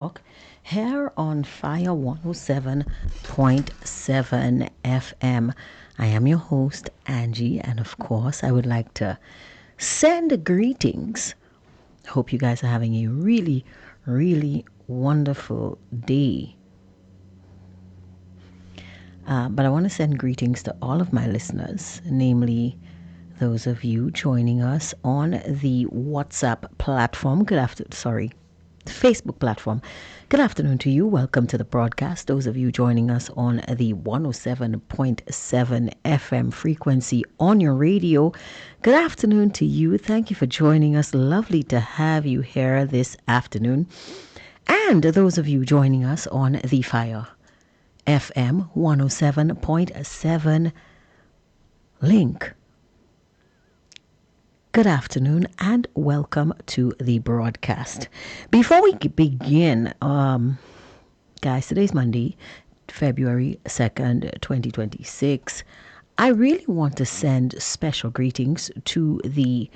Talk here on Fire 107.7 FM. I am your host, Angie, and of course, I would like to send greetings. Hope you guys are having a really wonderful day. But I want to send greetings to all of my listeners, namely those of you joining us on the WhatsApp platform. Facebook platform. Good afternoon to you. Welcome to the broadcast. Those of you joining us on the 107.7 FM frequency on your radio, good afternoon to you. Thank you for joining us. Lovely to have you here this afternoon. And those of you joining us on the Fire FM 107.7 link. Good afternoon and welcome to the broadcast. Before we begin, guys, today's Monday, February 2nd, 2026. I really want to send special greetings to the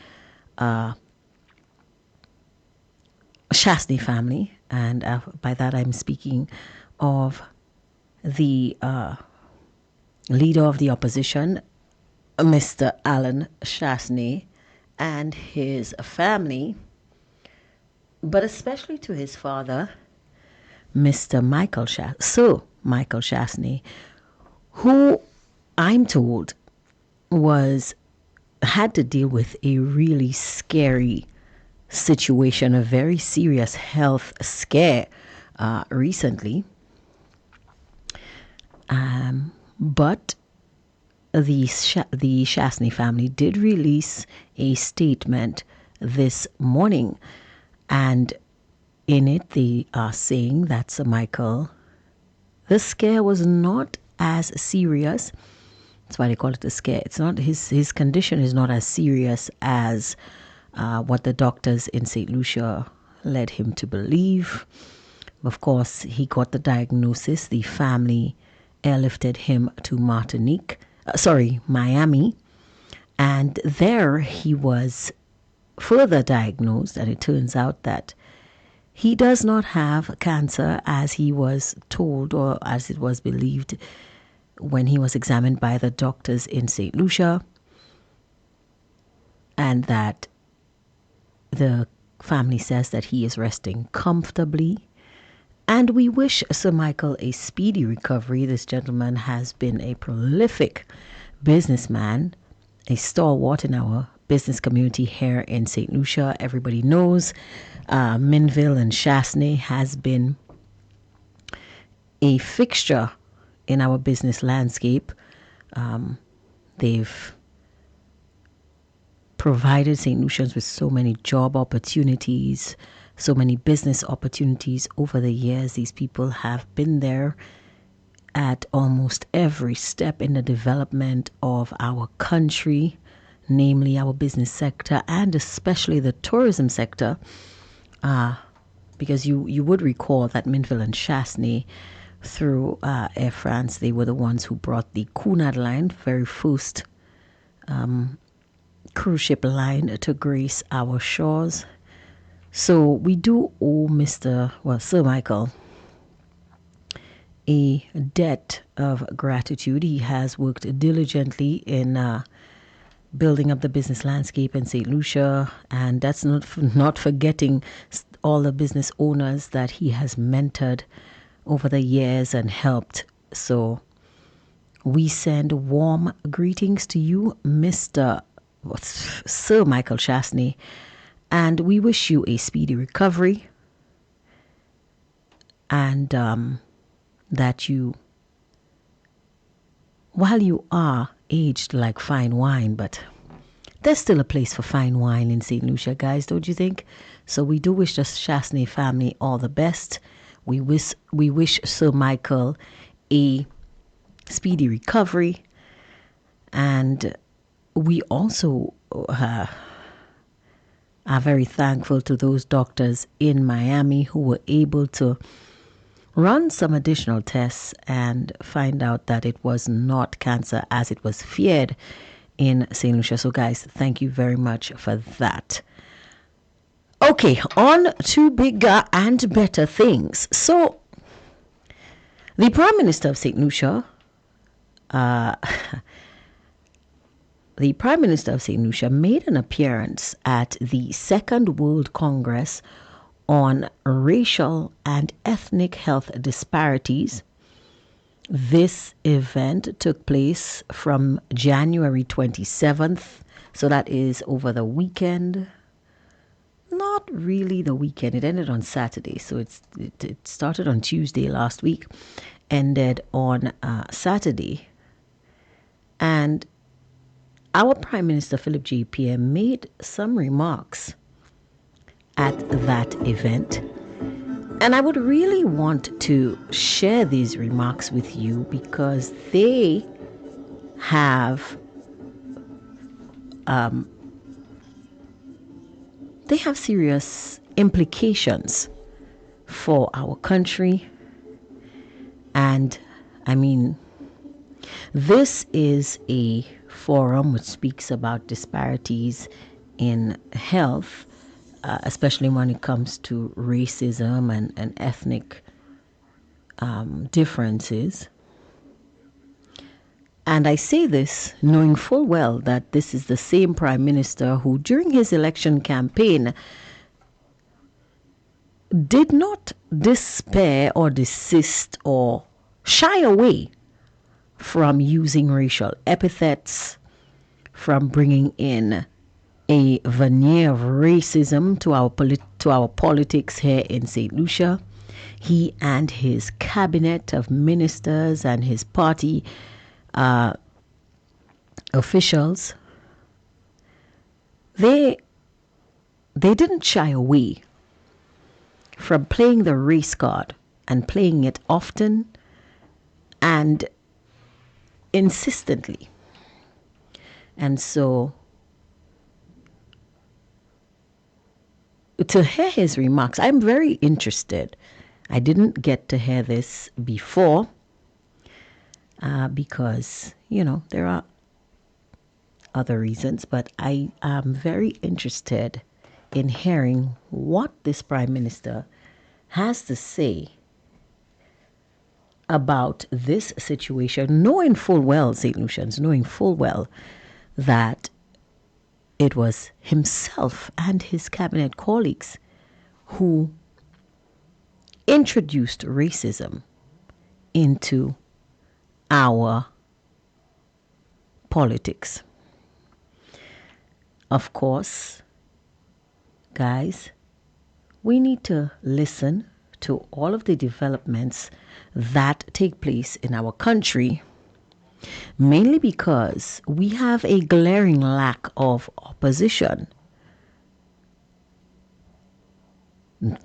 Shastney family, and by that I'm speaking of the leader of the opposition, Mr. Alan Shastney, and his family, but especially to his father, Mr. Michael Shastney, who I'm told had to deal with a really scary situation, a very serious health scare recently. But the Shastney family did release a statement this morning, and in it they are saying that Sir Michael, the scare was not as serious. That's why they call it a scare. It's not his condition is not as serious as what the doctors in St. Lucia led him to believe. Of course, he got the diagnosis. The family airlifted him to Miami, and there he was further diagnosed, and it turns out that he does not have cancer as he was told, or as it was believed when he was examined by the doctors in St. Lucia, and that the family says that he is resting comfortably. And we wish Sir Michael a speedy recovery. This gentleman has been a prolific businessman, a stalwart in our business community here in St. Lucia. Everybody knows Minville and Shastney has been a fixture in our business landscape. They've provided St. Lucians with so many job opportunities, so many business opportunities over the years. These people have been there at almost every step in the development of our country, namely our business sector and especially the tourism sector. Because you would recall that Minville and Shastney, through Air France, they were the ones who brought the Cunard line, very first cruise ship line to grace our shores. So we do owe Sir Michael a debt of gratitude. He has worked diligently in building up the business landscape in St. Lucia, and that's not forgetting all the business owners that he has mentored over the years and helped. So we send warm greetings to you, Sir Michael Shastney, and we wish you a speedy recovery, and that you, while you are aged like fine wine, but there's still a place for fine wine in St. Lucia, guys, don't you think? So we do wish the Shastney family all the best. We wish Sir Michael a speedy recovery, and we also are very thankful to those doctors in Miami who were able to run some additional tests and find out that it was not cancer as it was feared in St. Lucia. So guys, thank you very much for that. Okay, on to bigger and better things. So, the Prime Minister of St. Lucia, uh, the Prime Minister of St. Lucia made an appearance at the Second World Congress on Racial and Ethnic Health Disparities. This event took place from January 27th, so that is over the weekend. Not really the weekend, it ended on Saturday, so it started on Tuesday last week, ended on Saturday. And our Prime Minister Philip JPM made some remarks at that event. And I would really want to share these remarks with you because they have serious implications for our country. And I mean, this is a forum which speaks about disparities in health, especially when it comes to racism and ethnic differences. And I say this knowing full well that this is the same Prime Minister who, during his election campaign, did not despair or desist or shy away from using racial epithets, from bringing in a veneer of racism to our politics here in St. Lucia. He and his cabinet of ministers and his party officials, they didn't shy away from playing the race card and playing it often and insistently. And so to hear his remarks, I'm very interested. I didn't get to hear this before because, there are other reasons, but I am very interested in hearing what this Prime Minister has to say about this situation, knowing full well, St. Lucians, knowing full well that it was himself and his cabinet colleagues who introduced racism into our politics. Of course, guys, we need to listen to all of the developments that take place in our country, mainly because we have a glaring lack of opposition.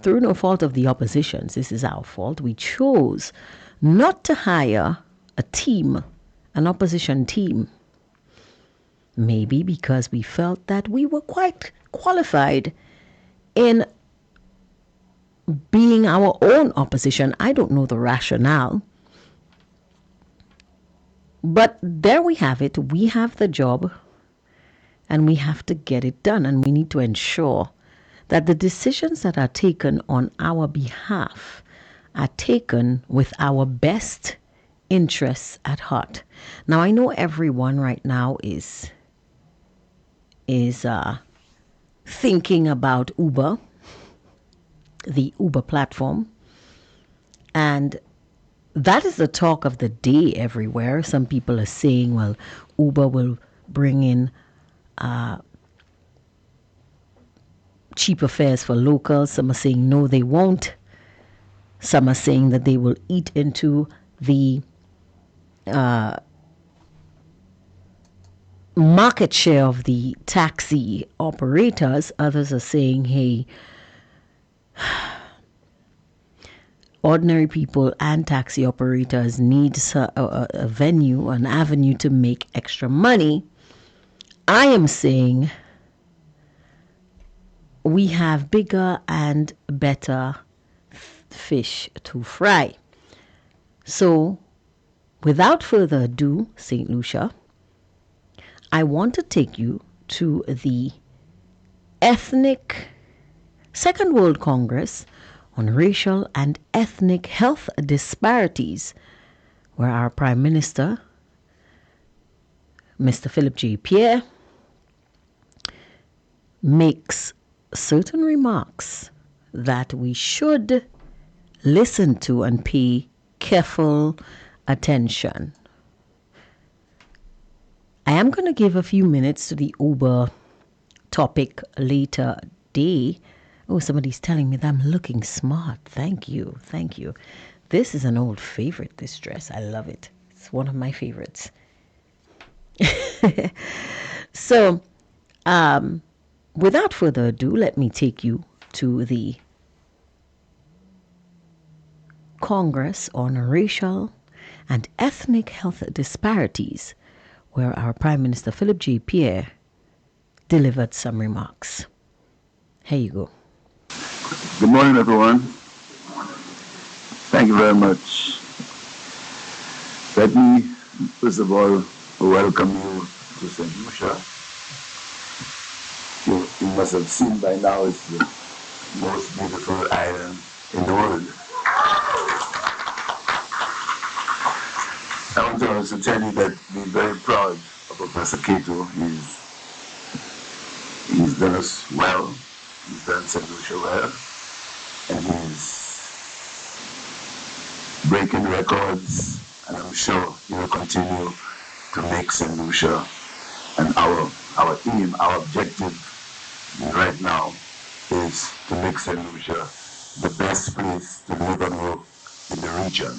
Through no fault of the opposition's, this is our fault. We chose not to hire a team, an opposition team. Maybe because we felt that we were quite qualified in being our own opposition. I don't know the rationale. But there we have it. We have the job and we have to get it done. And we need to ensure that the decisions that are taken on our behalf are taken with our best interests at heart. Now, I know everyone right now is thinking about Uber, the Uber platform, and that is the talk of the day everywhere. Some people are saying, well, Uber will bring in cheaper fares for locals. Some are saying no, they won't. Some are saying that they will eat into the market share of the taxi operators. Others are saying, hey, ordinary people and taxi operators need a venue, an avenue to make extra money. I am saying we have bigger and better fish to fry. So, without further ado, St. Lucia, I want to take you to the ethnic Second World Congress on Racial and Ethnic Health Disparities, where our Prime Minister, Mr. Philip J. Pierre, makes certain remarks that we should listen to and pay careful attention. I am going to give a few minutes to the Uber topic later day. Oh, somebody's telling me that I'm looking smart. Thank you. Thank you. This is an old favorite, this dress. I love it. It's one of my favorites. So, without further ado, let me take you to the Congress on Racial and Ethnic Health Disparities, where our Prime Minister Philip J. Pierre delivered some remarks. Here you go. Good morning, everyone. Thank you very much. Let me, first of all, welcome you to St. Lucia. You must have seen by now it's the most beautiful island in the world. I want to also tell you that we're very proud of Professor Cato. He's done us well. He's done St. Lucia well. And he's breaking records, and I'm sure he will continue to make St. Lucia. And our aim, our objective right now is to make St. Lucia the best place to live and work in the region.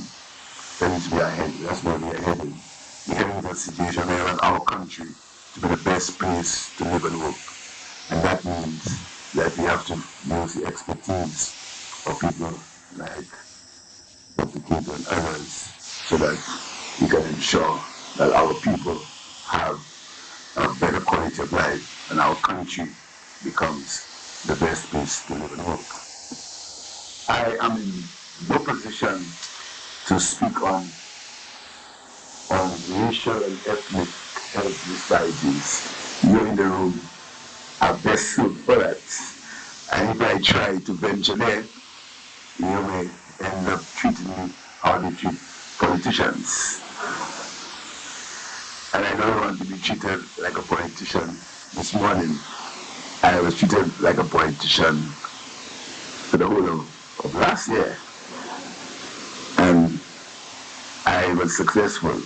That is where that's where we are heading. We're heading to a situation where we want our country to be the best place to live and work. And that means that we have to use the expertise of people like Dr. Cato and others so that we can ensure that our people have a better quality of life and our country becomes the best place to live and work. I am in no position to speak on racial and ethnic health disparities. You in the room are best suited for that. And if I try to venture there, you may end up treating me how they treat politicians. And I don't want to be treated like a politician. This morning, I was treated like a politician for the whole of last year. And I was successful.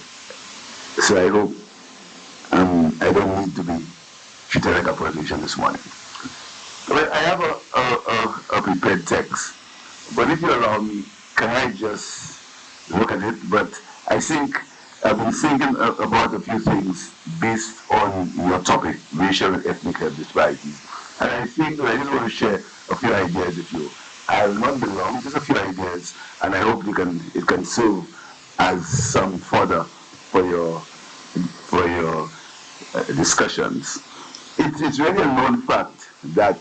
So I hope I don't need to be treated like a politician this morning. Well, I have a prepared text, but if you allow me, can I just look at it? But I think I've been thinking about a few things based on your topic, racial and ethnic health disparities. And I think that I just want to share a few ideas with you. I will not be long, just a few ideas, and I hope it can serve as some fodder for your discussions. It's really a known fact that,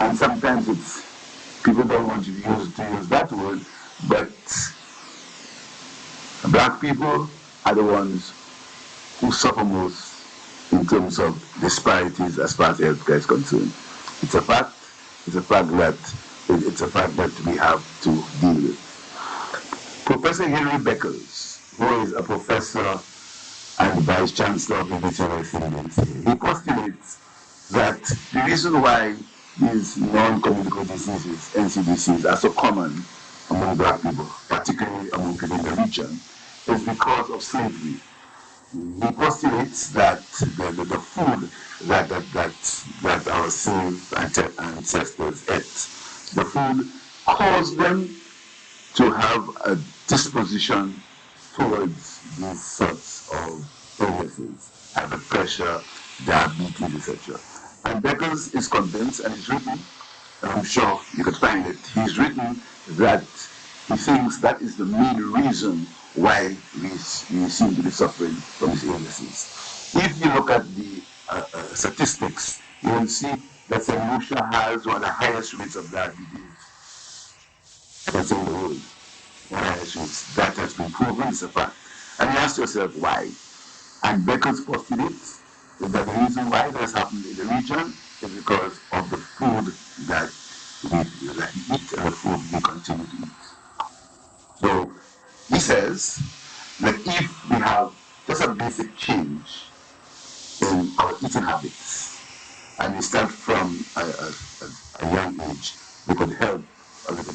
and sometimes people don't want to use that word, but black people are the ones who suffer most in terms of disparities as far as healthcare is concerned. It's a fact. It's a fact that we have to deal with. Professor Henry Beckles, who is a professor and vice chancellor of the University of he postulates that the reason why these non-communicable diseases, NCDCs, are so common among black people, particularly among people in the region, is because of slavery. He postulates that the food that our slave ancestors ate, the food caused them to have a disposition towards these sorts of illnesses, high blood pressure, diabetes, etc. And Beckles is convinced, and he's written, and I'm sure you could find it, he's written that he thinks that is the main reason why we seem to be suffering from these illnesses. If you look at the statistics, you will see that St. Lucia has one of the highest rates of diabetes that's in the world. That has been proven, it's a fact. And you ask yourself why. And Beckles postulates that the reason why that's happened in the region is because of the food that that we eat and the food we continue to eat. So he says that if we have just a basic change in our eating habits and we start from a young age, we could help a little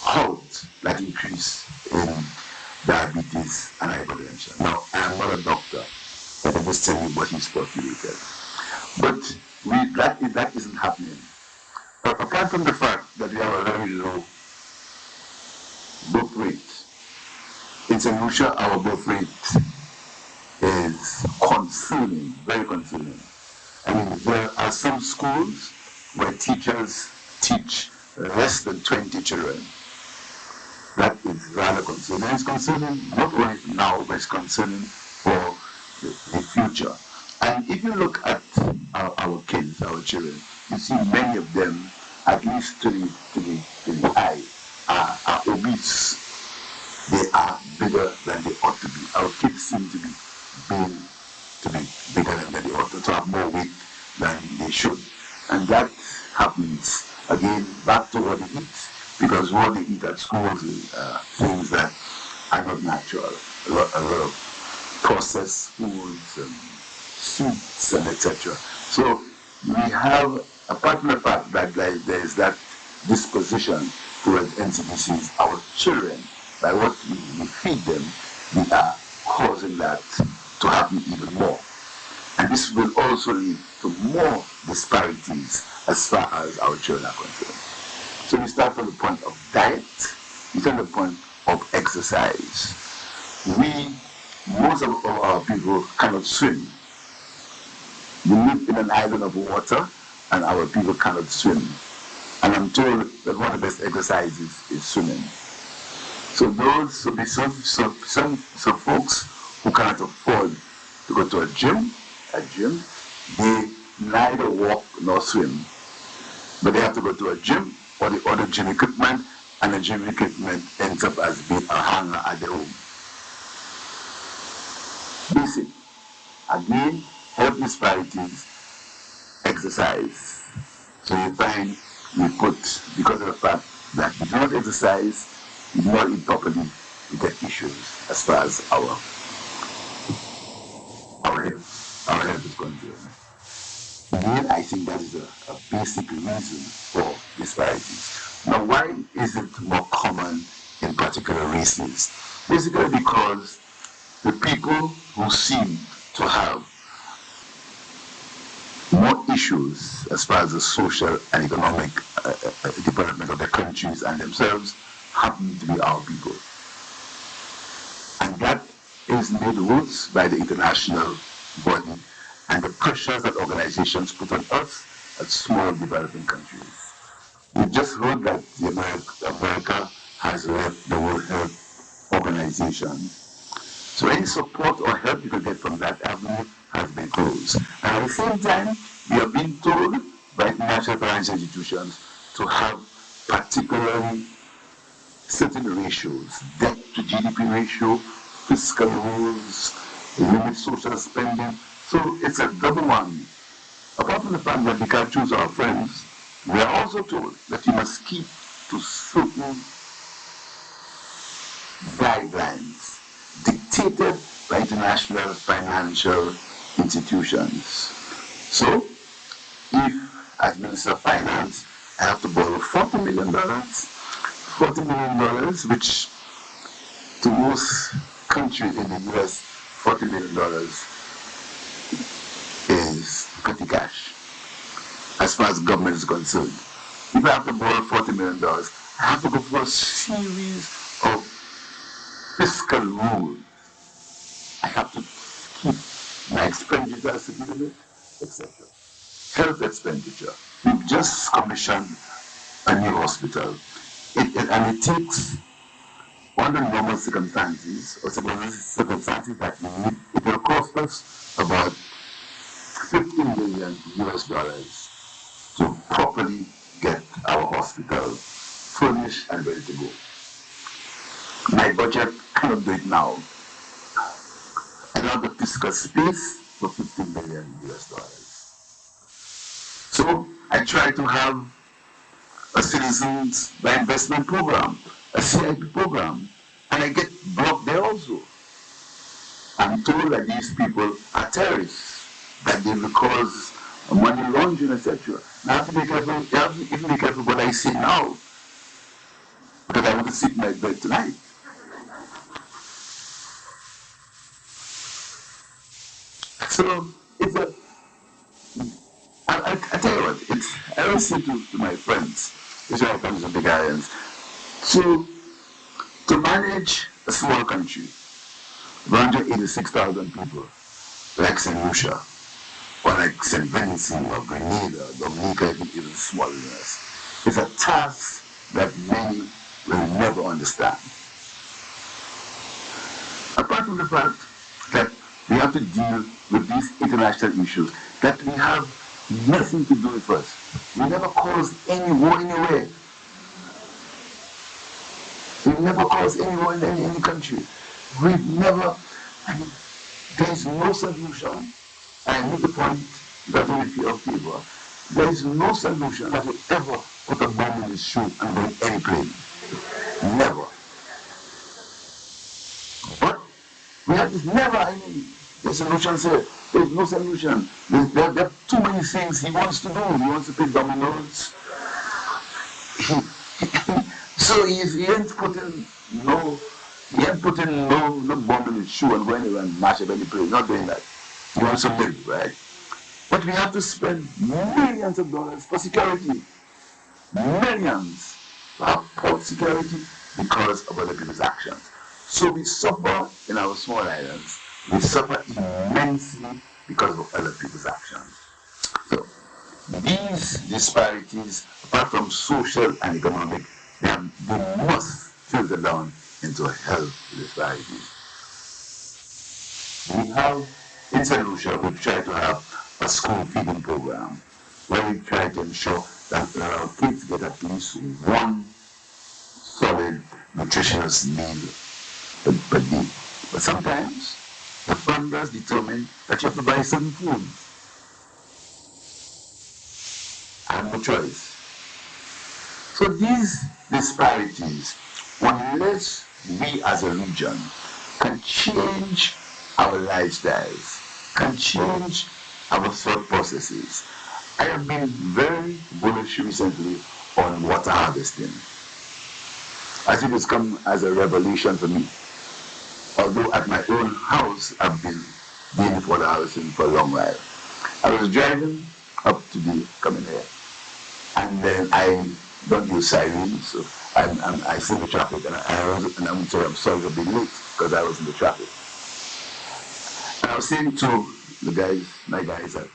halt that increase in diabetes and hypertension. Now, I'm not a doctor, but I'm just telling you what he's postulated. But that isn't happening. But apart from the fact that we have a very low birth rate, in St. Lucia, our birth rate is concerning, very concerning. I mean, there are some schools where teachers teach less than 20 children. That is rather concerning. It's concerning not only now, but it's concerning for the future. And if you look at our kids, our children, you see many of them, at least to the eye, are obese. They are bigger than they ought to be. Our kids seem to be being to be bigger than they ought to have more weight than they should. And that happens again back to what they eat, because what they eat at schools is things that are not natural. A lot of processed foods and sweets and etc. So we have, apart from the fact that there is that disposition towards NCDCs, our children, by what we feed them, we are causing that to happen even more. And this will also lead to more disparities as far as our children are concerned. So we start from the point of diet, we start from the point of exercise. Most of our people cannot swim. We live in an island of water, and our people cannot swim. And I'm told that one of the best exercises is swimming. So some folks who cannot afford to go to a gym, they neither walk nor swim. But they have to go to a gym or they order gym equipment, and the gym equipment ends up as being a hanger at their home. Basic. Again, health disparities, exercise. So you find we put, because of the fact that we do not exercise, we do not eat properly, we get issues as far as our health is concerned. Again, I think that is a basic reason for disparities. Now, why is it more common in particular races? Basically because the people who seem to have more issues as far as the social and economic development of their countries and themselves happen to be our people. And that is made worse by the international body and the pressures that organizations put on us as small developing countries. We just heard that America has left the World Health Organization. So any support or help you could get from that avenue has been closed. And at the same time, we are being told by international financial institutions to have particularly certain ratios, debt to GDP ratio, fiscal rules, limit social spending. So it's a double whammy. Apart from the fact that we can't choose our friends, we are also told that you must keep to certain guidelines dictated by international financial institutions. So, if as Minister of Finance I have to borrow $40 million, which to most countries in the US, $40 million is petty cash as far as government is concerned. If I have to borrow $40 million, I have to go through a series of fiscal rules. I have to keep my expenditure as a limit, etc. Health expenditure. We've just commissioned a new hospital. And it takes, under normal circumstances, or circumstances that we need, it will cost us about $15 million to properly get our hospital furnished and ready to go. My budget cannot do it now. I don't have the fiscal space for $15 million. So I try to have a citizens by investment program, a CIP program, and I get blocked there also. I'm told that these people are terrorists, that they will cause money laundering, etc. I have to be careful. I have to even be careful what I say now, because I want to sleep in my bed tonight. So it's a. I tell you what, it's. I always say to my friends, especially when it comes to big islands, to manage a small country, 186,000 people, like St. Lucia, or like St. Vincent or Grenada, Dominica, even smaller than us. It's a task that many will never understand. Apart from the fact that we have to deal with these international issues that we have nothing to do with us. We never caused any war anywhere. We never caused any war in any country. We've never, I mean, there is no solution. I make the point that we feel people. There is no solution that will ever put a bomb in his shoe and go in any plane. Never. But we have this never, I mean, the solution said, there's no solution. There are too many things he wants to do. He wants to play dominoes. So if he ain't putting no bomb in his shoe and going around mash up any place, not doing that. He wants to live, right? But we have to spend millions of dollars for security. Millions for port security because of other people's actions. So we suffer in our small islands. We suffer immensely because of other people's actions. So these disparities, apart from social and economic, they must filter down into health disparities. We have in St. Lucia, we try to have a school feeding program where we try to ensure that our kids get at least one solid nutritious meal per day. But sometimes the funders determine that you have to buy certain foods. I have no choice. So these disparities, unless we as a region can change our lifestyles, can change our thought processes. I have been very bullish recently on water harvesting. I think it's come as a revelation for me. Although at my own house, I've been dealing with water harvesting for a long while. I was driving up to the coming here, and then I don't use sirens, so I see the traffic, and I'm sorry for being late because I was in the traffic. And I was saying to my guys, that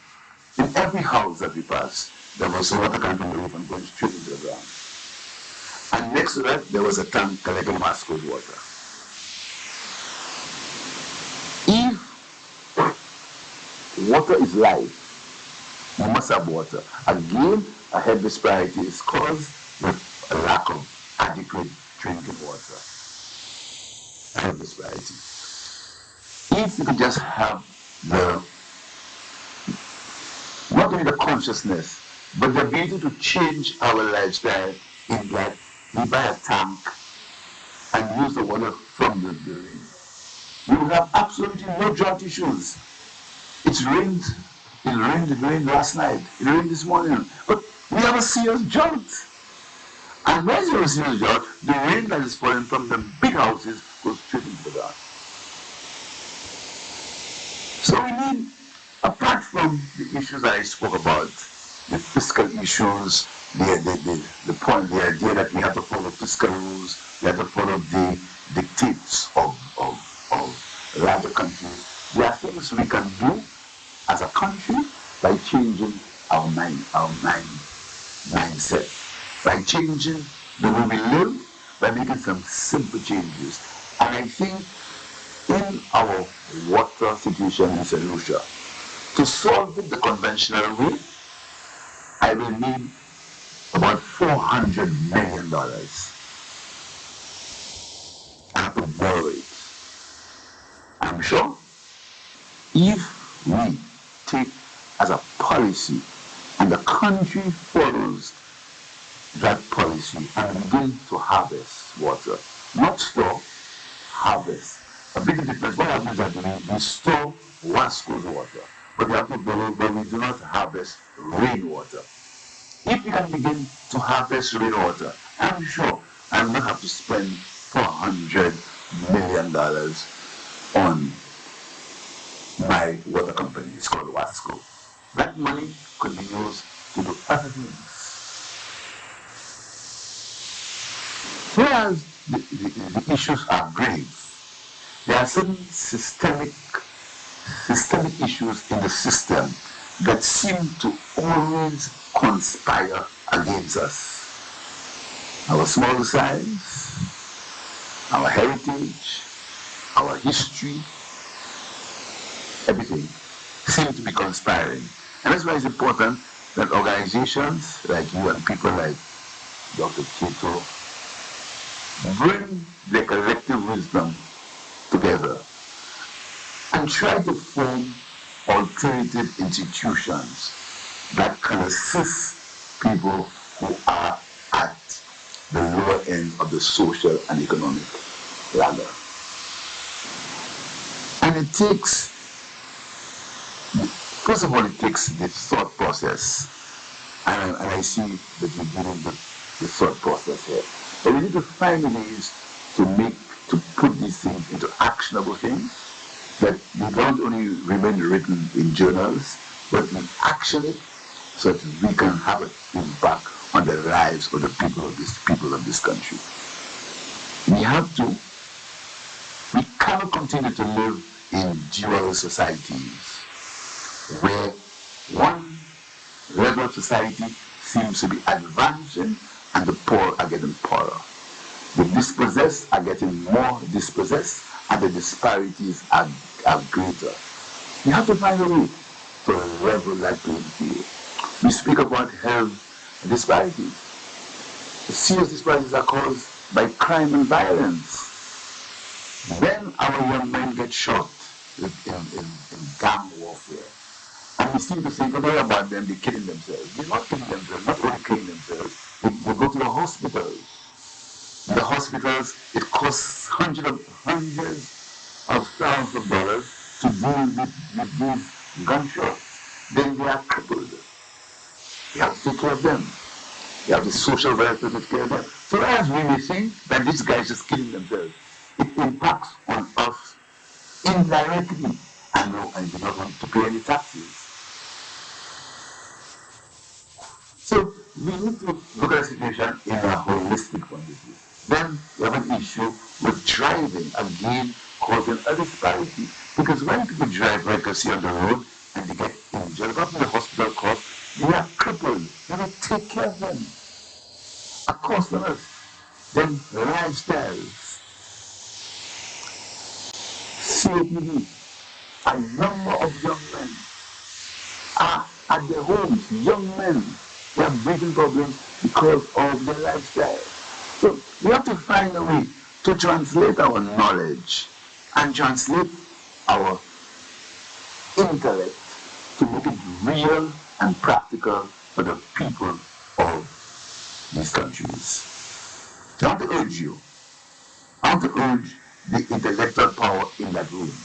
in every house that we pass, there was water coming from the roof and going straight into the ground. And next to that, there was a tank collecting Moscow's water. If water is life, you must have water. Again, a health disparity is caused with a lack of adequate drinking water. A health disparity. If you could just have not only the consciousness, but the ability to change our lifestyle in that we buy a tank and use the water from the rain. You will have absolutely no drought issues. It rained last night, it rained this morning, but we have a serious drought. And when you have a serious drought, the rain that is falling from the big houses goes straight into the ground. So we need, apart from the issues that I spoke about, the fiscal issues, the idea that we have to follow fiscal rules, we have to follow the dictates of larger countries, there are things we can do as a country by changing our mindset, by changing the way we live, by making some simple changes. And I think in our water situation in St. Lucia, to solve it the conventional way, I will need about $400 million. I have to borrow it. I'm sure if we take as a policy and the country follows that policy and begin to harvest water. Not store, harvest. A big difference. What happens is that we store Wasco's water, but we do not harvest rainwater. If we can begin to harvest rainwater, I'm sure I will not have to spend $400 million on my water company. It's called Wasco. That money could be used to do other things. Whereas the issues are grave, there are certain systemic issues in the system that seem to always conspire against us. Our small size, our heritage, our history, everything seems to be conspiring. And that's why it's important that organizations like you and people like Dr. Kito bring their collective wisdom together and try to form alternative institutions that can assist people who are at the lower end of the social and economic ladder. And it takes, first of all, it takes the thought process. And I see that you're dealing with the thought process here. But we need to find ways to put these things into actionable things that they don't only remain written in journals, but we action it so that we can have an impact on the lives of the people of this country. We cannot continue to live in dual societies where one level of society seems to be advancing and the poor are getting poorer. The dispossessed are getting more dispossessed and the disparities are greater. You have to find a way to level that playing field. We speak about health disparities. The serious disparities are caused by crime and violence. When our young men get shot in gang warfare, and we seem to think, forget about them, they're killing themselves. They're not killing themselves, not only killing themselves, they go to the hospitals. In the hospitals, it costs hundreds of thousands of dollars to deal with these gunshots. Then they are crippled. You have to take care of them. You have the social welfare to take care of them. So as we may think that these guys just killing themselves, it impacts on us indirectly and do not want to pay any taxes. So we need to look at the situation in a holistic point of view. Then we have an issue with driving, again causing a disparity. Because when people drive recklessly on the road and they get injured, go to the hospital cost, they are crippled. You have to take care of them. Of course, on us. Then lifestyles, COPD, a number of young men are at their homes, young men. They have breathing problems because of their lifestyle. So we have to find a way to translate our knowledge and translate our intellect to make it real and practical for the people of these countries. So I want to urge you, I want to urge the intellectual power in that room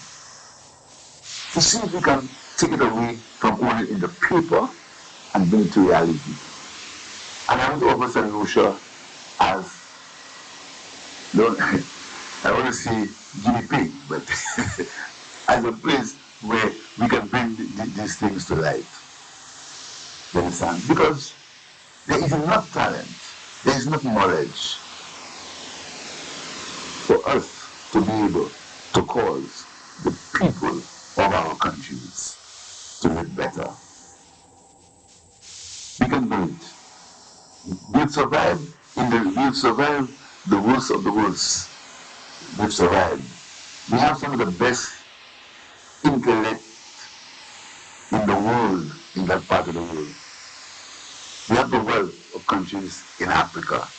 to see if we can take it away from only in the paper and bring it to reality. And I want to offer St. Lucia as, I want to say guinea pig, but as a place where we can bring these things to light. You understand? Because there is enough talent, there is enough knowledge for us to be able to cause the people of our countries to live better. We can do it. We'll survive the worst of the worst. We've survived. We have some of the best intellect in the world, in that part of the world. We have the wealth of countries in Africa.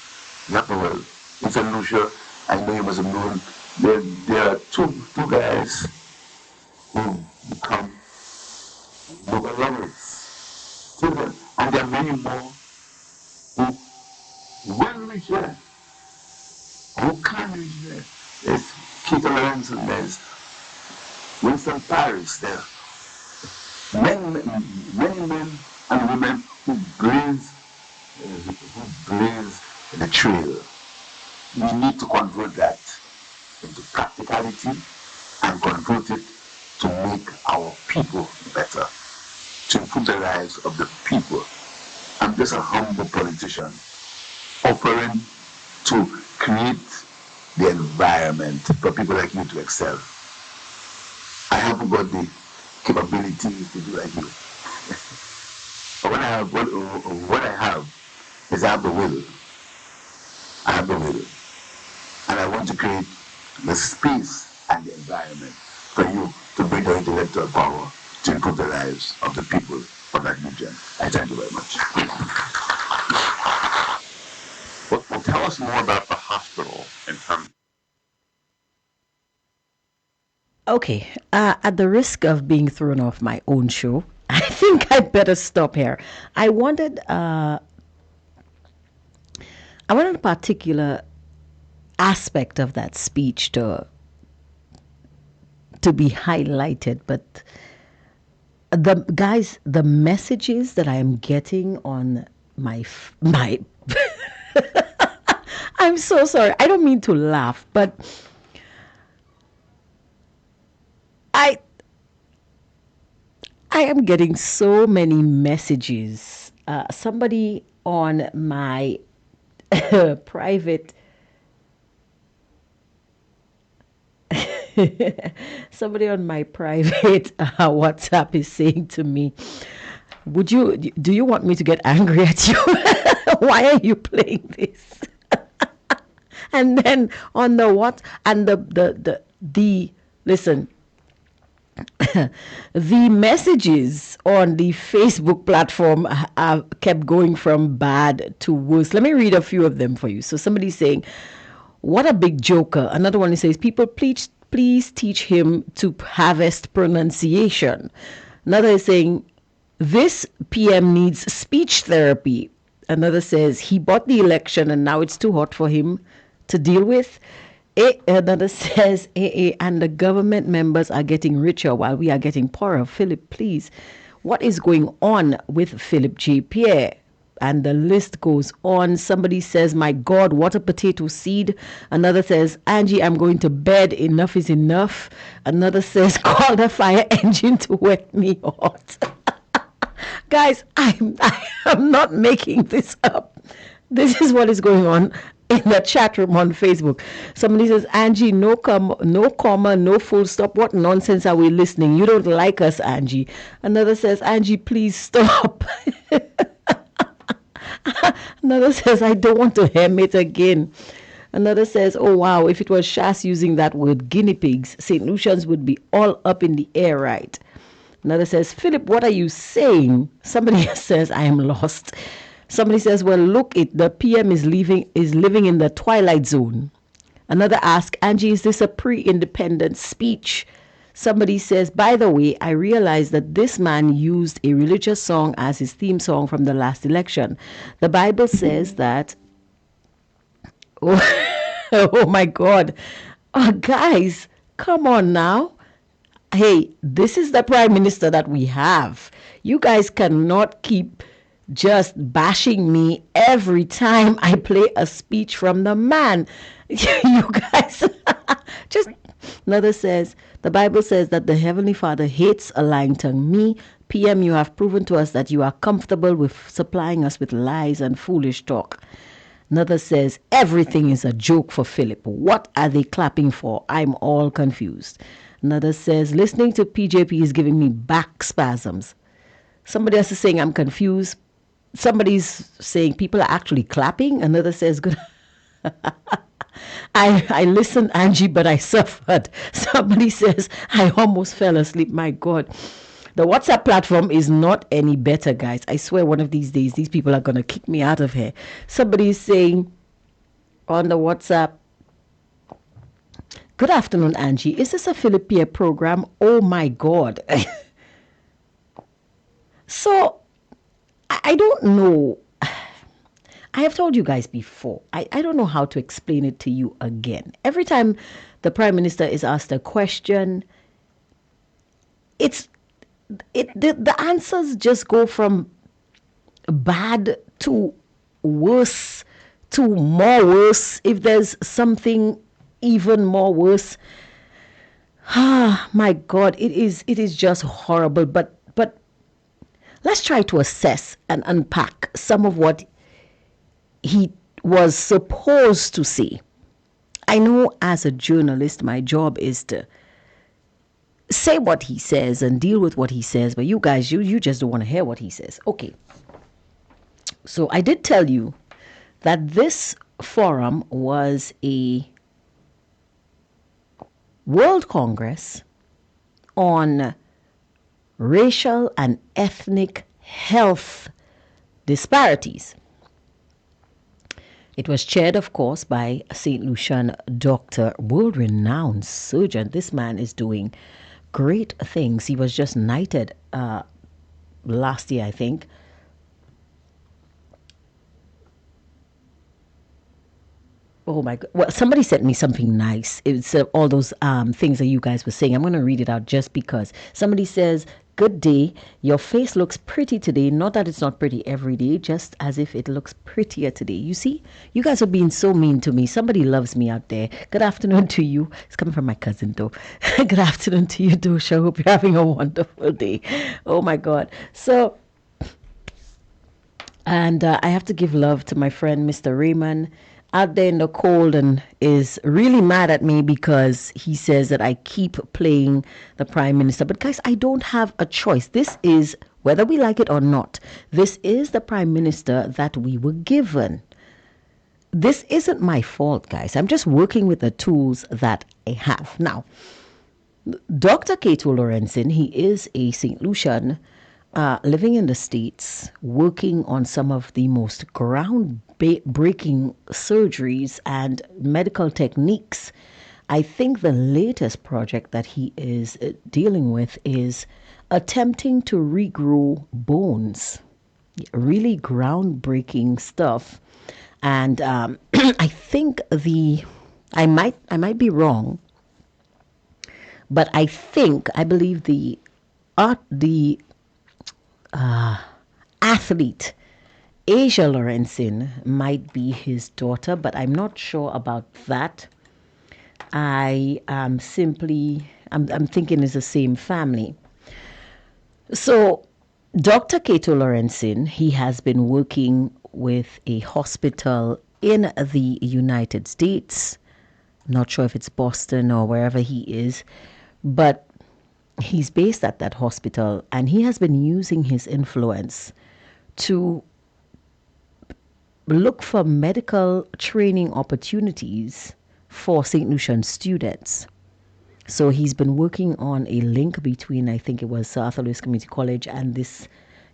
We have the wealth. In St. Lucia, I know you must have known, there are two guys who become Nobel laureates. Children. And there are many more who Will reach there. Who can reach there? There's Keith Lawrence and there's Winston Paris. There are many men and women who blaze the trail. We need to convert that into practicality and convert it to make our people better, to improve the lives of the people. I'm just a humble politician offering to create the environment for people like you to excel. I haven't got the capabilities to do like you. But what I have is I have the will. I have the will. And I want to create the space and the environment for you to bring your intellectual power to improve the lives of the people of that region. I thank you very much. Well, tell us more about the hospital in terms. Okay, at the risk of being thrown off my own show, I think I better stop here. I wanted, uh, I wanted a particular aspect of that speech to be highlighted, but the messages that I am getting on my I'm so sorry. I don't mean to laugh, but I I am getting so many messages. Somebody on my private somebody on my private WhatsApp is saying to me, "Would you do you want me to get angry at you? Why are you playing this?" And then on the what and the listen, the messages on the Facebook platform have kept going from bad to worse. Let me read a few of them for you. So somebody's saying, "What a big joker." Another one says, "People, please teach him to harvest pronunciation." Another is saying, "This PM needs speech therapy." Another says, "He bought the election and now it's too hot for him to deal with." Another says, and the government members are getting richer while we are getting poorer. Philip, please, what is going on with Philip J. Pierre? And the list goes on. Somebody says, "My God, what a potato seed." Another says, "Angie, I'm going to bed. Enough is enough." Another says, "Call the fire engine to wet me out." Guys, I am not making this up. This is what is going on in the chat room on Facebook. Somebody says, "Angie, no comma, no full stop. What nonsense are we listening? You don't like us, Angie." Another says, "Angie, please stop." Another says, "I don't want to hem it again." Another says, "Oh wow, if it was Shas using that word guinea pigs, St. Lucians would be all up in the air, right?" Another says, "Philip, what are you saying?" Somebody says, "I am lost." Somebody says, "Well, look, the PM is living in the twilight zone." Another asks, "Angie, is this a pre-independence speech?" Somebody says, "By the way, I realized that this man used a religious song as his theme song from the last election. The Bible says that." Oh, oh my God. Guys, come on now. Hey, this is the prime minister that we have. You guys cannot keep just bashing me every time I play a speech from the man. You guys just. Another says, the Bible says that the Heavenly Father hates a lying tongue. Me, PM, you have proven to us that you are comfortable with supplying us with lies and foolish talk. Another says, everything is a joke for Philip. What are they clapping for? I'm all confused. Another says, listening to PJP is giving me back spasms. Somebody else is saying, I'm confused. Somebody's saying people are actually clapping. Another says, good. I listened, Angie, but I suffered. Somebody says, I almost fell asleep. My God. The WhatsApp platform is not any better, guys. I swear one of these days, these people are going to kick me out of here. Somebody is saying on the WhatsApp, good afternoon, Angie. Is this a Philip Pierre program? Oh, my God. So, I don't know. I have told you guys before. I don't know how to explain it to you again. Every time the Prime Minister is asked a question, it's the answers just go from bad to worse to more worse. If there's something even more worse, ah, my God, it is just horrible. But let's try to assess and unpack some of what he was supposed to say. I know as a journalist, my job is to say what he says and deal with what he says, but you guys, you just don't want to hear what he says. Okay. So I did tell you that this forum was a World Congress on racial and ethnic health disparities. It was chaired, of course, by St. Lucian doctor, world-renowned surgeon. This man is doing great things. He was just knighted last year, I think. Oh my God. Well, somebody sent me something nice. It's all those things that you guys were saying. I'm going to read it out just because. Somebody says, "Good day. Your face looks pretty today. Not that it's not pretty every day, just as if it looks prettier today." You see, you guys are being so mean to me. Somebody loves me out there. Good afternoon to you. It's coming from my cousin, though. Good afternoon to you, Dosha. Hope you're having a wonderful day. Oh my God. So, and I have to give love to my friend, Mr. Raymond, out there in the cold, and is really mad at me because he says that I keep playing the Prime Minister. But guys, I don't have a choice. This is, whether we like it or not, this is the Prime Minister that we were given. This isn't my fault, guys. I'm just working with the tools that I have. Now, Dr. Cato Lorenzen, he is a St. Lucian living in the States, working on some of the most groundbreaking surgeries and medical techniques. I think the latest project that he is dealing with is attempting to regrow bones. Really groundbreaking stuff. And I think I might be wrong, but I believe the athlete Asia Lorenzen might be his daughter, but I'm not sure about that. I am I'm thinking it's the same family. So Dr. Cato Lorenzen, he has been working with a hospital in the United States. Not sure if it's Boston or wherever he is, but he's based at that hospital, and he has been using his influence to look for medical training opportunities for St. Lucian students. So he's been working on a link between, I think it was Arthur Lewis Community College and this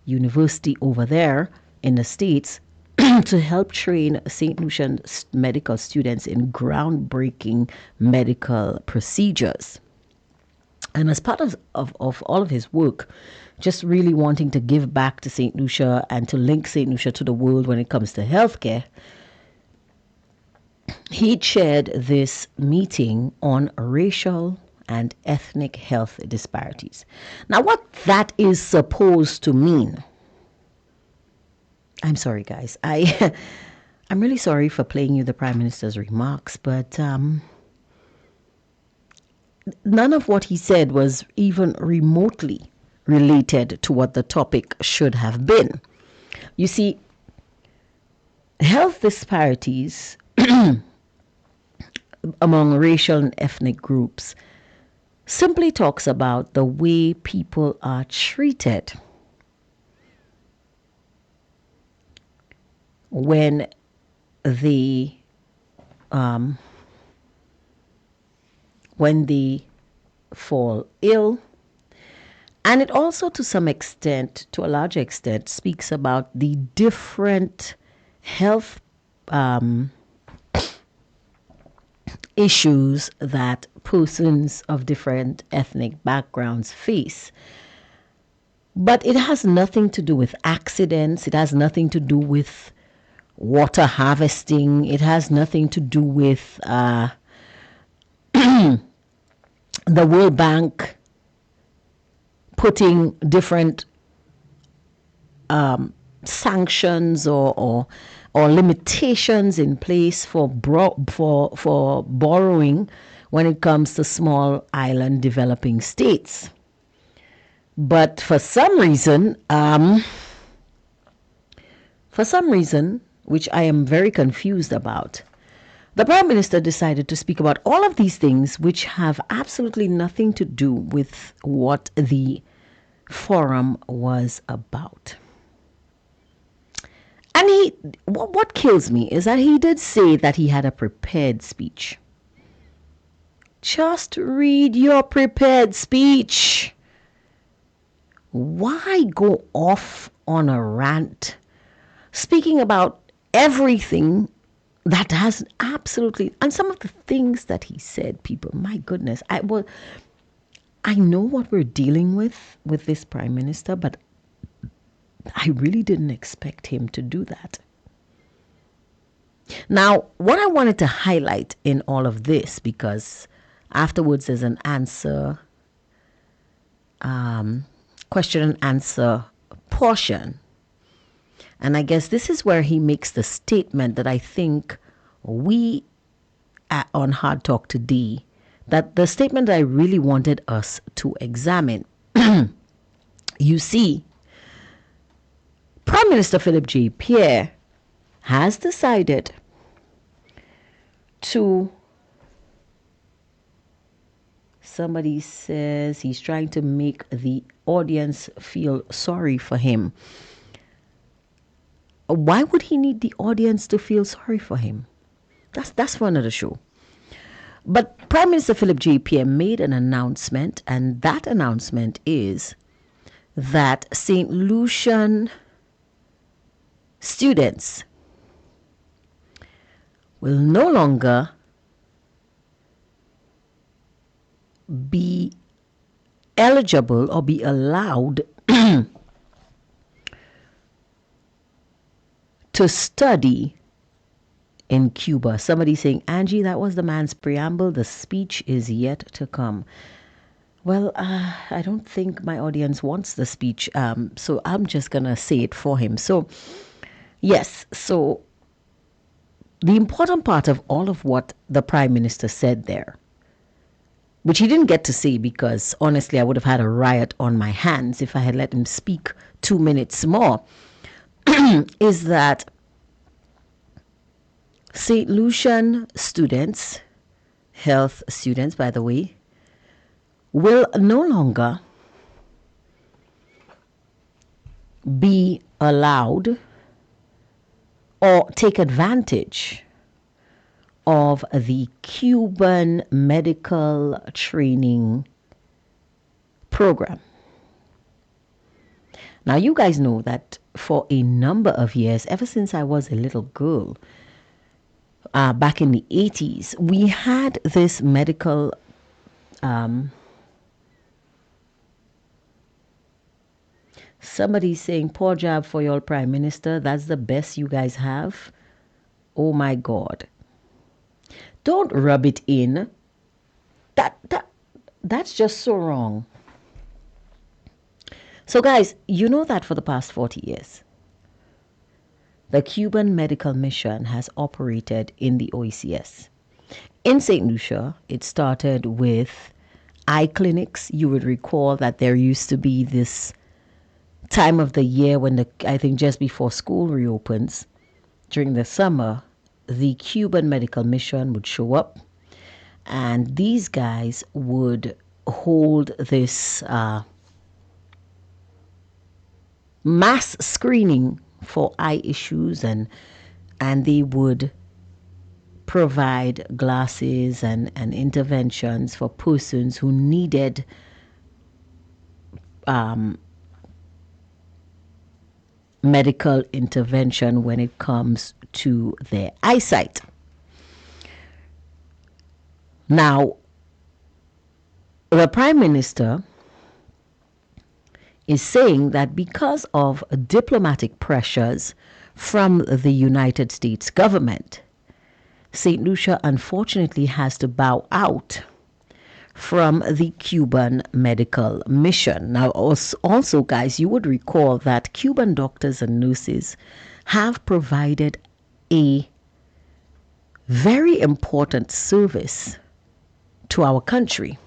university over there in the States to help train St. Lucian medical students in groundbreaking medical procedures. And as part of all of his work, just really wanting to give back to St. Lucia and to link St. Lucia to the world when it comes to healthcare, he chaired this meeting on racial and ethnic health disparities. Now, what that is supposed to mean, I'm sorry, guys. I'm really sorry for playing you the Prime Minister's remarks, but none of what he said was even remotely related to what the topic should have been. You see, health disparities among racial and ethnic groups simply talks about the way people are treated when they fall ill. And it also, to some extent, to a larger extent, speaks about the different health issues that persons of different ethnic backgrounds face. But it has nothing to do with accidents. It has nothing to do with water harvesting. It has nothing to do with the World Bank putting different sanctions or limitations in place for borrowing when it comes to small island developing states. But for some reason, which I am very confused about, the Prime Minister decided to speak about all of these things which have absolutely nothing to do with what the forum was about. And what kills me is that he did say that he had a prepared speech. Just read your prepared speech. Why go off on a rant speaking about everything that has absolutely, and some of the things that he said, people, my goodness, I know what we're dealing with this Prime Minister, but I really didn't expect him to do that. Now, what I wanted to highlight in all of this, because afterwards there's an answer, question and answer portion. And I guess this is where he makes the statement that I think we on Hardtalk today, that the statement I really wanted us to examine. You see, Prime Minister Philip J. Pierre has decided to, somebody says he's trying to make the audience feel sorry for him. Why would he need the audience to feel sorry for him? That's for another show. But Prime Minister Philip J. Pierre made an announcement, and that announcement is that St. Lucian students will no longer be eligible or be allowed to study in Cuba. Somebody saying, Angie, that was the man's preamble. The speech is yet to come. Well, I don't think my audience wants the speech, so I'm just going to say it for him. So, yes, so the important part of all of what the Prime Minister said there, which he didn't get to say because, honestly, I would have had a riot on my hands if I had let him speak 2 minutes more, is that St. Lucian students, health students, by the way, will no longer be allowed or take advantage of the Cuban medical training program. Now, you guys know that for a number of years, ever since I was a little girl, back in the 80s, we had this medical somebody's saying, poor job for your Prime Minister. That's the best you guys have. Oh my God. Don't rub it in. That's just so wrong. So guys, you know that for the past 40 years, the Cuban Medical Mission has operated in the OECS. In St. Lucia, it started with eye clinics. You would recall that there used to be this time of the year when I think just before school reopens, during the summer, the Cuban Medical Mission would show up, and these guys would hold this mass screening for eye issues, and they would provide glasses and interventions for persons who needed medical intervention when it comes to their eyesight. Now, the Prime Minister is saying that because of diplomatic pressures from the United States government. St. Lucia unfortunately has to bow out from the Cuban medical mission. Now, also, guys, you would recall that Cuban doctors and nurses have provided a very important service to our country.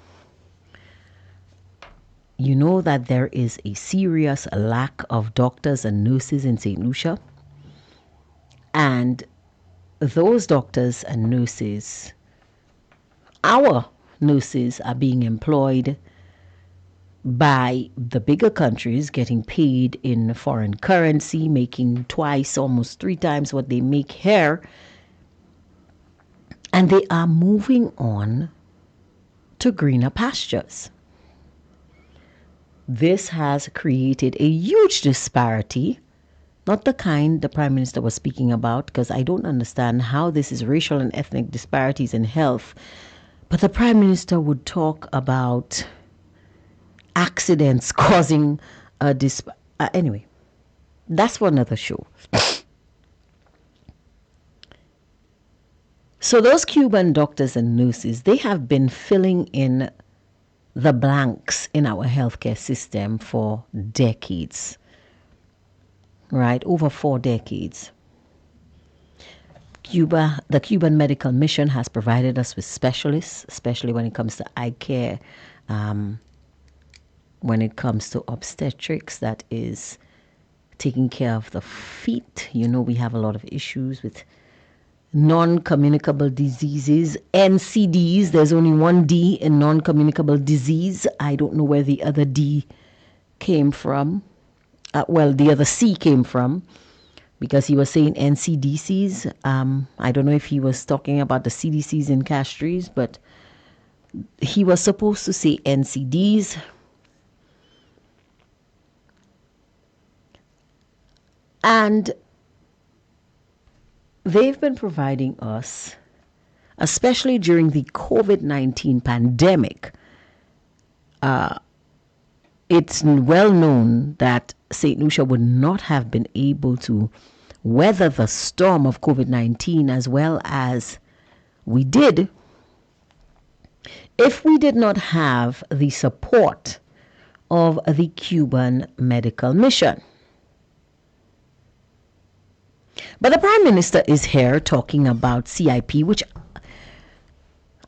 You know that there is a serious lack of doctors and nurses in St. Lucia. And those doctors and nurses, our nurses, are being employed by the bigger countries, getting paid in foreign currency, making twice, almost 3 times what they make here. And they are moving on to greener pastures. This has created a huge disparity, not the kind the Prime Minister was speaking about, because I don't understand how this is racial and ethnic disparities in health. But the Prime Minister would talk about accidents causing a anyway, that's for another show. So those Cuban doctors and nurses, they have been filling in the blanks in our healthcare system for decades, right? Over 4 decades. The Cuban medical mission has provided us with specialists, especially when it comes to eye care, when it comes to obstetrics, that is taking care of the feet. You know, we have a lot of issues with non-communicable diseases, NCDs. There's only one D in non-communicable disease. I don't know where the other D came from. The other C came from, because he was saying NCDCs. I don't know if he was talking about the CDCs in Castries, but he was supposed to say NCDs. And they've been providing us, especially during the COVID-19 pandemic. It's well known that St. Lucia would not have been able to weather the storm of COVID-19 as well as we did if we did not have the support of the Cuban medical mission. But the Prime Minister is here talking about CIP, which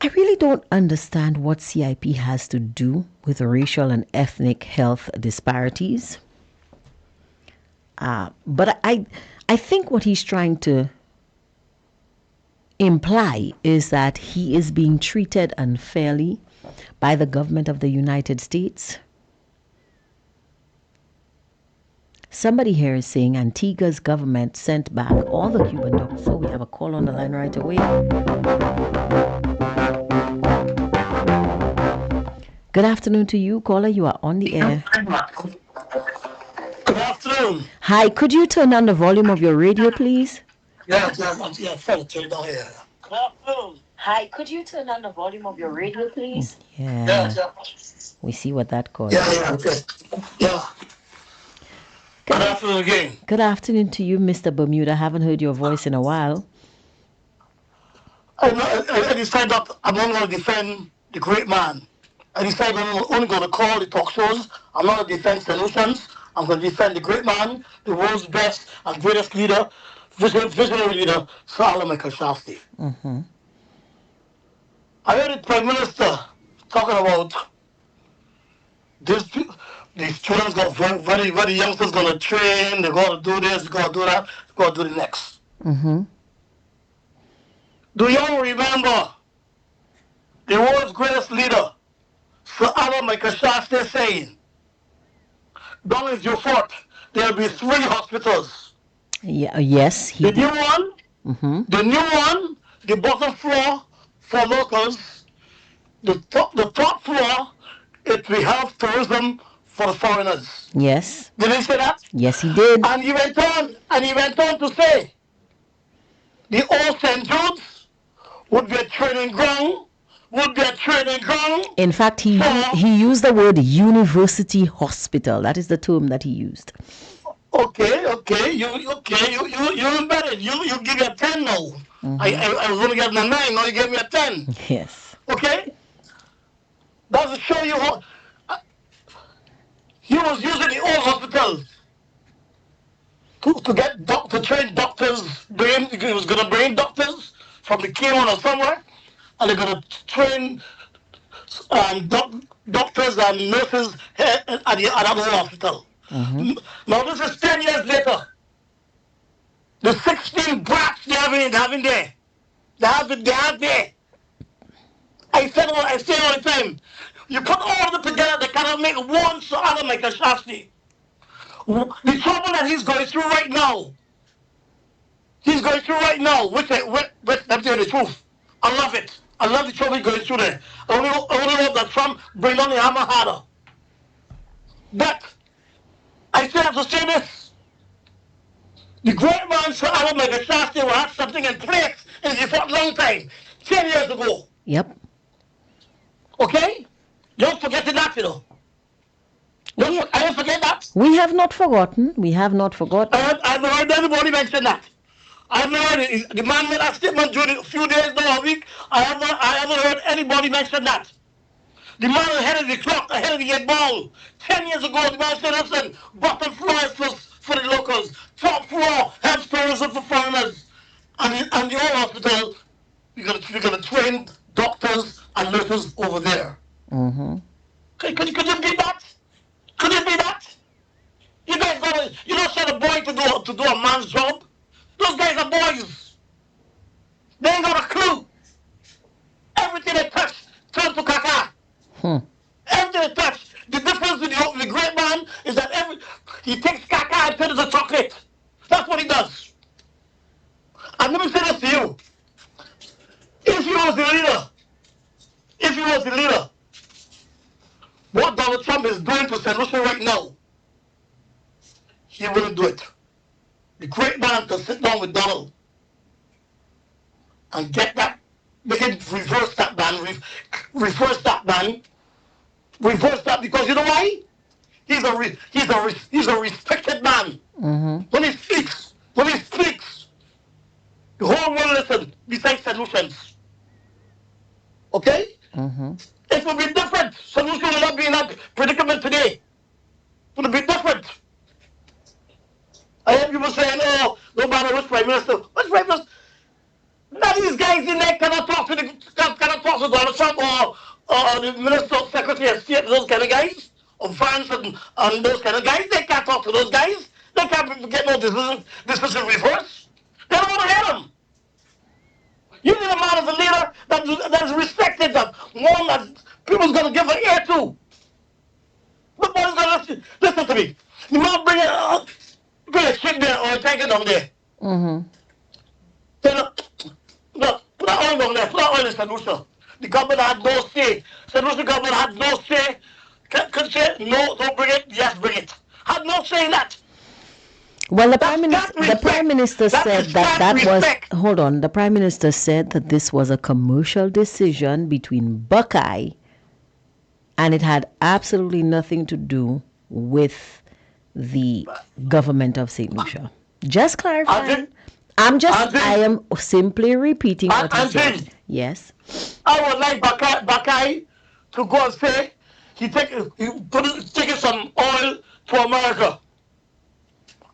I really don't understand what CIP has to do with racial and ethnic health disparities. But I think what he's trying to imply is that he is being treated unfairly by the government of the United States. Somebody here is saying Antigua's government sent back all the Cuban doctors. So we have a call on the line right away. Good afternoon to you, caller. You are on the air. Good afternoon. Hi, could you turn down the volume of your radio, please? Yeah, turn it down here. Good afternoon. Hi, could you turn down the volume of your radio, please? Yeah. Yeah. We see what that caused. Okay. Yeah. Good afternoon again. Good afternoon to you, Mr. Bermuda. I haven't heard your voice in a while. I decided that I'm not going to defend the great man. I decided I'm only going to call the talk shows. I'm not going to defend solutions. I'm going to defend the great man, the world's best and greatest leader, visionary leader, Sir Alan Michael Shaftesbury. Mm-hmm. I heard the Prime Minister talking about these students where the youngsters going to train, they're going to do this, they're going to do that, they're going to do the next. Mm-hmm. Do you all remember the world's greatest leader, Sir Alan Michael Shaftesbury, saying, down in Beaufort, there'll be 3 hospitals. Yeah, yes. The new one, Mm-hmm. the bottom floor for locals, the top floor, it will have tourism for the foreigners. Yes. Did he say that? Yes, he did. And he went on to say, the old St. Jude's would be a training ground. In fact, he used the word university hospital. That is the term that he used. Okay. You embedded. You give me a 10 now. I was going to get a 9. Now you gave me a 10. Yes. Okay. That will show you how he was using the old hospital to get to train doctors. He was going to bring doctors from the K1 or somewhere, and they're going to train doctors and nurses at the old hospital. Now this is 10 years later. The 16 brats they having there. They have there. I say all the time. You put all of them together, they cannot make one so other like a Shasti. The trouble that he's going through right now, let me tell you the truth. I love it. I love the trouble he's going through there. I only hope that Trump bring on the hammer harder. But I still have to say this. The great man Sir Alan Megashasti will have something in place in the long time. 10 years ago. Yep. Okay? Don't forget that, you know. I don't forget that. We have not forgotten. We have not forgotten. I haven't heard anybody mention that. I haven't heard it. The man made that statement during a few days, now a week. I haven't heard anybody mention that. The man ahead of the clock, ahead of the 8 ball. 10 years ago, the man said, listen, bottom floor is for the locals. Top floor helps tourism for foreigners. And the old hospital, we're gonna train doctors and nurses over there. Could you beat that? Could you beat that? You don't send a boy to do a man's job. Those guys are boys. They ain't got a clue. Everything they touch turns to caca. Everything they touch. The difference with the great man is that he takes caca and turns it to chocolate. That's what he does. And let me say this to you. If he was the leader, what Donald Trump is doing to St. Lucia right now, he wouldn't do it. The great man can sit down with Donald and get that, make him reverse that ban, reverse that, because you know why? He's a respected man. When he speaks, the whole world listen besides solutions. Okay? It will be different. Solution will not be in that predicament today. It will be different. I hear people saying, oh, no matter which prime minister. Which prime minister? None of these guys in there cannot talk to Donald Trump or the minister of secretary of state, those kind of guys, or France and those kind of guys. They can't talk to those guys. They can't get no decision reverse. They don't want to hear them. You need a man as a leader that is respected, that one that people's going to give an ear to. Nobody's going to listen to me. The man bring a chick there or take it down there. No, put that oil down there. Put that oil in St. Lucia. The government had no say. St. Lucia government had no say. Could say, no, don't bring it. Yes, bring it. Had no say in that. Well, the prime minister said that was. Hold on. The prime minister said that this was a commercial decision between Buckeye, and it had absolutely nothing to do with the government of St. Lucia. Just clarifying. I am simply repeating what he said. Yes. I would like Buckeye to go and say he taking some oil to America.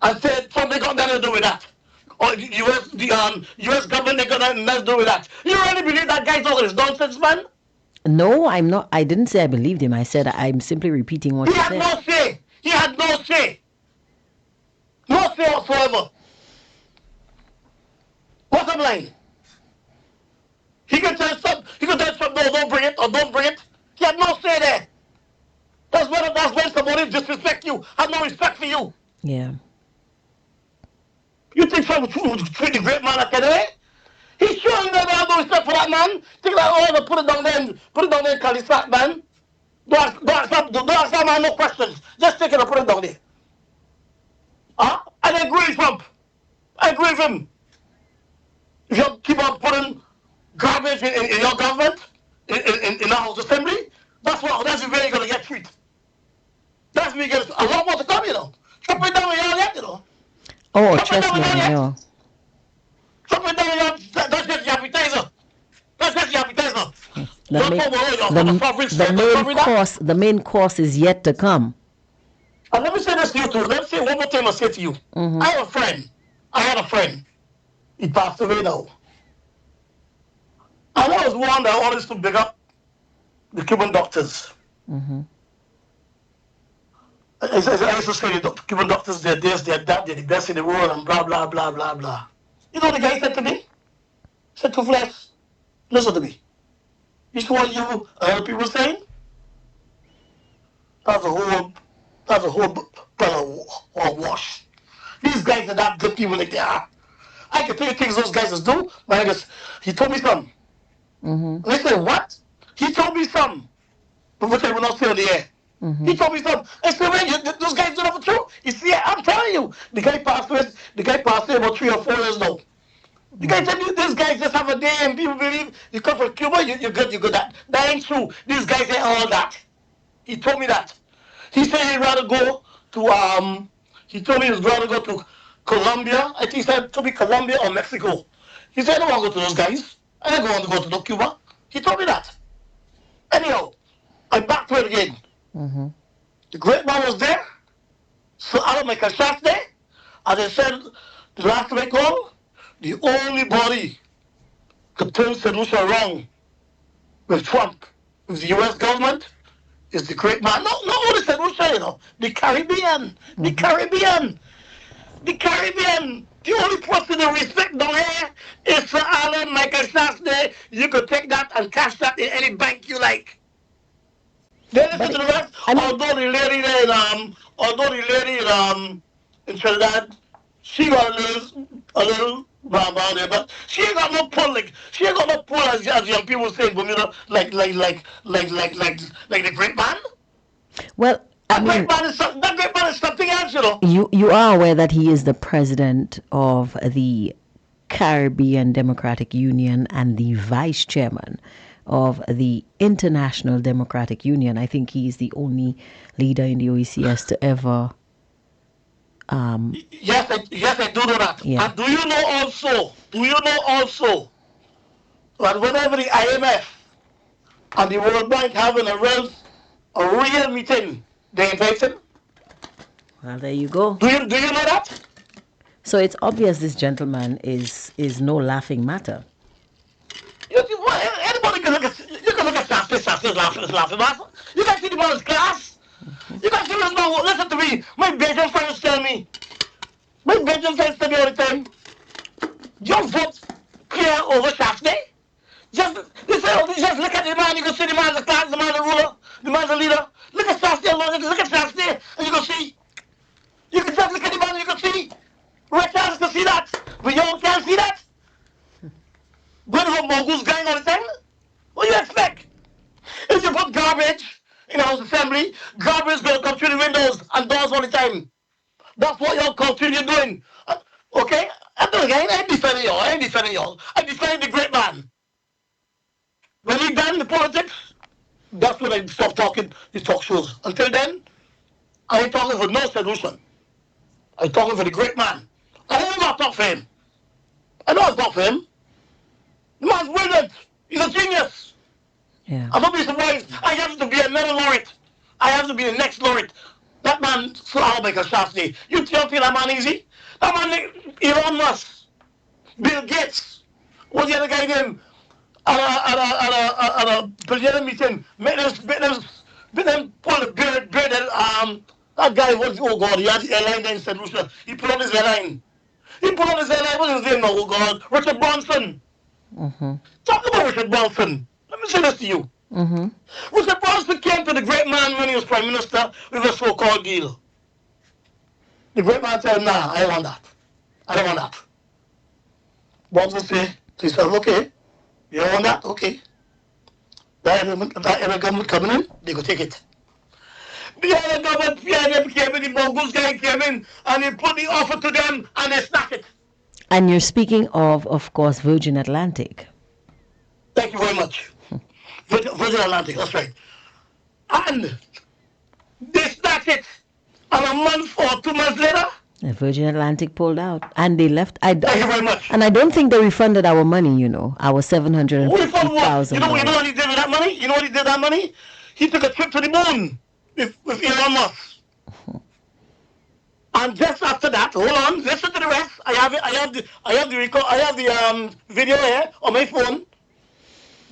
I said something got nothing to do with that. Or the U.S. government ain't got nothing to do with that. You really believe that guy's all this nonsense, man? No, I'm not. I didn't say I believed him. I said I'm simply repeating what he said. He had no say. He had no say. No say whatsoever. Bottom line. He can tell some, no, don't bring it, or don't bring it. He had no say there. That's when somebody disrespect you, have no respect for you. Yeah. You think someone treat the great man like that? He's sure he never have no respect for that man. Think like, oh, put it down there in Calisat, man. Don't ask that man no questions. Just take it and put it down there. I agree with Trump. I agree with him. If you keep on putting garbage in your government, in the House Assembly, that's the way you're going to get treated. That's where you get a lot more to come, you know. Trump it down with all that, you know. Oh, Trump ain't trust never me, done I yet. know. Trump ain't never done. That's just the appetizer. That's just the appetizer. The Don't main, talk about your the sovereign the state and main sovereign that. course, the main course is yet to come. And let me say this to you too. Let me say one more thing I say to you. I have a friend. I had a friend. He passed away now. And I was one that always to big up the Cuban doctors. I used to say the Cuban doctors, they're this, they're that, they're the best in the world, and blah, blah, blah, blah, blah. You know what the guy said to me? He said to Flex, listen to me. This what you heard people saying? That's a whole, that's a whole pile of wash. These guys are not good people like they are. I can tell you things those guys do, but I guess he told me something. And I said, what? He told me something, but which I will not say on the air. He told me something. I said, man, those guys do that for true. You see, I'm telling you, the guy passed away about 3 or 4 years now. The guy said, these guys just have a day and people believe you come from Cuba, you're good, you're good. That ain't true. These guys ain't all that. He told me that. He said he'd rather go to he told me he'd rather go to Colombia. I think he said to be Colombia or Mexico. He said I don't want to go to those guys. I don't want to go to no Cuba. He told me that. Anyhow, I'm back to it again. The great man was there, so I don't make a shot there. As I said the last time I called, the only body could turn solution around with Trump, with the US government, is the great man. No, only St. Lucia, the Caribbean, the Caribbean, the Caribbean. The only person they respect down here is Sir Alan Michael Shasta. You could take that and cash that in any bank you like. They listen But to the rest, I mean, although the lady in Trinidad, she got a little blah there, but she ain't got no pull she ain't got no pull as young people say in Bermuda, like the great man. well, I That mean, great man is something else. you are aware that he is the president of the Caribbean Democratic Union and the vice chairman of the International Democratic Union. I think he's the only leader in the OECS to ever. Yes, I do know that. Yeah. And do you know also that whenever the IMF and the World Bank having a real meeting, they invite him? Well, there you go. Do you know that? So it's obvious this gentleman is no laughing matter. Anybody can look at Shasta laughing. You guys see the man's class? You guys see this man? Listen to me. My Belgian friends tell me. My Belgian friends tell me all the time. Your vote clear over Shasta. Just just look at the man. You can see the man's a class, the man's a ruler, the man's a leader. Look at Shasta alone. Look at Shasta, and you can see. You can just look at the man. You can see. Red Charles can see that, but you all can't see that. Good for moguls going all the time. What do you expect? If you put garbage in the House Assembly, garbage going to come through the windows and doors all the time. That's what y'all continue doing. Okay? I'm doing it. I ain't defending y'all. I'm defending the great man. When we done the politics, that's when I stop talking the talk shows. Until then, I ain't talking for no solution. I'm talking for the great man. I don't know talk for him. I know I talk for him. The man's brilliant. He's a genius. Yeah. I don't be surprised. I have to be another laureate. I have to be the next laureate. That man, I'll make a Shasta. You don't feel that man easy? That man, Elon Musk, Bill Gates, what's the other guy named? At a president meeting, make them pull the beard, that guy was, oh God, he had the airline there in St. Lucia. He put on his airline. What's his name now, oh God? Richard Branson. Talk about Richard Branson. Let me say this to you. Richard Branson came to the great man when he was prime minister with a so-called deal. The great man said, nah, I don't want that. I don't want that. Branson said to himself, okay, you don't want that? Okay. That other government coming in, they go take it. The other government, PNM came in, the Mongols guy came in, and he put the offer to them, and they snatched it. And you're speaking of course, Virgin Atlantic. Thank you very much. Virgin Atlantic, that's right. And they snatched it. And a month or 2 months later, Virgin Atlantic pulled out, and they left. Thank you very much. And I don't think they refunded our money. Our seven hundred and Only fifty for what? thousand You know dollars. what he did with that money? You know what he did with that money? He took a trip to the moon with Elon Musk. And just after that, hold on, listen to the rest. I have the record, I have the video here on my phone.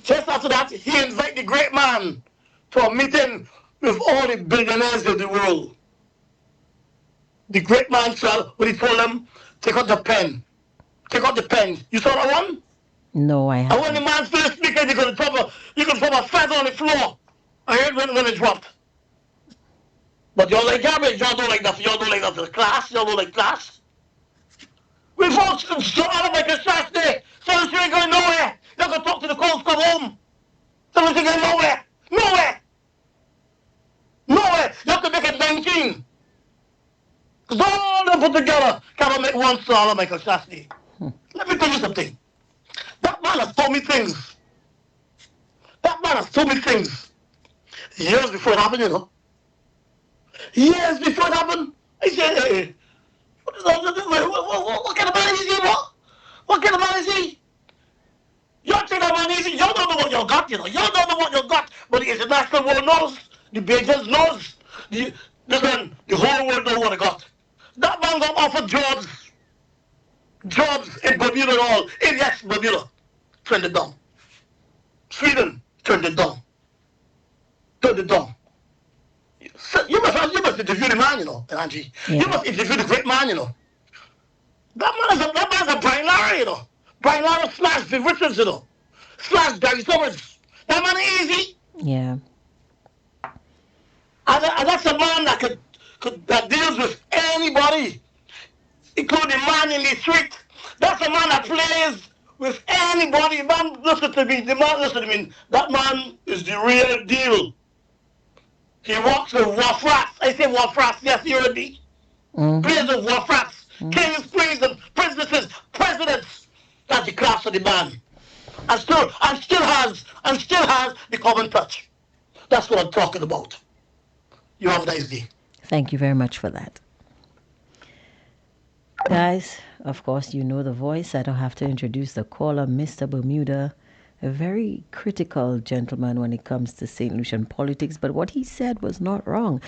Just after that, he invited the great man to a meeting with all the billionaires of the world. The great man said, when he told them, take out the pen. Take out the pen. You saw that one? No, I And when the haven't. man finished speaking, you could drop a feather on the floor. I heard when it dropped. But y'all like garbage, y'all don't like that. Y'all don't like that for class, y'all don't like class. We folks so out of like a Saturday. So you ain't going nowhere. You're gonna talk to the calls, come home. So you ain't going nowhere. Nowhere. Nowhere. You have to make it 19. Because all them put together cannot make one star of Michael Shasty. Let me tell you something. That man has told me things. That man has told me things. Years before it happened, you know. Years before it happened. I said, hey, what kind of man is he, bro? What kind of man is he? You think that man is he? You don't know what you got, you know. You don't know what you got. But the international world knows. The Beijing knows. Listen, the whole world knows what I got. That man got offered jobs. Jobs in Bermuda and all. In yes, Bermuda. Turned it down. Sweden turned it down. Turned it down. So you must interview the man, you know, Angie. Yeah. You must interview the great man, you know. That man's a Brian Lara, you know. Brian Lara slash Viv Richards, you know. Slash Gary Summers. That man is easy. Yeah. And that's a man that deals with anybody, including man in the street. That's a man that plays with anybody. Man, listen to me. The man, listen to me. That man is the real deal. He walks with rough rats. I say rough rats. Yes, you heard me. Plays with rough rats. Kings, priests, princesses, presidents. That's the class of the man. And still has the common touch. That's what I'm talking about. You have a nice day. Thank you very much for that. Guys, of course, you know the voice. I don't have to introduce the caller, Mr. Bermuda, a very critical gentleman when it comes to St. Lucian politics, but what he said was not wrong.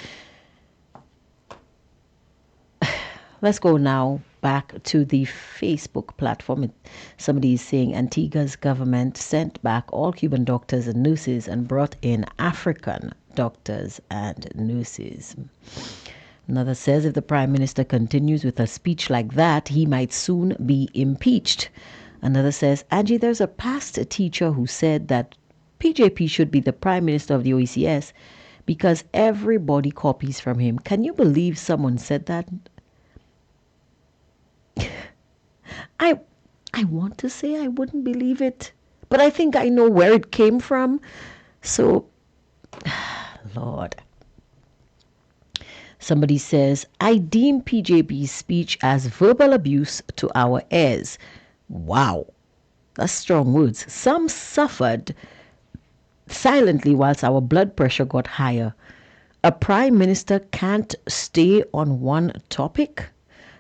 Let's go now back to the Facebook platform. Somebody is saying Antigua's government sent back all Cuban doctors and nurses and brought in African doctors and nurses. Another says if the Prime Minister continues with a speech like that, he might soon be impeached. Another says, Angie, there's a past teacher who said that PJP should be the Prime Minister of the OECS because everybody copies from him. Can you believe someone said that? I want to say I wouldn't believe it, but I think I know where it came from. So, Lord. Somebody says, I deem PJP's speech as verbal abuse to our heirs. Wow, that's strong words. Some suffered silently whilst our blood pressure got higher. A prime minister can't stay on one topic.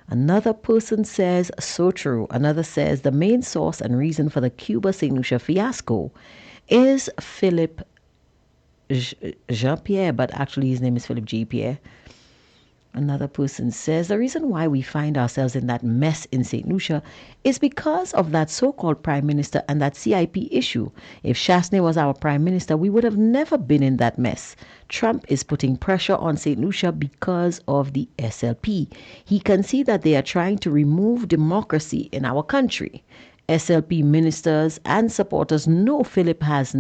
Another person says, so true. Another says, the main source and reason for the Cuba St. Lucia fiasco is Philip Jean-Pierre, but actually his name is Philip G. Pierre. Another person says, the reason why we find ourselves in that mess in St. Lucia is because of that so-called prime minister and that CIP issue. If Chasney was our prime minister, we would have never been in that mess. Trump is putting pressure on St. Lucia because of the SLP. He can see that they are trying to remove democracy in our country. SLP ministers and supporters know Philip has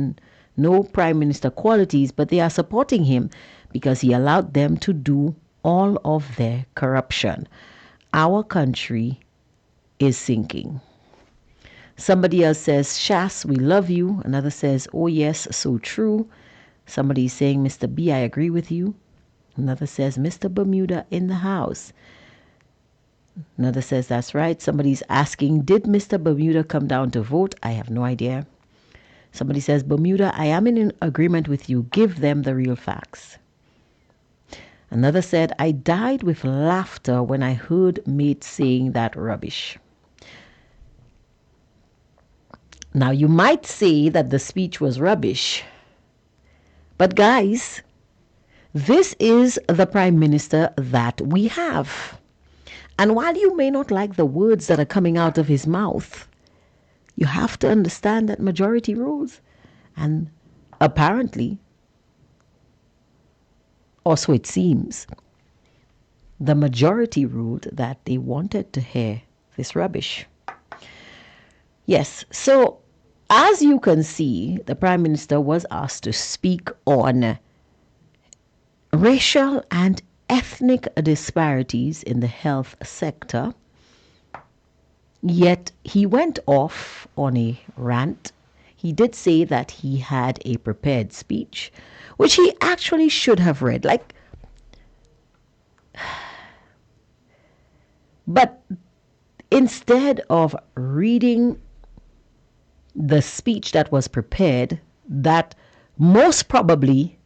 no prime minister qualities, but they are supporting him because he allowed them to do all of their corruption. Our country is sinking. Somebody else says, Shas, we love you. Another says, oh yes, so true. Somebody is saying, Mr. B, I agree with you. Another says, Mr. Bermuda in the house. Another says, that's right. Somebody's asking, did Mr. Bermuda come down to vote? I have no idea. Somebody says, Bermuda, I am in agreement with you. Give them the real facts. Another said, I died with laughter when I heard mate saying that rubbish. Now, you might say that the speech was rubbish. But guys, this is the Prime Minister that we have. And while you may not like the words that are coming out of his mouth, you have to understand that majority rules. And apparently, or so it seems, the majority ruled that they wanted to hear this rubbish. Yes, so as you can see, the Prime Minister was asked to speak on racial and ethnic disparities in the health sector. Yet he went off on a rant. He did say that he had a prepared speech, which he actually should have read. But instead of reading the speech that was prepared, that most probably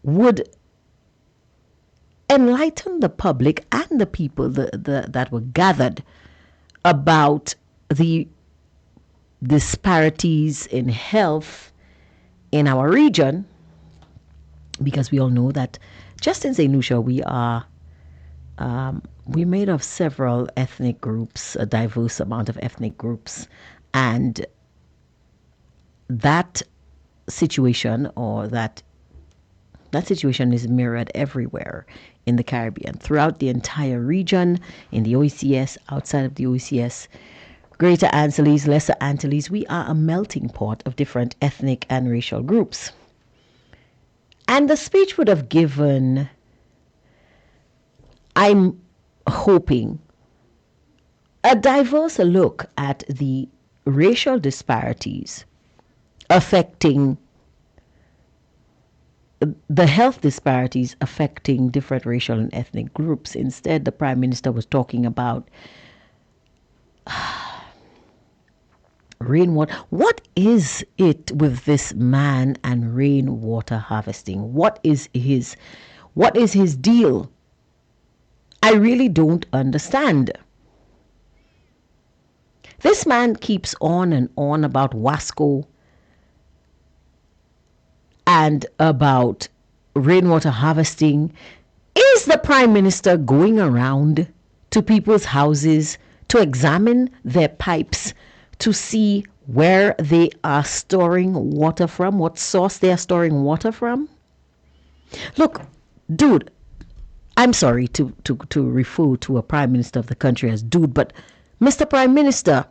would enlighten the public and the people that were gathered about the disparities in health in our region, because we all know that just in St. Lucia we're made of several ethnic groups, a diverse amount of ethnic groups, and that situation situation is mirrored everywhere in the Caribbean, throughout the entire region, in the OECS, outside of the OECS, Greater Antilles, Lesser Antilles. We are a melting pot of different ethnic and racial groups. And the speech would have given, I'm hoping, a diverse look at the racial disparities affecting the health disparities affecting different racial and ethnic groups. Instead, the Prime Minister was talking about rainwater. What is it with this man and rainwater harvesting? What is his deal? I really don't understand. This man keeps on and on about Wasco and about rainwater harvesting. Is the Prime Minister going around to people's houses to examine their pipes to see where they are storing water from, what source they are storing water from? Look, dude, I'm sorry to refer to a Prime Minister of the country as dude, but Mr. Prime Minister,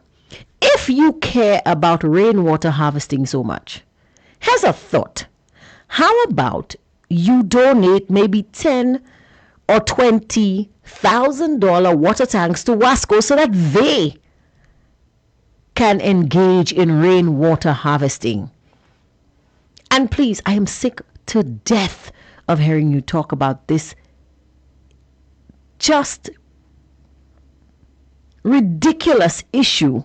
if you care about rainwater harvesting so much, here's a thought. How about you donate maybe $10,000 or $20,000 water tanks to Wasco so that they can engage in rainwater harvesting? And please, I am sick to death of hearing you talk about this just ridiculous issue,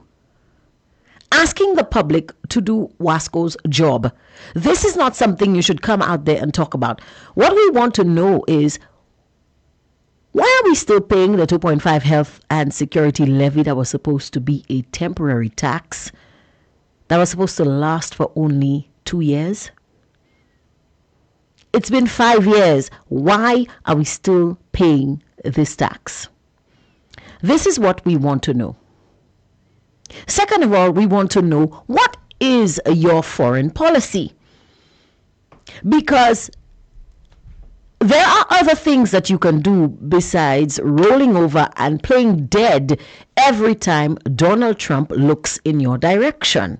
asking the public to do Wasco's job. This is not something you should come out there and talk about. What we want to know is, why are we still paying the 2.5 health and security levy that was supposed to be a temporary tax that was supposed to last for only 2 years? It's been 5 years. Why are we still paying this tax? This is what we want to know. Second of all, we want to know, what is your foreign policy? Because there are other things that you can do besides rolling over and playing dead every time Donald Trump looks in your direction.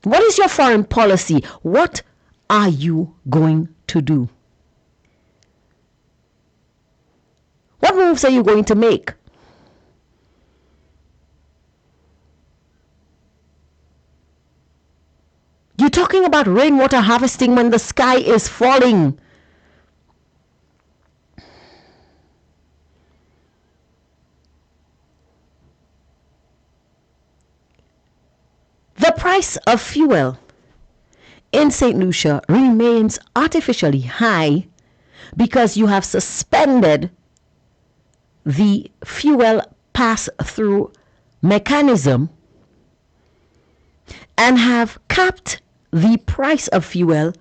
What is your foreign policy? What are you going to do? What moves are you going to make? You're talking about rainwater harvesting when the sky is falling. The price of fuel in St. Lucia remains artificially high because you have suspended the fuel pass-through mechanism and have capped the price of fuel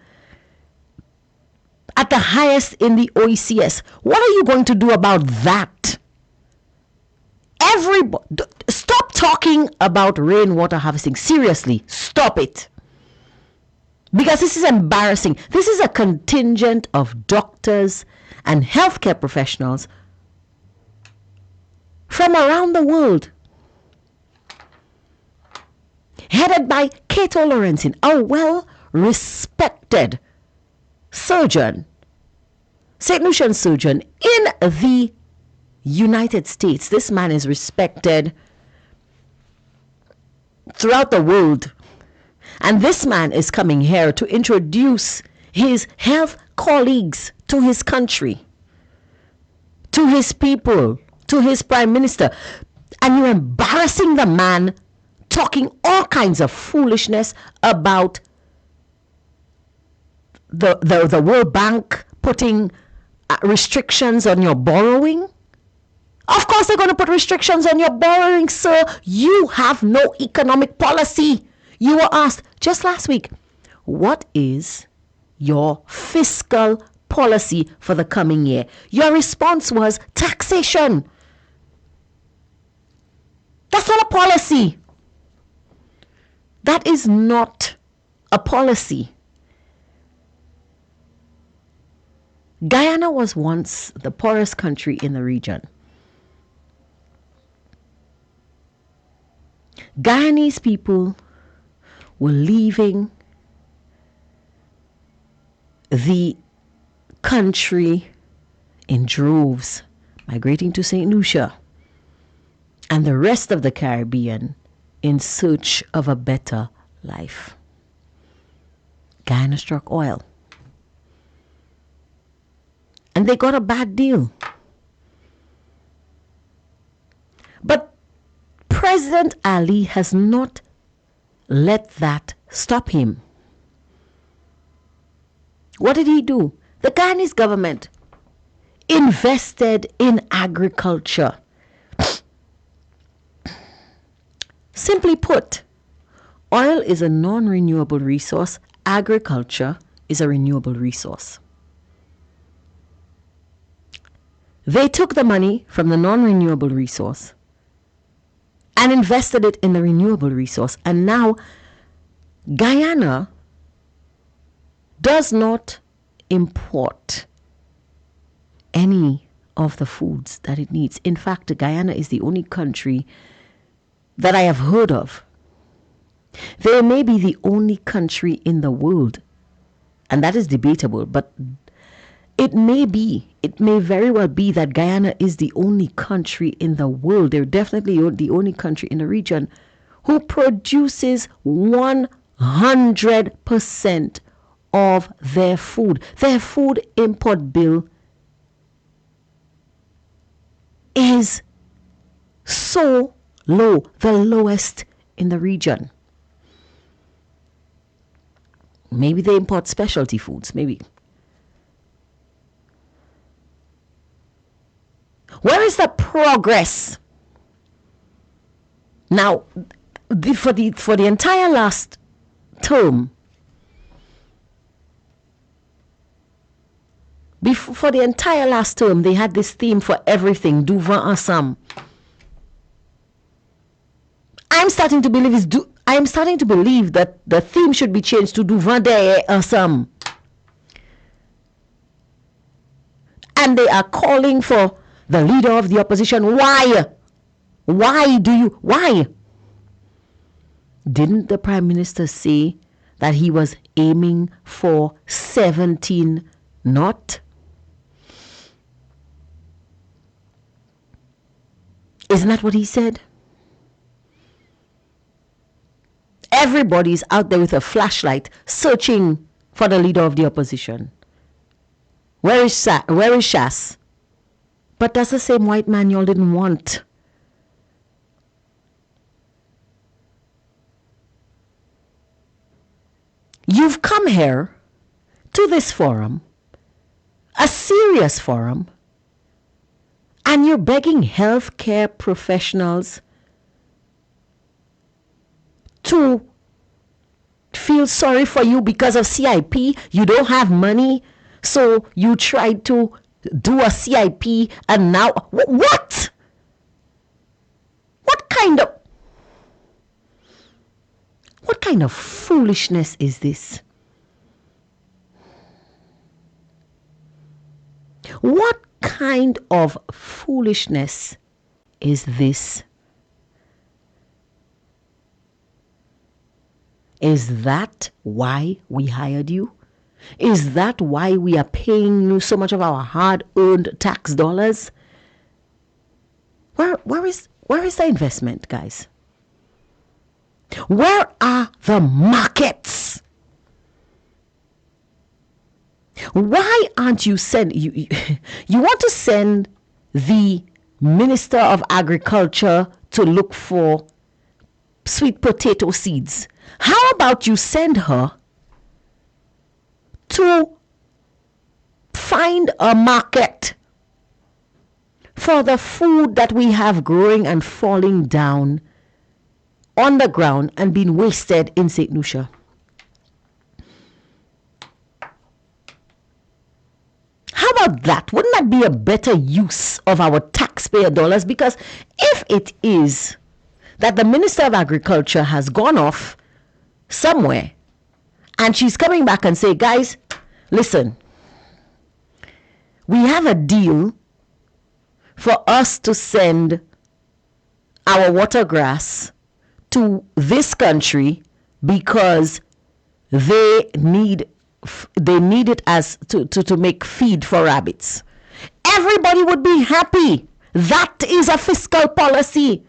at the highest in the OECS. What are you going to do about that? Everybody, stop talking about rainwater harvesting. Seriously, stop it. Because this is embarrassing. This is a contingent of doctors and healthcare professionals from around the world, headed by Cato Lorenzin, a well-respected surgeon, St. Lucian surgeon in the United States. This man is respected throughout the world. And this man is coming here to introduce his health colleagues to his country, to his people, to his prime minister. And you're embarrassing the man, talking all kinds of foolishness about the World Bank putting restrictions on your borrowing. Of course they're going to put restrictions on your borrowing, sir. You have no economic policy. You were asked just last week, what is your fiscal policy for the coming year? Your response was taxation. That's not a policy. That is not a policy. Guyana was once the poorest country in the region. Guyanese people were leaving the country in droves, migrating to St. Lucia and the rest of the Caribbean in search of a better life. Guyana struck oil. And they got a bad deal. But President Ali has not let that stop him. What did he do? The Guyanese government invested in agriculture. Simply put, oil is a non-renewable resource. Agriculture is a renewable resource. They took the money from the non-renewable resource and invested it in the renewable resource. And now Guyana does not import any of the foods that it needs. In fact, Guyana is the only country that I have heard of. They may be the only country in the world, and that is debatable, but it may very well be that Guyana is the only country in the world. They're definitely the only country in the region who produces 100% of their food. Their food import bill is so low, the lowest in the region. Maybe they import specialty foods, maybe. Where is the progress? Now, for the entire last term, for the entire last term, they had this theme for everything, du vent ensemble. I'm starting to believe that the theme should be changed to du vent derrière ensemble. And they are calling for the leader of the opposition. Why? Why? Didn't the Prime Minister say that he was aiming for 17 knot? Isn't that what he said? Everybody's out there with a flashlight searching for the leader of the opposition. Where is Shas? But that's the same white man y'all didn't want. You've come here to this forum, a serious forum, and you're begging healthcare professionals to feel sorry for you because of CIP. You don't have money, so you tried to do a CIP, and now what? What kind of foolishness is this? What kind of foolishness is this? Is that why we hired you? Is that why we are paying you so much of our hard-earned tax dollars? Where is the investment, guys? Where are the markets? Why aren't you you want to send the Minister of Agriculture to look for sweet potato seeds? How about you send her to find a market for the food that we have growing and falling down on the ground and being wasted in St. Lucia? How about that? Wouldn't that be a better use of our taxpayer dollars? Because if it is that the Minister of Agriculture has gone off somewhere and she's coming back and say, guys, listen, we have a deal for us to send our watergrass to this country because they need it as to make feed for rabbits. Everybody would be happy. That is a fiscal policy.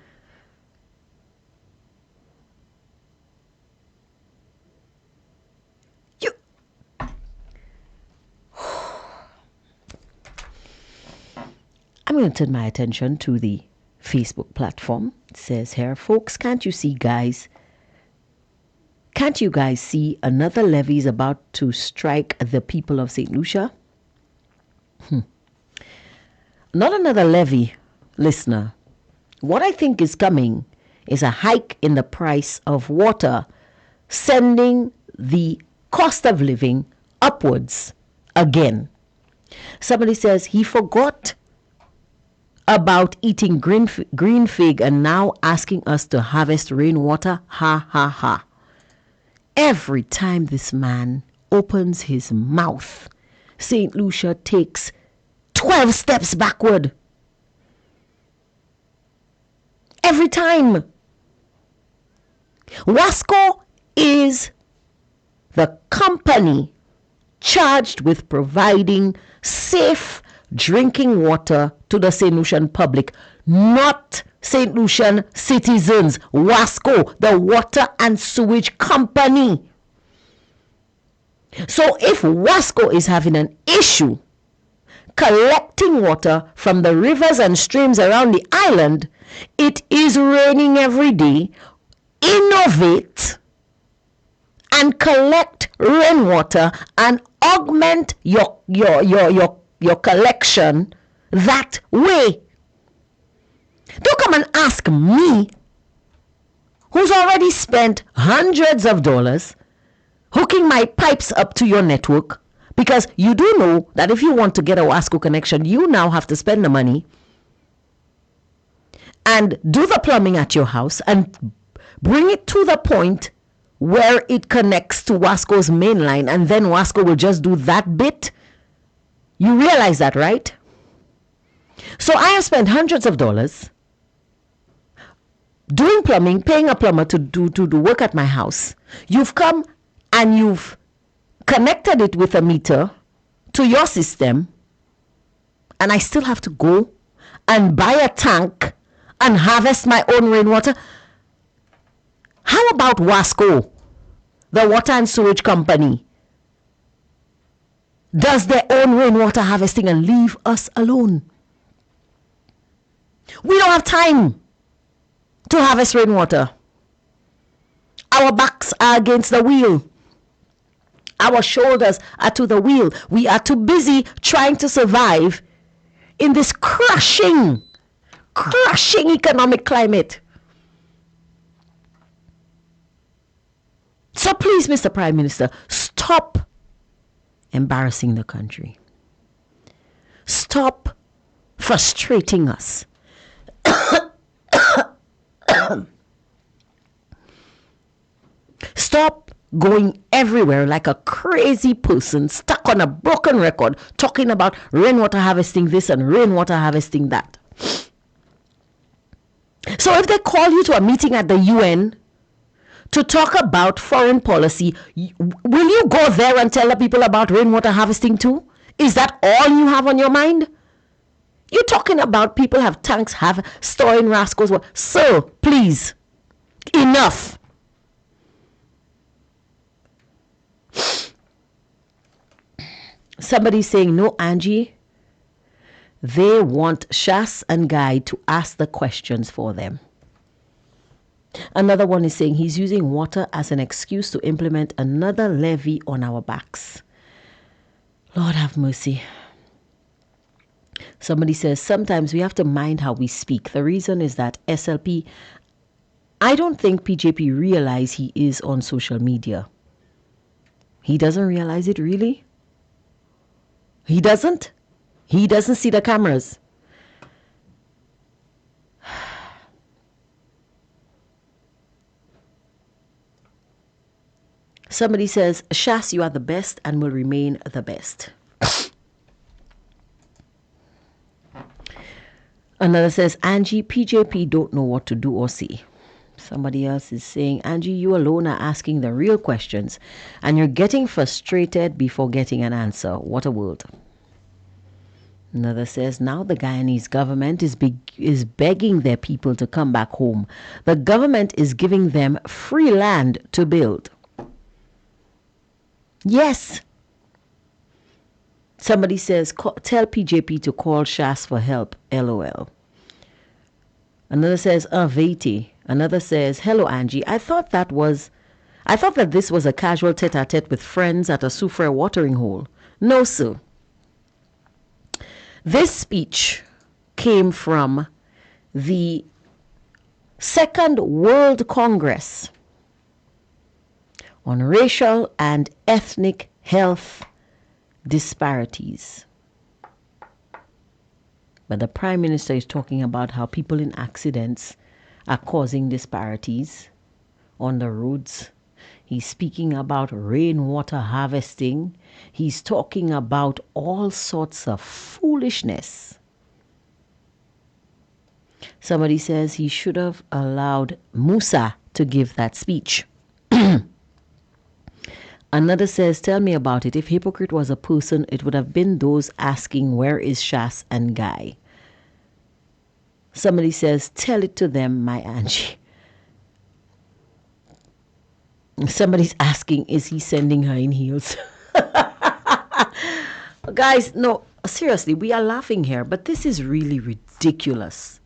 I'm going to turn my attention to the Facebook platform. It says here, folks, can't you guys see another levy is about to strike the people of St. Lucia? Not another levy, listener. What I think is coming is a hike in the price of water, sending the cost of living upwards again. Somebody says he forgot about eating green fig and now asking us to harvest rainwater. Ha ha ha. Every time this man opens his mouth, St. Lucia takes 12 steps backward. Every time. Wasco is the company charged with providing safe drinking water to the St. Lucian public, not St. Lucian citizens. Wasco, the water and sewage company. So if Wasco is having an issue collecting water from the rivers and streams around the island, it is raining every day. Innovate and collect rainwater and augment your collection that way. Don't come and ask me, who's already spent hundreds of dollars hooking my pipes up to your network, because you do know that if you want to get a Wasco connection, you now have to spend the money and do the plumbing at your house and bring it to the point where it connects to Wasco's main line, and then Wasco will just do that bit. You realize that, right? So I have spent hundreds of dollars doing plumbing, paying a plumber to do work at my house. You've come and you've connected it with a meter to your system, and I still have to go and buy a tank and harvest my own rainwater. How about Wasco, the water and sewage company, does their own rainwater harvesting and leave us alone? We don't have time to harvest rainwater. Our backs are against the wheel. Our shoulders are to the wheel. We are too busy trying to survive in this crushing economic climate. So please, Mr. Prime Minister, stop embarrassing the country. Stop frustrating us. Stop going everywhere like a crazy person stuck on a broken record talking about rainwater harvesting this and rainwater harvesting that. So if they call you to a meeting at the UN to talk about foreign policy, will you go there and tell the people about rainwater harvesting too? Is that all you have on your mind? You're talking about people have tanks, have storing rascals. So please, enough. Somebody's saying, no, Angie, they want Shas and Guy to ask the questions for them. Another one is saying he's using water as an excuse to implement another levy on our backs. Lord have mercy. Somebody says sometimes we have to mind how we speak. The reason is that SLP, I don't think PJP realize he is on social media. He doesn't realize it, really? He doesn't? He doesn't see the cameras. Somebody says, Shas, you are the best and will remain the best. Another says, Angie, PJP don't know what to do or say. Somebody else is saying, Angie, you alone are asking the real questions and you're getting frustrated before getting an answer. What a world. Another says, now the Guyanese government is begging their people to come back home. The government is giving them free land to build. Yes. Somebody says, tell PJP to call Shas for help. LOL. Another says, Veti. Another says, hello, Angie. I thought that this was a casual tete-a-tete with friends at a Soufre watering hole. No, sir. This speech came from the Second World Congress on racial and ethnic health disparities. But the Prime Minister is talking about how people in accidents are causing disparities on the roads. He's speaking about rainwater harvesting. He's talking about all sorts of foolishness. Somebody says he should have allowed Musa to give that speech. Another says, tell me about it. If hypocrite was a person, it would have been those asking, where is Shas and Guy? Somebody says, tell it to them, my Angie. Somebody's asking, is he sending her in heels? Guys, no, seriously, we are laughing here, but this is really ridiculous.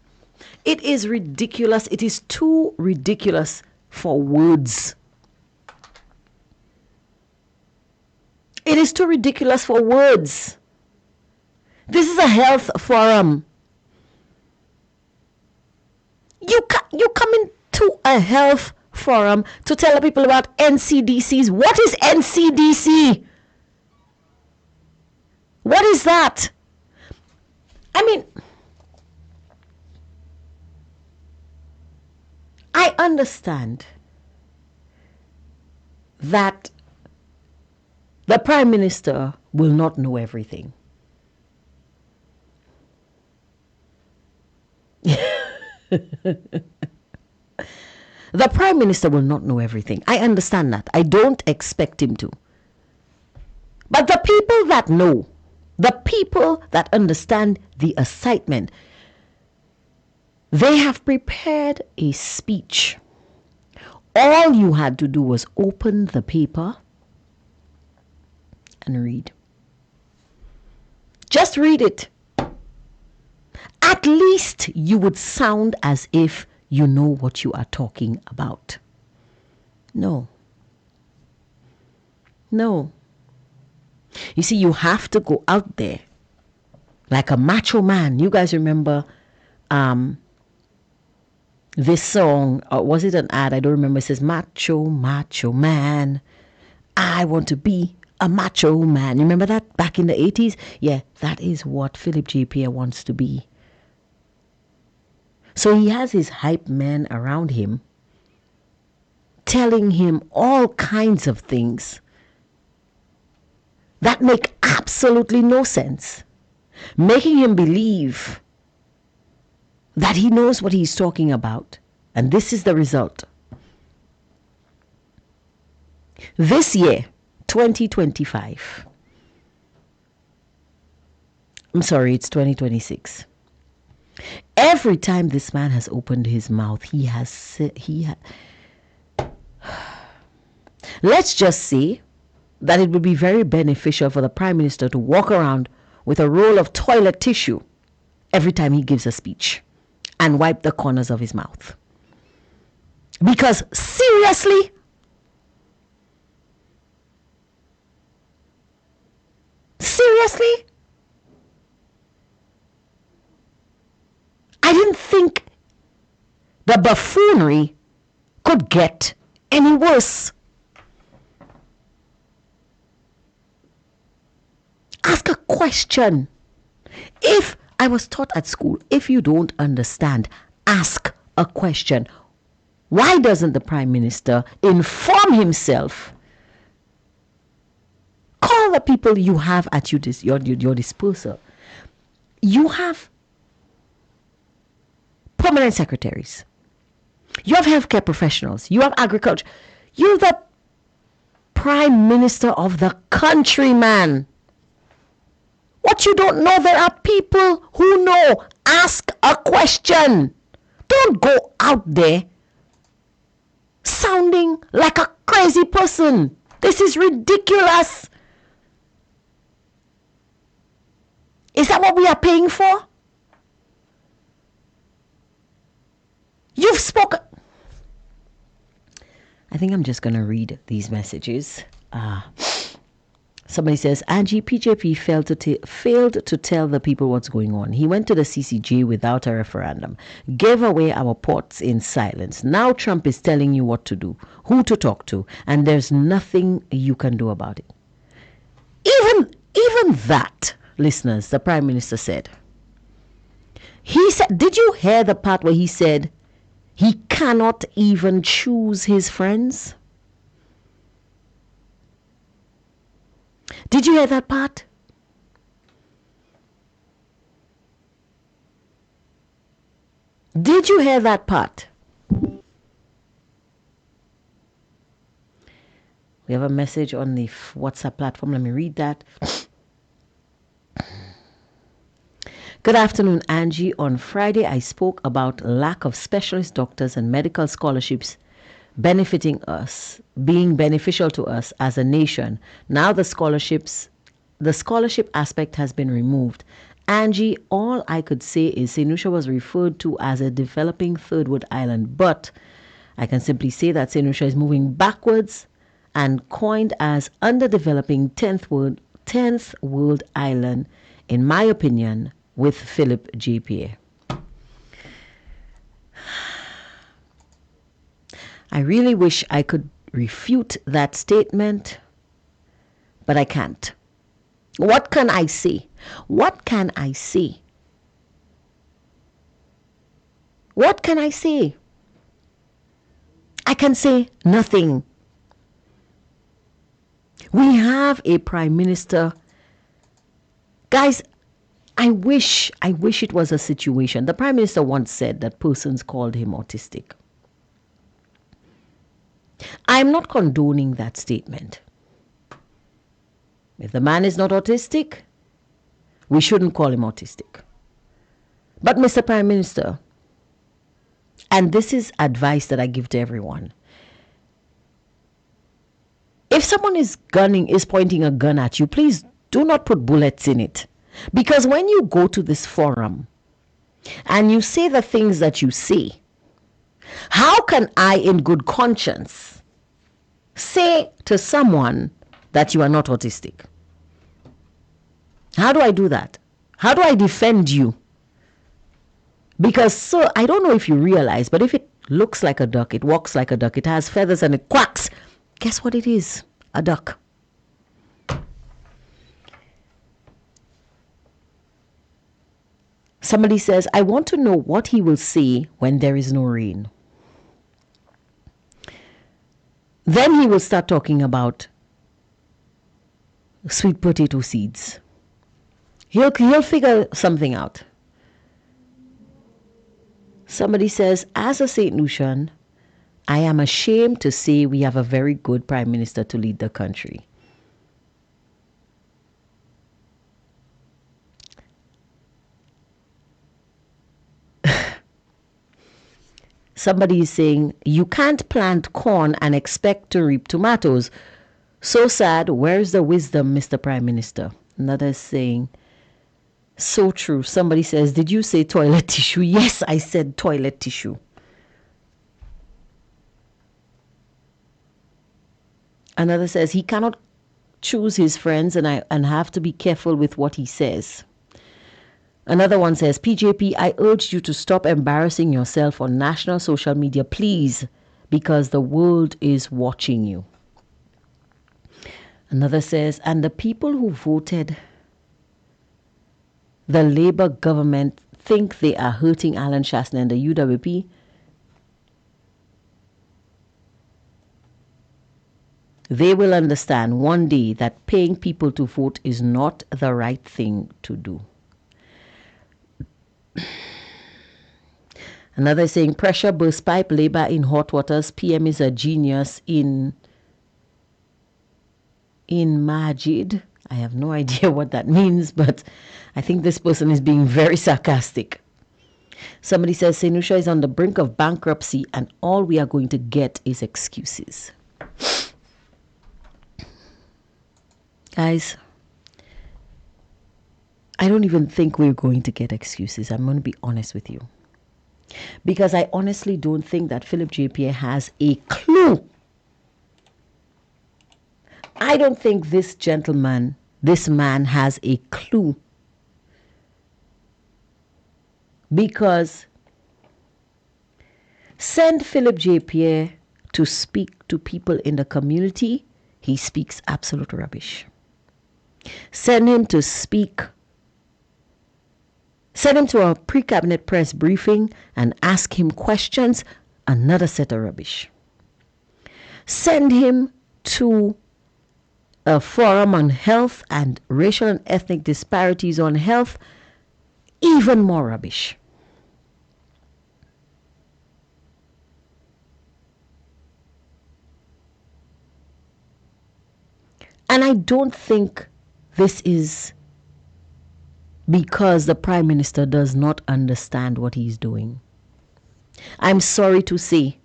It is ridiculous. It is too ridiculous for words. It is too ridiculous for words. This is a health forum. You come into a health forum to tell people about NCDCs. What is NCDC? What is that? I mean, I understand that the Prime Minister will not know everything. The Prime Minister will not know everything. I understand that. I don't expect him to. But the people that know, the people that understand the assignment, they have prepared a speech. All you had to do was open the paper and read. Just read it. At least you would sound as if you know what you are talking about. No. You see, you have to go out there like a macho man. You guys remember this song, or was it an ad? I don't remember. It says, macho, macho man. I want to be a macho man. You remember that back in the 80s? Yeah, that is what Philip J. Pierre wants to be. So he has his hype men around him, telling him all kinds of things that make absolutely no sense, making him believe that he knows what he's talking about. And this is the result. This year, 2025. I'm sorry, it's 2026. Every time this man has opened his mouth, he has said, let's just say that it would be very beneficial for the Prime Minister to walk around with a roll of toilet tissue every time he gives a speech and wipe the corners of his mouth. Because seriously, I didn't think the buffoonery could get any worse. Ask a question. If I was taught at school, if you don't understand, ask a question. Why doesn't the Prime Minister inform himself? Call the people you have at your disposal. You have permanent secretaries. You have healthcare professionals. You have agriculture. You're the Prime Minister of the country, man. What you don't know, there are people who know. Ask a question. Don't go out there sounding like a crazy person. This is ridiculous. Is that what we are paying for? You've spoken. I think I'm just going to read these messages. Somebody says, Angie, PJP failed to tell the people what's going on. He went to the CCJ without a referendum, gave away our ports in silence. Now Trump is telling you what to do, who to talk to, and there's nothing you can do about it. Even that, listeners, the Prime Minister said. He said, did you hear the part where he said he cannot even choose his friends? Did you hear that part? Did you hear that part? We have a message on the WhatsApp platform. Let me read that. Good afternoon, Angie. On Friday, I spoke about lack of specialist doctors and medical scholarships benefiting us, being beneficial to us as a nation. Now the scholarship aspect has been removed. Angie, all I could say is St. Lucia was referred to as a developing third world island, but I can simply say that St. Lucia is moving backwards and coined as underdeveloping 10th world island, in my opinion, with Philip J. Pierre. I really wish I could refute that statement, but I can't. What can I say? What can I say? What can I say? I can say nothing. We have a Prime Minister. Guys, I wish it was a situation. The Prime Minister once said that persons called him autistic. I'm not condoning that statement. If the man is not autistic, we shouldn't call him autistic. But Mr. Prime Minister, and this is advice that I give to everyone, if someone is pointing a gun at you, please do not put bullets in it. Because when you go to this forum and you say the things that you say, how can I in good conscience say to someone that you are not autistic? How do I do that? How do I defend you? Because, so, I don't know if you realize, but if it looks like a duck, it walks like a duck, it has feathers and it quacks, guess what it is? A duck. Somebody says, I want to know what he will say when there is no rain. Then he will start talking about sweet potato seeds. He'll figure something out. Somebody says, as a St. Lucian, I am ashamed to say we have a very good prime minister to lead the country. Somebody is saying, you can't plant corn and expect to reap tomatoes. So sad, where's the wisdom, Mr. Prime Minister? Another is saying, so true. Somebody says, did you say toilet tissue? Yes, I said toilet tissue. Another says, he cannot choose his friends and have to be careful with what he says. Another one says, PJP, I urge you to stop embarrassing yourself on national social media, please, because the world is watching you. Another says, and the people who voted the Labour government think they are hurting Alan Shasner and the UWP. They will understand one day that paying people to vote is not the right thing to do. Another is saying, pressure burst pipe, Labour in hot waters, PM is a genius in Majid. I have no idea what that means, but I think this person is being very sarcastic. Somebody says, St. Lucia is on the brink of bankruptcy and all we are going to get is excuses. Guys, I don't even think we're going to get excuses. I'm going to be honest with you. Because I honestly don't think that Philip JPA has a clue. I don't think this man has a clue. Because send Philip JPA to speak to people in the community, he speaks absolute rubbish. Send him to a pre-cabinet press briefing and ask him questions, another set of rubbish. Send him to a forum on health and racial and ethnic disparities on health, even more rubbish. And I don't think this is because the Prime Minister does not understand what he's doing. I'm sorry to say,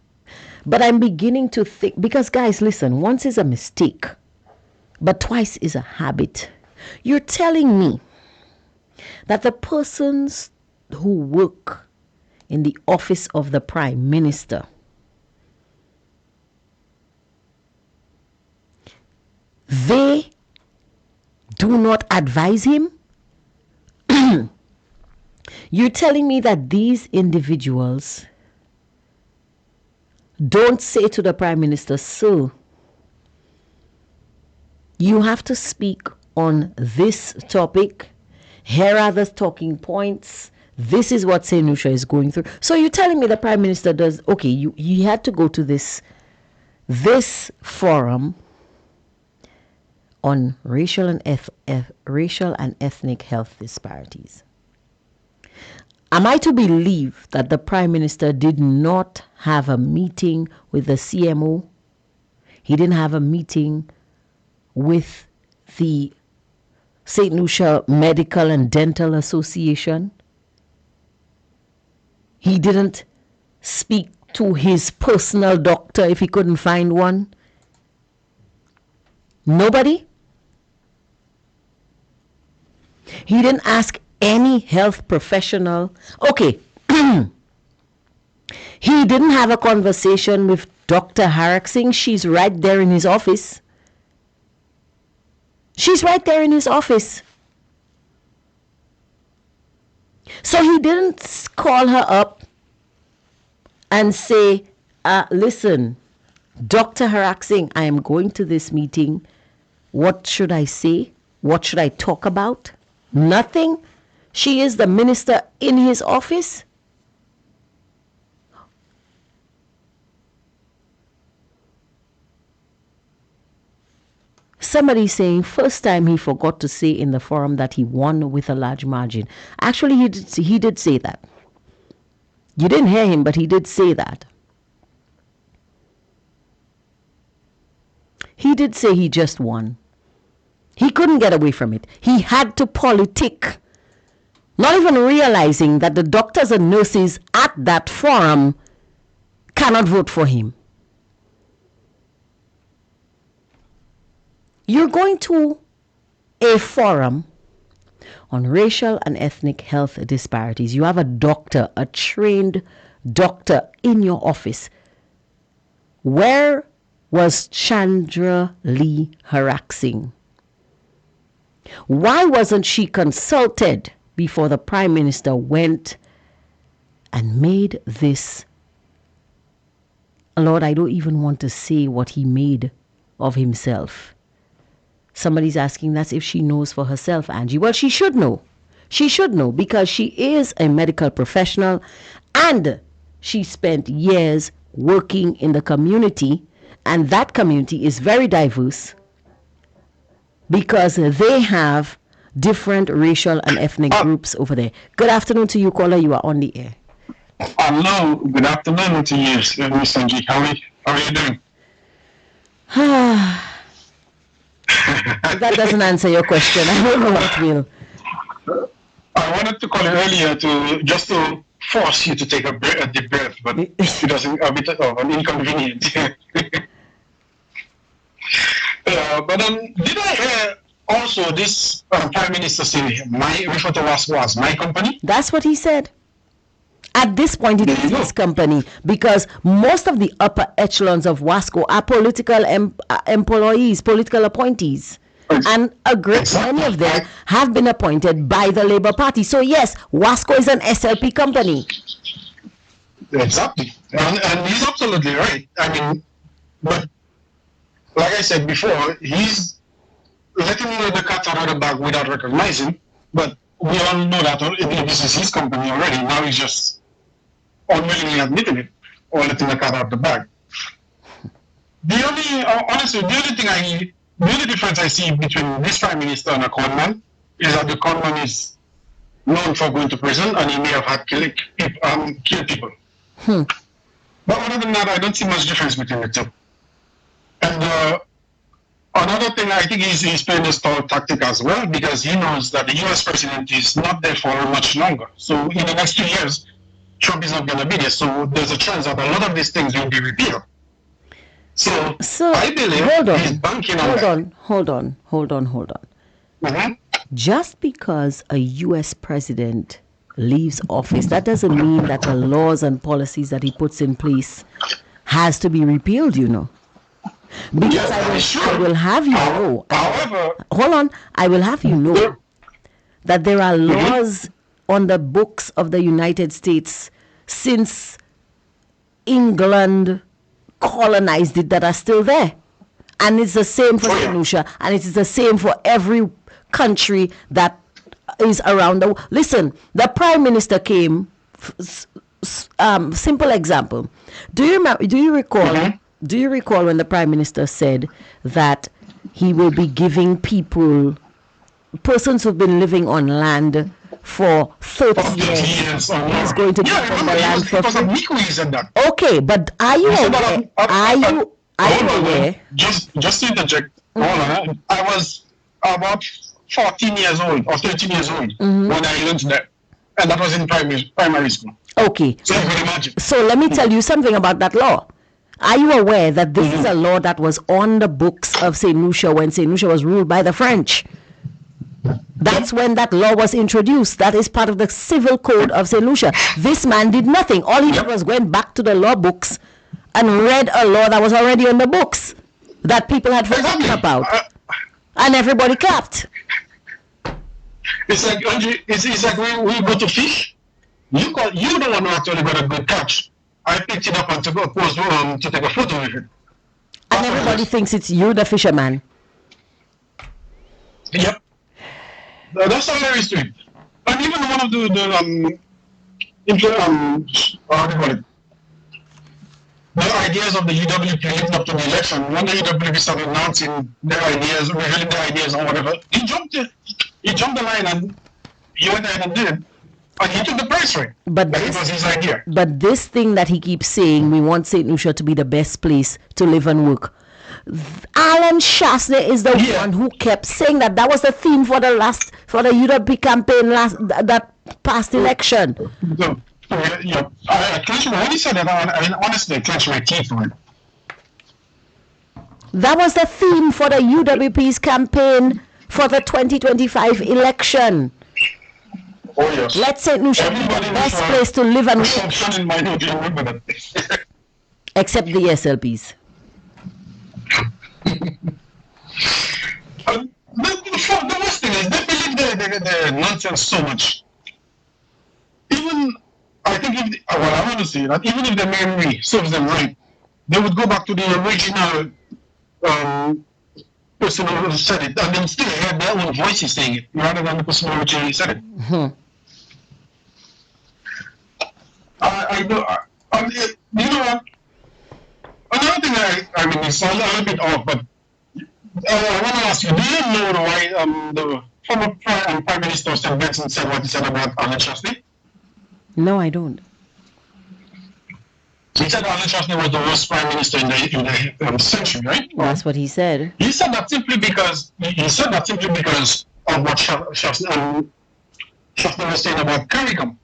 but I'm beginning to think, because guys, listen, once is a mistake, but twice is a habit. You're telling me that the persons who work in the office of the Prime Minister they do not advise him? You're telling me that these individuals don't say to the Prime Minister, sir, you have to speak on this topic. Here are the talking points. This is what St. Lucia is going through. So you're telling me the Prime Minister does, okay, you had to go to this forum on racial and ethnic health disparities. Am I to believe that the Prime Minister did not have a meeting with the CMO? He didn't have a meeting with the St. Lucia Medical and Dental Association? He didn't speak to his personal doctor if he couldn't find one? Nobody? He didn't ask any health professional. Okay. He didn't have a conversation with Dr. Harak Singh. She's right there in his office. She's right there in his office. So he didn't call her up and say, listen, Dr. Harak Singh, I am going to this meeting. What should I say? What should I talk about? Nothing. She is the minister in his office. Somebody saying first time he forgot to say in the forum that he won with a large margin. Actually, he did say that. You didn't hear him, but he did say that. He did say he just won. He couldn't get away from it. He had to politic, not even realizing that the doctors and nurses at that forum cannot vote for him. You're going to a forum on racial and ethnic health disparities. You have a doctor, a trained doctor in your office. Where was Chandra Lee Harak Singh? Why wasn't she consulted before the Prime Minister went and made this? Lord, I don't even want to say what he made of himself. Somebody's asking that's if she knows for herself, Angie. Well, she should know. She should know because she is a medical professional and she spent years working in the community, and that community is very diverse because they have different racial and ethnic groups over there. Good afternoon to you, caller. You are on the air. Hello. Good afternoon to you, Miss Angie. How are you doing? That doesn't answer your question. I don't know what will. I wanted to call you earlier to force you to take a deep breath, but it was a bit of an inconvenience. But did I hear also this Prime Minister say refer to WASCO as my company? That's what he said. At this point, it is his company because most of the upper echelons of WASCO are political employees, political appointees. And a great many of them have been appointed by the Labour Party. So yes, WASCO is an SLP company. Exactly. And he's absolutely right. I mean, but like I said before, he's letting the cat out of the bag without recognizing. But we all know that this is his company already. Now he's just unwillingly admitting it or letting the cat out of the bag. Honestly, the only difference I see between this Prime Minister and a conman is that the conman is known for going to prison and he may have had killed people. But other than that, I don't see much difference between the two. And another thing, I think he's playing a stall tactic as well because he knows that the US president is not there for much longer. So in the next 2 years, Trump is not going to be there. So there's a chance that a lot of these things will be repealed. So I believe he's banking on that. Hold on. Mm-hmm. Just because a U.S. president leaves office, that doesn't mean that the laws and policies that he puts in place has to be repealed, you know. Because I will have you know. However, hold on. I will have you know that there are laws on the books of the United States since England colonized it that are still there. And it's the same for St. Lucia, and it is the same for every country that is around the world. Listen, the Prime Minister came, simple example. Do you recall when the Prime Minister said that he will be giving persons who've been living on land for 30 years. He's going to give them the land for free. Okay, but are you aware? Are you aware? Just to interject, I was about 14 years old or 13 years old when I learned that, and that was in primary school. Okay. So you can imagine. So let me tell you something about that law. Are you aware that this is a law that was on the books of St. Lucia when St. Lucia was ruled by the French? That's when that law was introduced. That is part of the civil code of St. Lucia. This man did nothing. All he did was went back to the law books and read a law that was already on the books that people had forgotten about. And everybody clapped. It's like we go to fish You the one who actually got a good catch. I picked it up and to go pose to take a photo with it. And everybody thinks it's you, the fisherman. Yep. That's all there is to it. And even one of the how do you call it? The ideas of the UWP leading up to the election, when the UWP started announcing their ideas, revealing their ideas or whatever, he jumped the line and he went ahead and did it. And he took the price for it. But it was his idea. But this thing that he keeps saying, we want St. Lucia to be the best place to live and work. Alan Shasney is the one who kept saying that. That was the theme for the UWP campaign that past election. I clenched when he said that, I mean, honestly, I clenched my teeth for it. That was the theme for the UWP's campaign for the 2025 election. Oh, yes. Let St. Lucia be the best place to live and work. Except the SLPs. The worst thing is they believe the nonsense so much. Even, I think, I want to say that even if the memory serves them right, they would go back to the original person who said it, and then still hear their own voices saying it, rather than the person who originally said it. Mm-hmm. I know, you know what? Another thing I mean, it's a little bit off, but I want to ask you, do you know why the former Prime Minister St. Vincent said what he said about Alan Shasney? No, I don't. He said Alan Shasney was the worst Prime Minister in the century, right? That's what he said. He said that simply because of what Shasney was saying about CARICOM.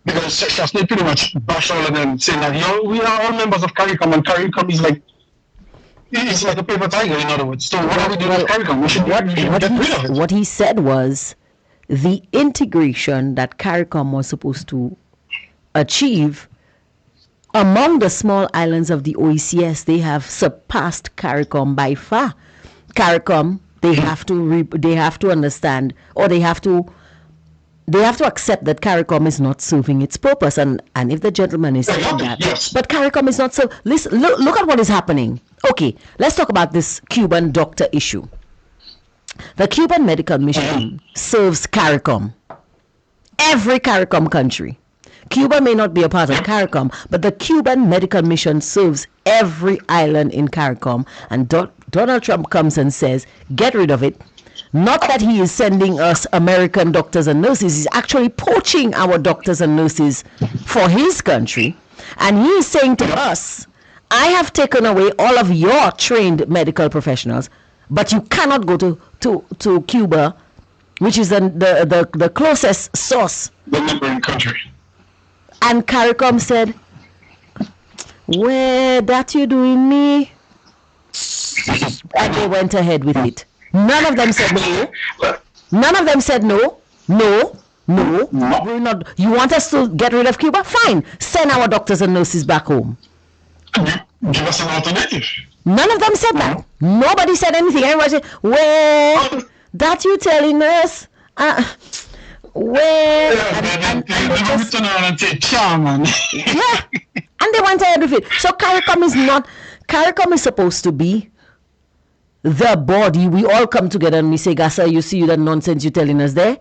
Because Shasney pretty much bashed all of them, saying that we are all members of CARICOM, and CARICOM is like a paper tiger, in other words. So what are we doing with CARICOM? We should get rid of it. What he said was the integration that CARICOM was supposed to achieve among the small islands of the OECS, they have surpassed CARICOM by far. CARICOM, they have to understand, or they have to accept that CARICOM is not serving its purpose, and if the gentleman is saying that, yes. But CARICOM is not so. Listen, look at what is happening. Okay, let's talk about this Cuban doctor issue. The Cuban Medical Mission serves CARICOM. Every CARICOM country. Cuba may not be a part of CARICOM, but the Cuban Medical Mission serves every island in CARICOM, and Donald Trump comes and says, get rid of it. Not that he is sending us American doctors and nurses, he's actually poaching our doctors and nurses for his country. And he is saying to us, I have taken away all of your trained medical professionals, but you cannot go to Cuba, which is the closest source. The neighboring country. And CARICOM said, where that you doing me? And they went ahead with it. None of them said no. None of them said no. No. We're not. You want us to get rid of Cuba? Fine. Send our doctors and nurses back home. Give us an alternative. None of them said that. Nobody said anything. Everybody said, where that you telling us? Where? And they just turn around and say, Chairman. Yeah. And they went ahead with it. So CARICOM is supposed to be the body. We all come together and we say, Gassa, you see that nonsense you're telling us there?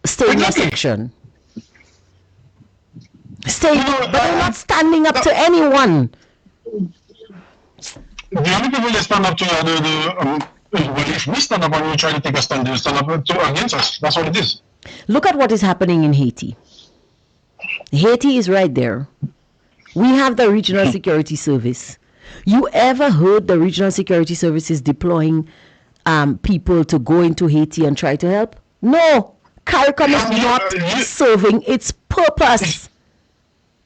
Stay in your section. But they're not standing up to anyone. The only people that stand up to well, if we stand up and we try to take a stand, they stand up against us. That's what it is. Look at what is happening in Haiti. Haiti is right there. We have the Regional Security Service. You ever heard the Regional Security Service is deploying people to go into Haiti and try to help? No. CARICOM is not serving its purpose.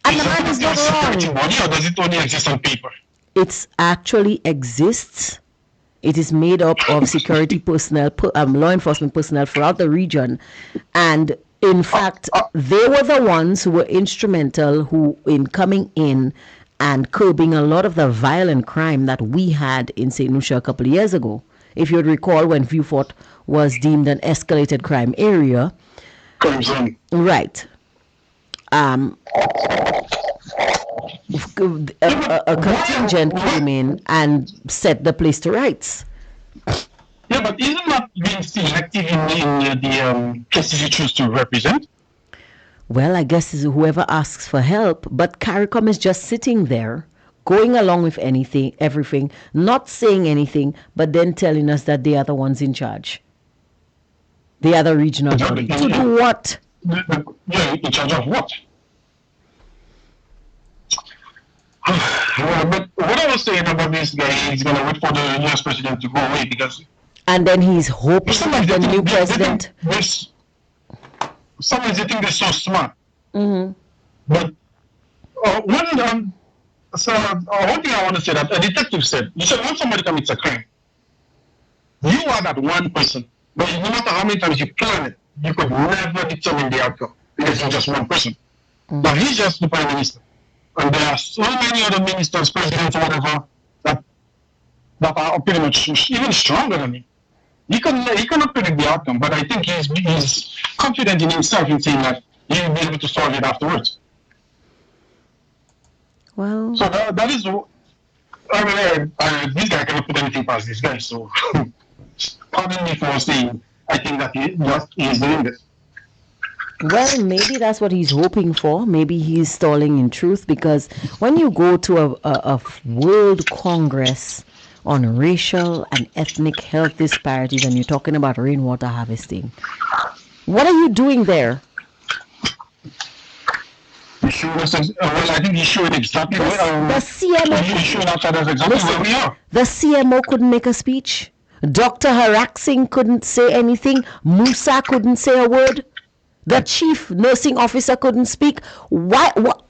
And the man is not wrong. Body, or does it only exist on paper? It actually exists. It is made up of security personnel, law enforcement personnel throughout the region. And in fact, they were the ones who were instrumental in coming in and curbing a lot of the violent crime that we had in St. Lucia a couple of years ago. If you would recall, when Vieux Fort was deemed an escalated crime area. Crime zone. Right. a contingent came in and set the place to rights. Yeah, but isn't that being selective in the places you choose to represent? Well, I guess it's whoever asks for help, but CARICOM is just sitting there, going along with everything, not saying anything, but then telling us that they are the ones in charge. They are the regional body. To do what? Yeah, in charge of what? But what I was saying about this guy, he's going to wait for the US president to go away because... And then he's hoping that the new president... Sometimes they think they're so smart. Mm-hmm. But one thing I want to say that a detective said, he said when somebody commits a crime, you are that one person, but no matter how many times you plan it, you could never determine the outcome because you're just one person. Mm-hmm. But he's just the prime minister. And there are so many other ministers, presidents, or whatever, that are pretty much even stronger than him. He cannot predict the outcome, but I think he's confident in himself in saying that he will be able to solve it afterwards. Well, so that is. I mean, this guy cannot put anything past this guy. So, pardon me for saying I think that he is doing this. Well, maybe that's what he's hoping for. Maybe he's stalling in truth, because when you go to a World Congress on racial and ethnic health disparities and you're talking about rainwater harvesting, what are you doing there? I think he's showing exactly the CMO couldn't make a speech. Dr. Haraxing couldn't say anything. Musa couldn't say a word. The chief nursing officer couldn't speak. Why? What?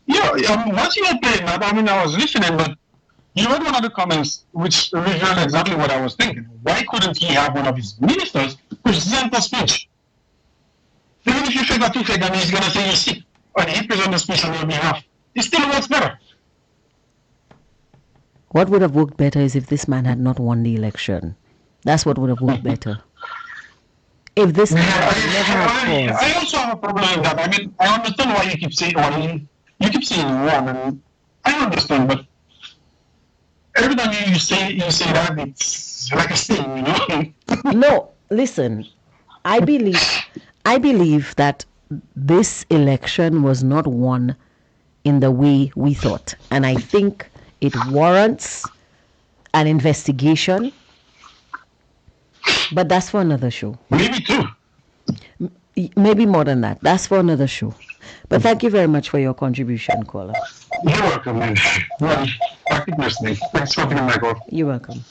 Yeah, once you were playing that, I mean, I was listening, but you read one of the comments which revealed exactly what I was thinking. Why couldn't he have one of his ministers present a speech? Even if you figure two figures and he's going to say you're sick, and he presents a speech on your behalf, it still works better. What would have worked better is if this man had not won the election. That's what would have worked better. If this man I also have a problem with that. I mean, I understand why you keep saying you keep saying wrong, and I understand, but every time you say that, it's like a sting, you know? No, listen. I believe that this election was not won in the way we thought, and I think it warrants an investigation. But that's for another show. Maybe two. Maybe more than that. That's for another show. But thank you very much for your contribution, caller. You're welcome, man. Well, I keep listening. Thanks for being my call. You're welcome.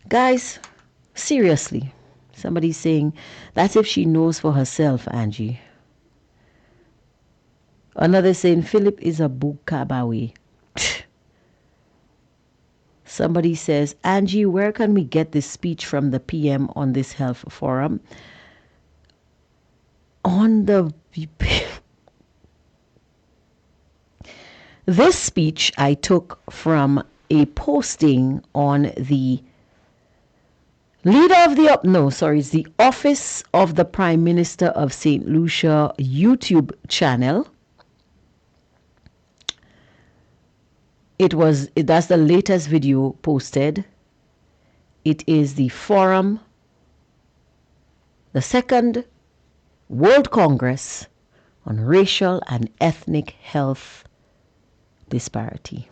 Guys, seriously, somebody's saying, that's if she knows for herself, Angie. Another saying, Philip is a bukabawi. Somebody says, Angie, where can we get this speech from the PM on this health forum? This speech I took from a posting on the it's the Office of the Prime Minister of St. Lucia YouTube channel. That's the latest video posted. It is the forum, the second World Congress on Racial and Ethnic Health Disparity.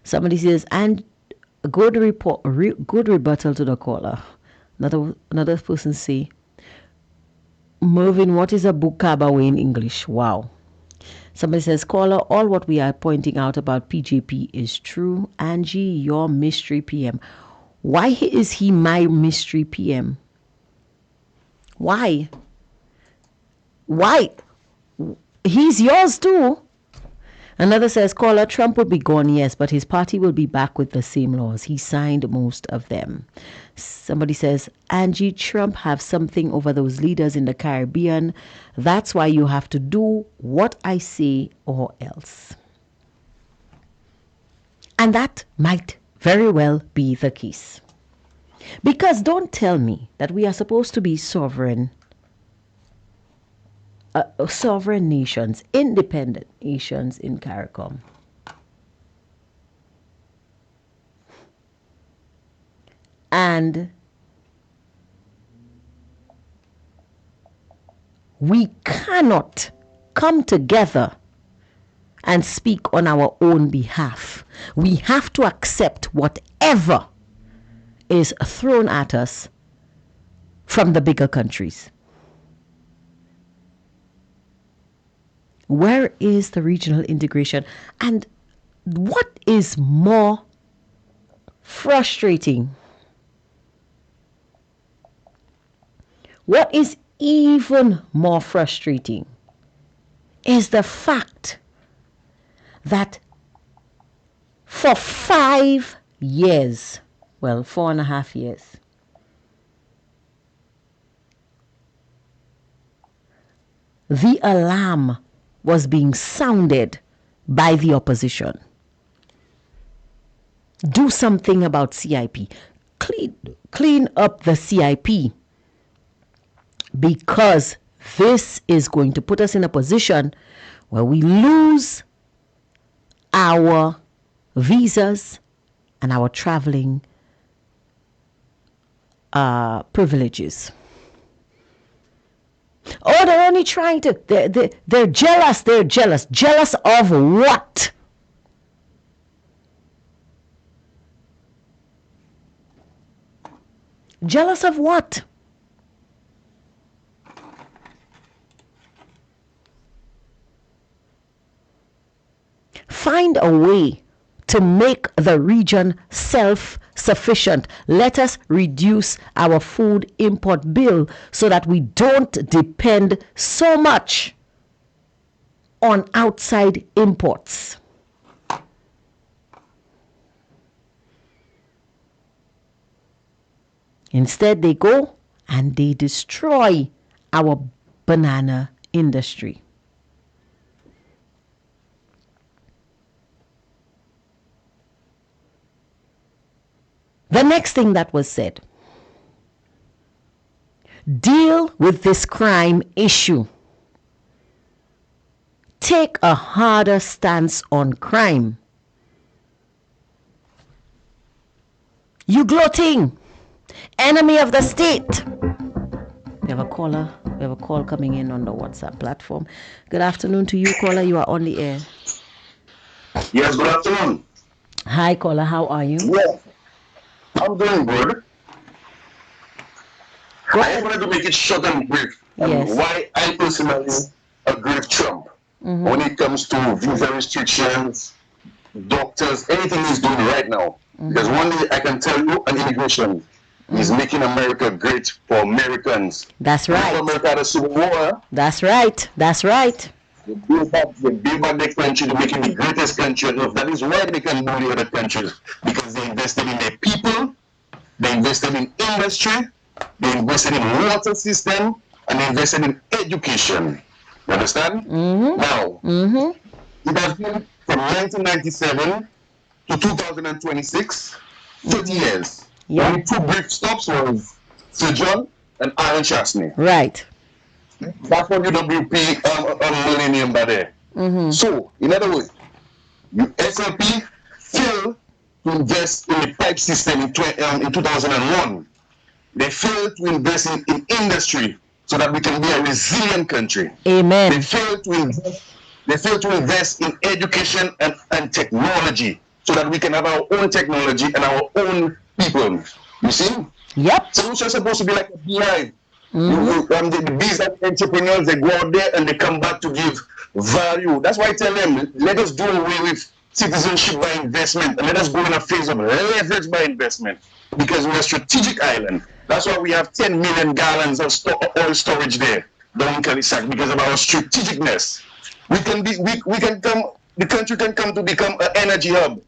Somebody says, and good rebuttal to the caller. Another person say, Mervin, what is a bukabawe in English? Wow. Somebody says, caller, all what we are pointing out about PJP is true. Angie, your mystery PM. Why is he my mystery PM? Why? He's yours too. Another says, caller, Trump will be gone, yes, but his party will be back with the same laws. He signed most of them. Somebody says, Angie, Trump have something over those leaders in the Caribbean. That's why you have to do what I say or else. And that might very well be the case. Because don't tell me that we are supposed to be sovereign sovereign nations, independent nations in CARICOM. And we cannot come together and speak on our own behalf. We have to accept whatever is thrown at us from the bigger countries. Where is the regional integration? And what is more frustrating? What is even more frustrating is the fact that for 5 years, well, 4.5 years, the alarm was being sounded by the opposition. Do something about CIP. Clean up the CIP, because this is going to put us in a position where we lose our visas and our traveling privileges. Oh, they're only trying to, they're jealous. They're jealous. Jealous of what? Jealous of what? Find a way to make the region self-sufficient. Let us reduce our food import bill so that we don't depend so much on outside imports. Instead, they go and they destroy our banana industry. The next thing that was said, deal with this crime issue. Take a harder stance on crime. You gloating, enemy of the state. We have a caller. We have a call coming in on the WhatsApp platform. Good afternoon to you, caller. You are on the air. Yes, good afternoon. Hi, caller. How are you? Yes, I'm doing good. I wanted to make it short and brief. Yes. Why I personally agree with Trump when it comes to visa restrictions, doctors, anything he's doing right now. Because one day I can tell you, an immigration is making America great for Americans. That's right. America had a civil war. That's right. That's right. They build back their country to make it the greatest country on earth. That is why they can bully other countries, because they invested in their people, they invested in industry, they invested in water system, and they invested in education. You understand? Now, it has been from 1997 to 2026, 30 years. Yeah. Only two brief stops was Sir John and Aaron Chasney. Right. That's what UWP millennium by there. So, in other words, SLP failed to invest in the pipe system in 2001. They failed to invest in industry so that we can be a resilient country. Amen. They failed to invest in education and technology so that we can have our own technology and our own people. You see? Yep. Solution is supposed to be like a beehive. The business entrepreneurs, they go out there and they come back to give value. That's why I tell them, let us do away with citizenship by investment and let us go in a phase of leverage by investment, because we're a strategic island. That's why we have 10 million gallons of oil storage there down in Calisac, because of our strategicness. The country can come to become an energy hub.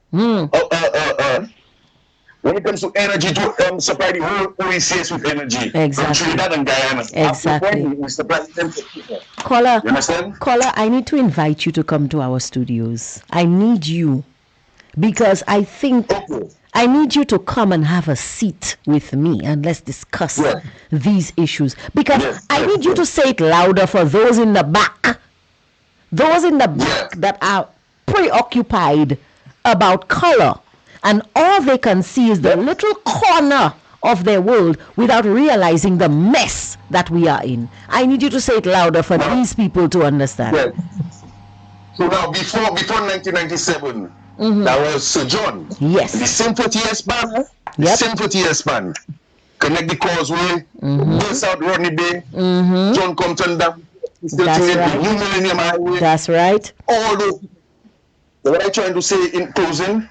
When it comes to energy, to supply the whole OECS with energy. Exactly. Trinidad and Guyana. Exactly. We supply them to people. Caller, You understand? Caller, I need to invite you to come to our studios. I need you, because I think I need you to come and have a seat with me and let's discuss these issues. Because I need you to say it louder for those in the back. Those in the back that are preoccupied about color. And all they can see is the little corner of their world without realizing the mess that we are in. I need you to say it louder for these people to understand. So now, before 1997, that was Sir John. Yes. The same 40-year span. The same 40-year span. Connect the causeway, burst out Rodney Bay, John Compton Dam, still the New Millennium Highway. That's right. All those. So what I'm trying to say in closing,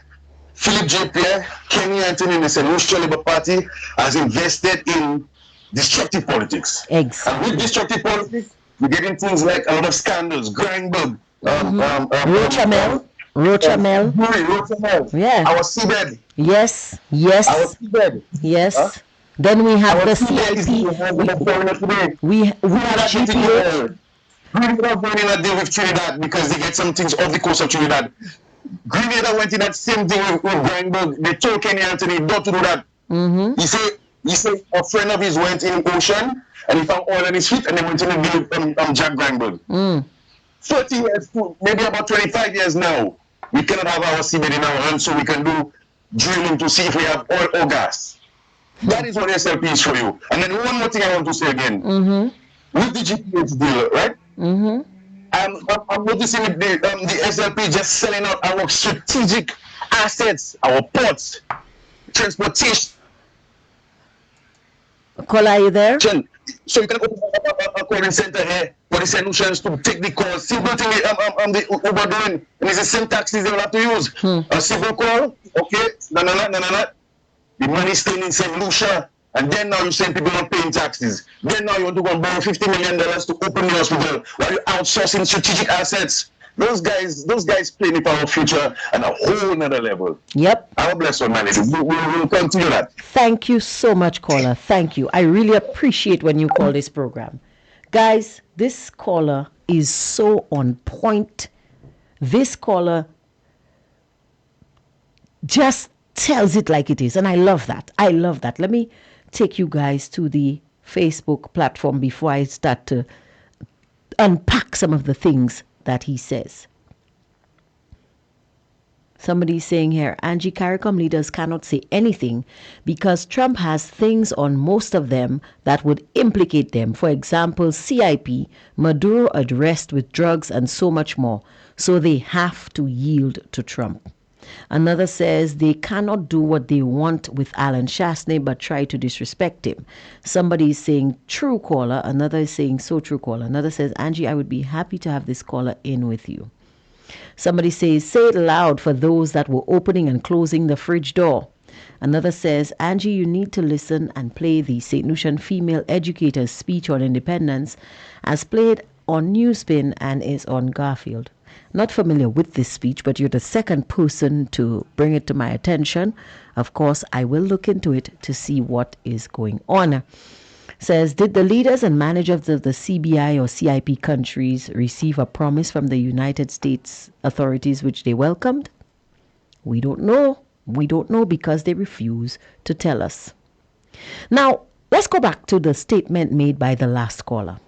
Philip J. Pierre, Kenny Anthony, and the St. Lucia Labour Party has invested in destructive politics. Exactly. And with destructive politics, we're getting things like a lot of scandals, Grindberg, Rochamel. Yeah. Our seabed. Yes. Our seabed. Yes. Huh? Then we have the CIP. We have GPA. Grenada went in a deal with Trinidad because they get some things off the coast of Trinidad. Grenada went in that same thing with Grindberg. They told Kenny Anthony not to do that. He said a friend of his went in ocean and he found oil on his feet and they went in and deal Jack Grindberg. 30 years, maybe about 25 years now, we cannot have our seabed in our hands so we can do drilling to see if we have oil or gas. That is what SLP is for you. And then one more thing I want to say again. With the GPS deal, right? I'm noticing the SLP just selling out our strategic assets, our ports, transportation. Kola, are you there? So you can open a calling center here for the solutions to take the calls. Simple thing the Uber doing, and it's the same taxis they will have to use. A simple call, okay, no. The money staying in St. Lucia, and then now you're saying people not paying taxes. Then now you want to go and borrow $50 million to open the hospital while you're outsourcing strategic assets. Those guys playing it for our future on a whole nother level. Yep. Our bless one, man. We'll continue that. Thank you so much, caller. Thank you. I really appreciate when you call this program. Guys, this caller is so on point. This caller just tells it like it is. And I love that. Let me take you guys to the Facebook platform before I start to unpack some of the things that he says. Somebody's saying here, Angie, CARICOM leaders cannot say anything because Trump has things on most of them that would implicate them. For example, CIP, Maduro addressed with drugs and so much more. So they have to yield to Trump. Another says they cannot do what they want with Alan Shastney but try to disrespect him. Somebody is saying true caller. Another is saying so true caller. Another says, Angie, I would be happy to have this caller in with you. Somebody says, say it loud for those that were opening and closing the fridge door. Another says, Angie, you need to listen and play the St. Lucian female educator's speech on independence as played on Newspin and is on Garfield. Not familiar with this speech, but you're the second person to bring it to my attention. Of course, I will look into it to see what is going on. Says, did the leaders and managers of the CBI or CIP countries receive a promise from the United States authorities which they welcomed? We don't know. We don't know because they refuse to tell us. Now, let's go back to the statement made by the last caller.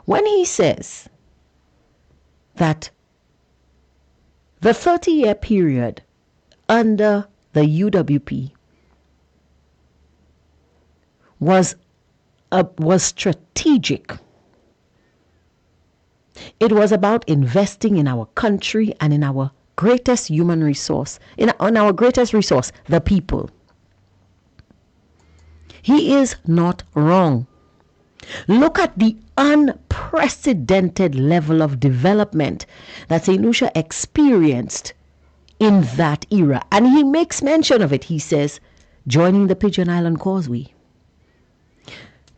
When he says that the 30-year period under the UWP was strategic. It was about investing in our country and in our greatest human resource, on our greatest resource, the people. He is not wrong. Look at the unprecedented level of development that St. Lucia experienced in that era. And he makes mention of it. He says, joining the Pigeon Island Causeway,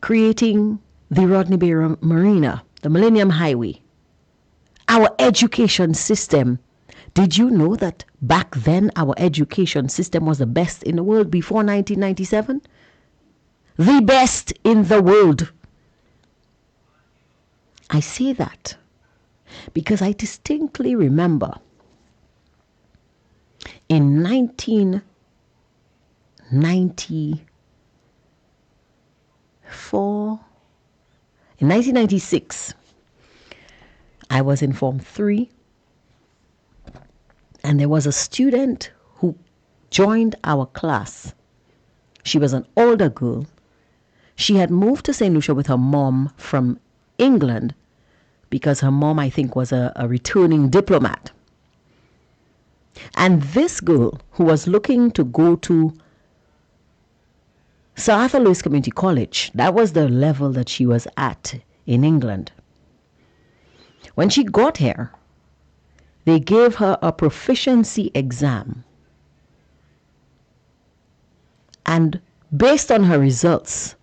creating the Rodney Bay Marina, the Millennium Highway, our education system. Did you know that back then our education system was the best in the world before 1997? The best in the world. I say that because I distinctly remember In 1994, in 1996, I was in Form 3, and there was a student who joined our class. She was an older girl. She had moved to St. Lucia with her mom from England because her mom, I think, was a returning diplomat. And this girl, who was looking to go to Sir Arthur Lewis Community College, that was the level that she was at in England. When she got here, they gave her a proficiency exam. And based on her results,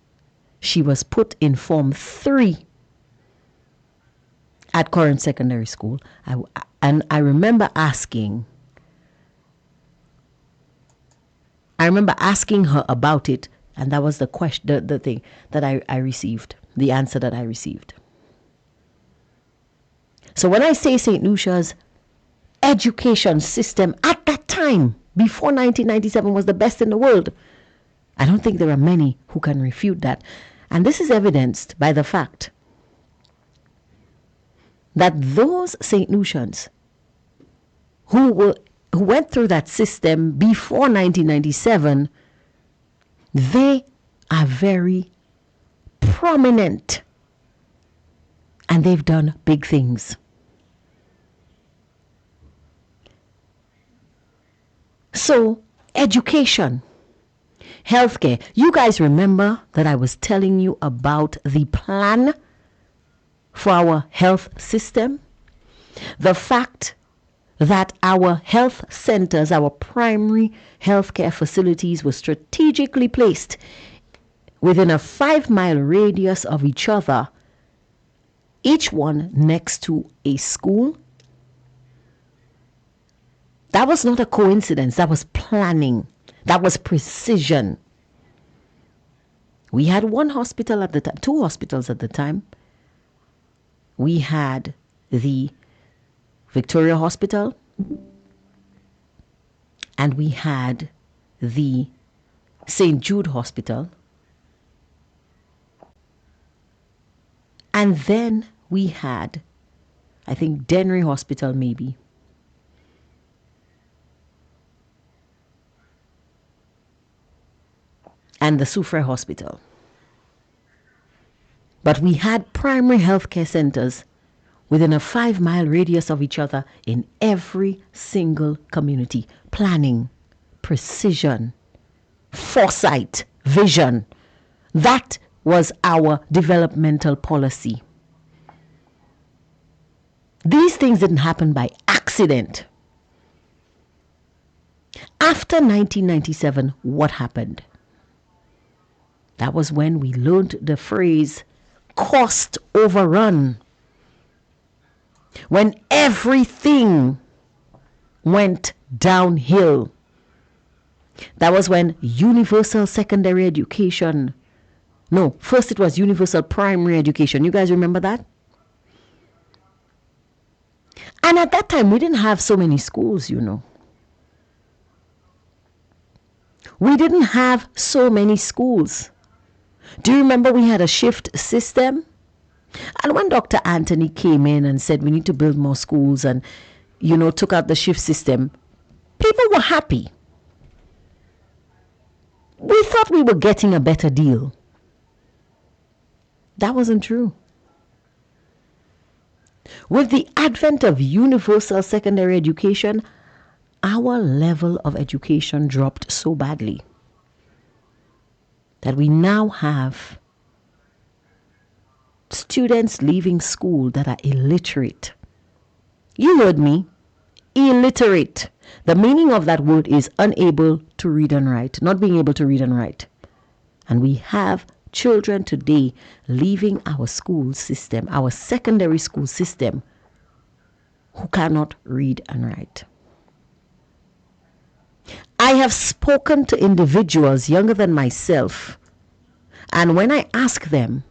she was put in Form 3 at Current Secondary School. I remember asking her about it, and that was the question, the thing that I received, the answer that I received. So when I say St. Lucia's education system at that time, before 1997, was the best in the world, I don't think there are many who can refute that. And this is evidenced by the fact that those St. Lucians who went through that system before 1997, they are very prominent, and they've done big things. So, education, healthcare. You guys remember that I was telling you about the plan for our health system? The fact that our health centers, our primary healthcare facilities, were strategically placed within a 5-mile radius of each other, each one next to a school. That was not a coincidence. That was planning. That was precision. We had one hospital at the time, 2 hospitals at the time. We had the Victoria Hospital, and we had the St. Jude Hospital, and then we had, I think, Dennery Hospital maybe. And the Soufre Hospital. But we had primary healthcare centers within a 5-mile radius of each other in every single community. Planning, precision, foresight, vision. That was our developmental policy. These things didn't happen by accident. After 1997, what happened? That was when we learned the phrase cost overrun. When everything went downhill. That was when universal secondary education, no, first it was universal primary education. You guys remember that? And at that time, we didn't have so many schools, you know. We didn't have so many schools. Do you remember we had a shift system? And when Dr. Anthony came in and said we need to build more schools and, you know, took out the shift system, people were happy. We thought we were getting a better deal. That wasn't true. With the advent of universal secondary education, our level of education dropped so badly that we now have students leaving school that are illiterate. You heard me. Illiterate. The meaning of that word is unable to read and write, not being able to read and write. And we have children today leaving our school system, our secondary school system, who cannot read and write. I have spoken to individuals younger than myself, and when I ask them,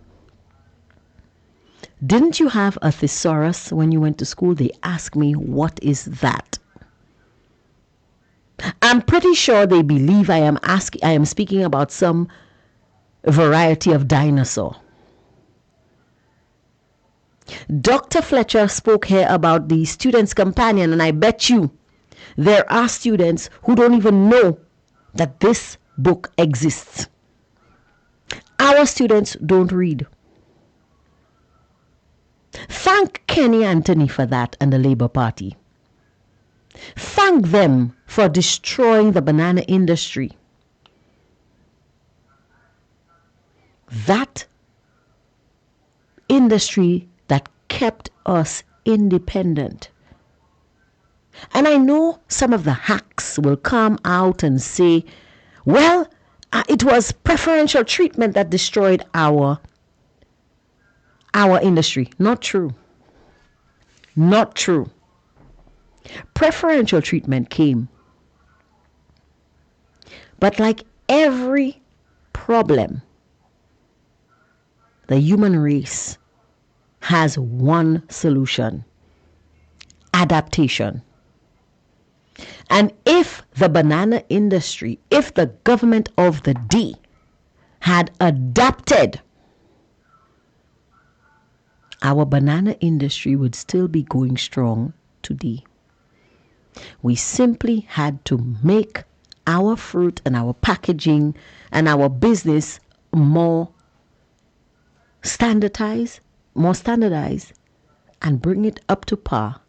didn't you have a thesaurus when you went to school? They ask me, what is that? I'm pretty sure they believe I am speaking about some variety of dinosaur. Dr. Fletcher spoke here about the student's companion, and I bet you there are students who don't even know that this book exists. Our students don't read. Thank Kenny Anthony for that and the Labour Party. Thank them for destroying the banana industry. That industry that kept us independent. And I know some of the hacks will come out and say, well, it was preferential treatment that destroyed our industry. Not true. Not true. Preferential treatment came. But like every problem, the human race has one solution: adaptation. And if the banana industry, if the government of the day had adapted, our banana industry would still be going strong today. We simply had to make our fruit and our packaging and our business more standardized, and bring it up to par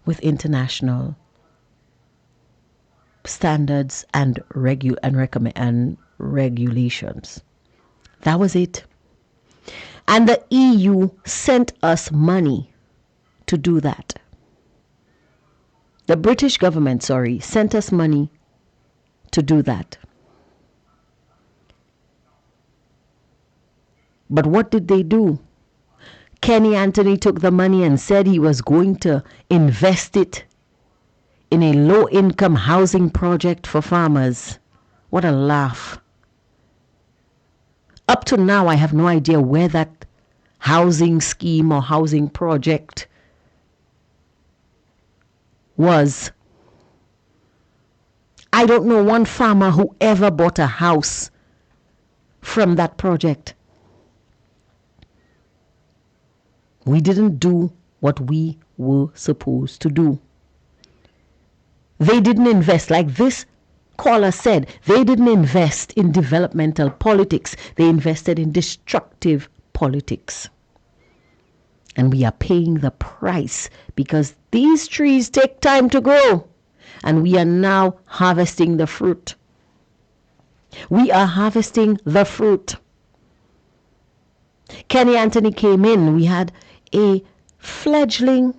with international standards and regulations. That was it. And the EU sent us money to do that. The British government, sent us money to do that. But what did they do? Kenny Anthony took the money and said he was going to invest it in a low-income housing project for farmers. What a laugh. Up to now, I have no idea where that housing scheme or housing project was. I don't know one farmer who ever bought a house from that project. We didn't do what we were supposed to do. They didn't invest, like this caller said, they didn't invest in developmental politics. They invested in destructive politics. And we are paying the price because these trees take time to grow. And we are now harvesting the fruit. We are harvesting the fruit. Kenny Anthony came in. We had a fledgling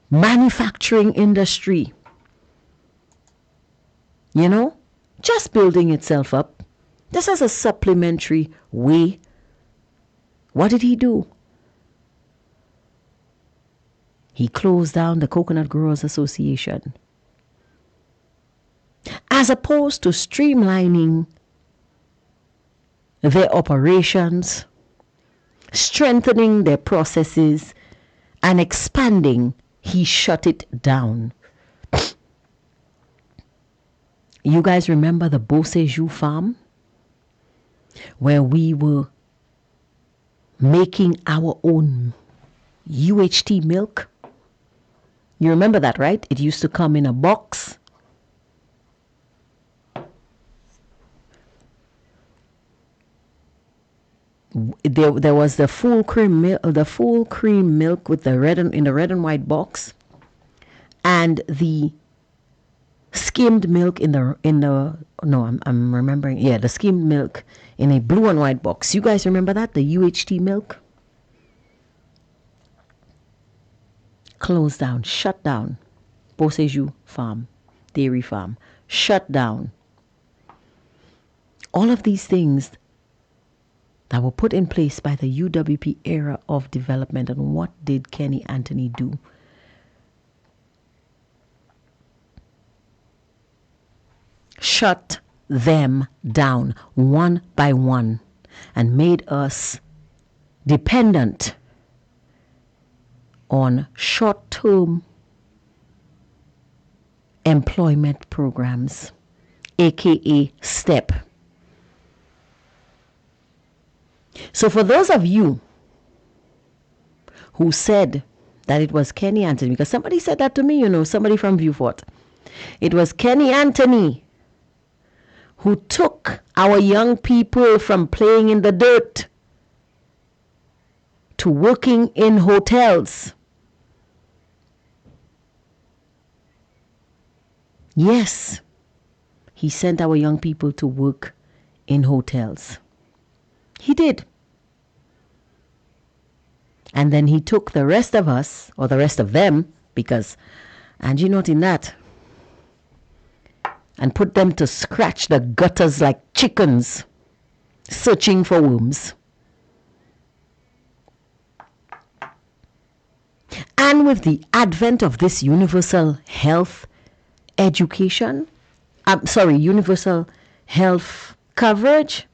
manufacturing industry. You know, just building itself up. This is a supplementary way. What did he do? He closed down the Coconut Growers Association. As opposed to streamlining their operations, strengthening their processes, and expanding, he shut it down. You guys remember the Beausejour farm? Where we were making our own UHT milk? You remember that, right? It used to come in a box. There was the full cream milk, with the red in the red and white box, and the skimmed milk I'm remembering. Yeah, the skimmed milk in a blue and white box. You guys remember that? The UHT milk? Closed down, shut down. Beausejour farm, dairy farm, shut down. All of these things that were put in place by the UWP era of development. And what did Kenny Anthony do? Shut them down one by one and made us dependent on short-term employment programs, aka STEP. So for those of you who said that it was Kenny Anthony, because somebody said that to me, somebody from Viewport. It was Kenny Anthony who took our young people from playing in the dirt to working in hotels. Yes, he sent our young people to work in hotels. He did. And then he took the rest of us, or the rest of them, because Angie not in that, and put them to scratch the gutters like chickens, searching for worms. And with the advent of this universal health universal health coverage,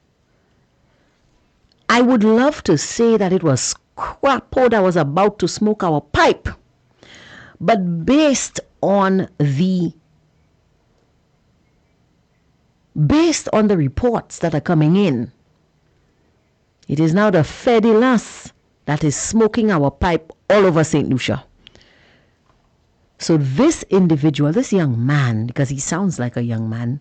I would love to say that it was Crapo that was about to smoke our pipe. But based on the reports that are coming in, it is now the Fedilas that is smoking our pipe all over St. Lucia. So this individual, this young man, because he sounds like a young man,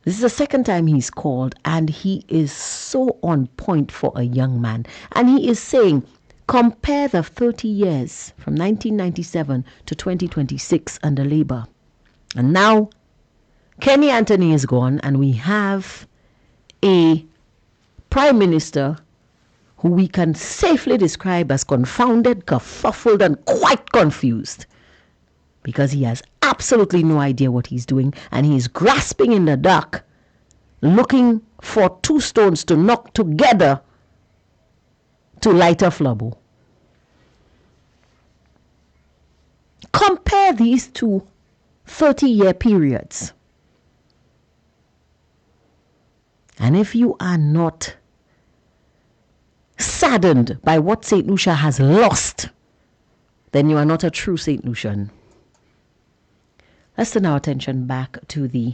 this is the second time he's called, and he is so on point for a young man. And he is saying, compare the 30 years from 1997 to 2026 under Labour. And now Kenny Anthony is gone, and we have a prime minister who we can safely describe as confounded, kerfuffled, and quite confused, because he has absolutely no idea what he's doing, and he is grasping in the dark, looking for two stones to knock together to light a flubble. Compare these two 30-year periods. And if you are not saddened by what St. Lucia has lost, then you are not a true St. Lucian. Let's turn our attention back to the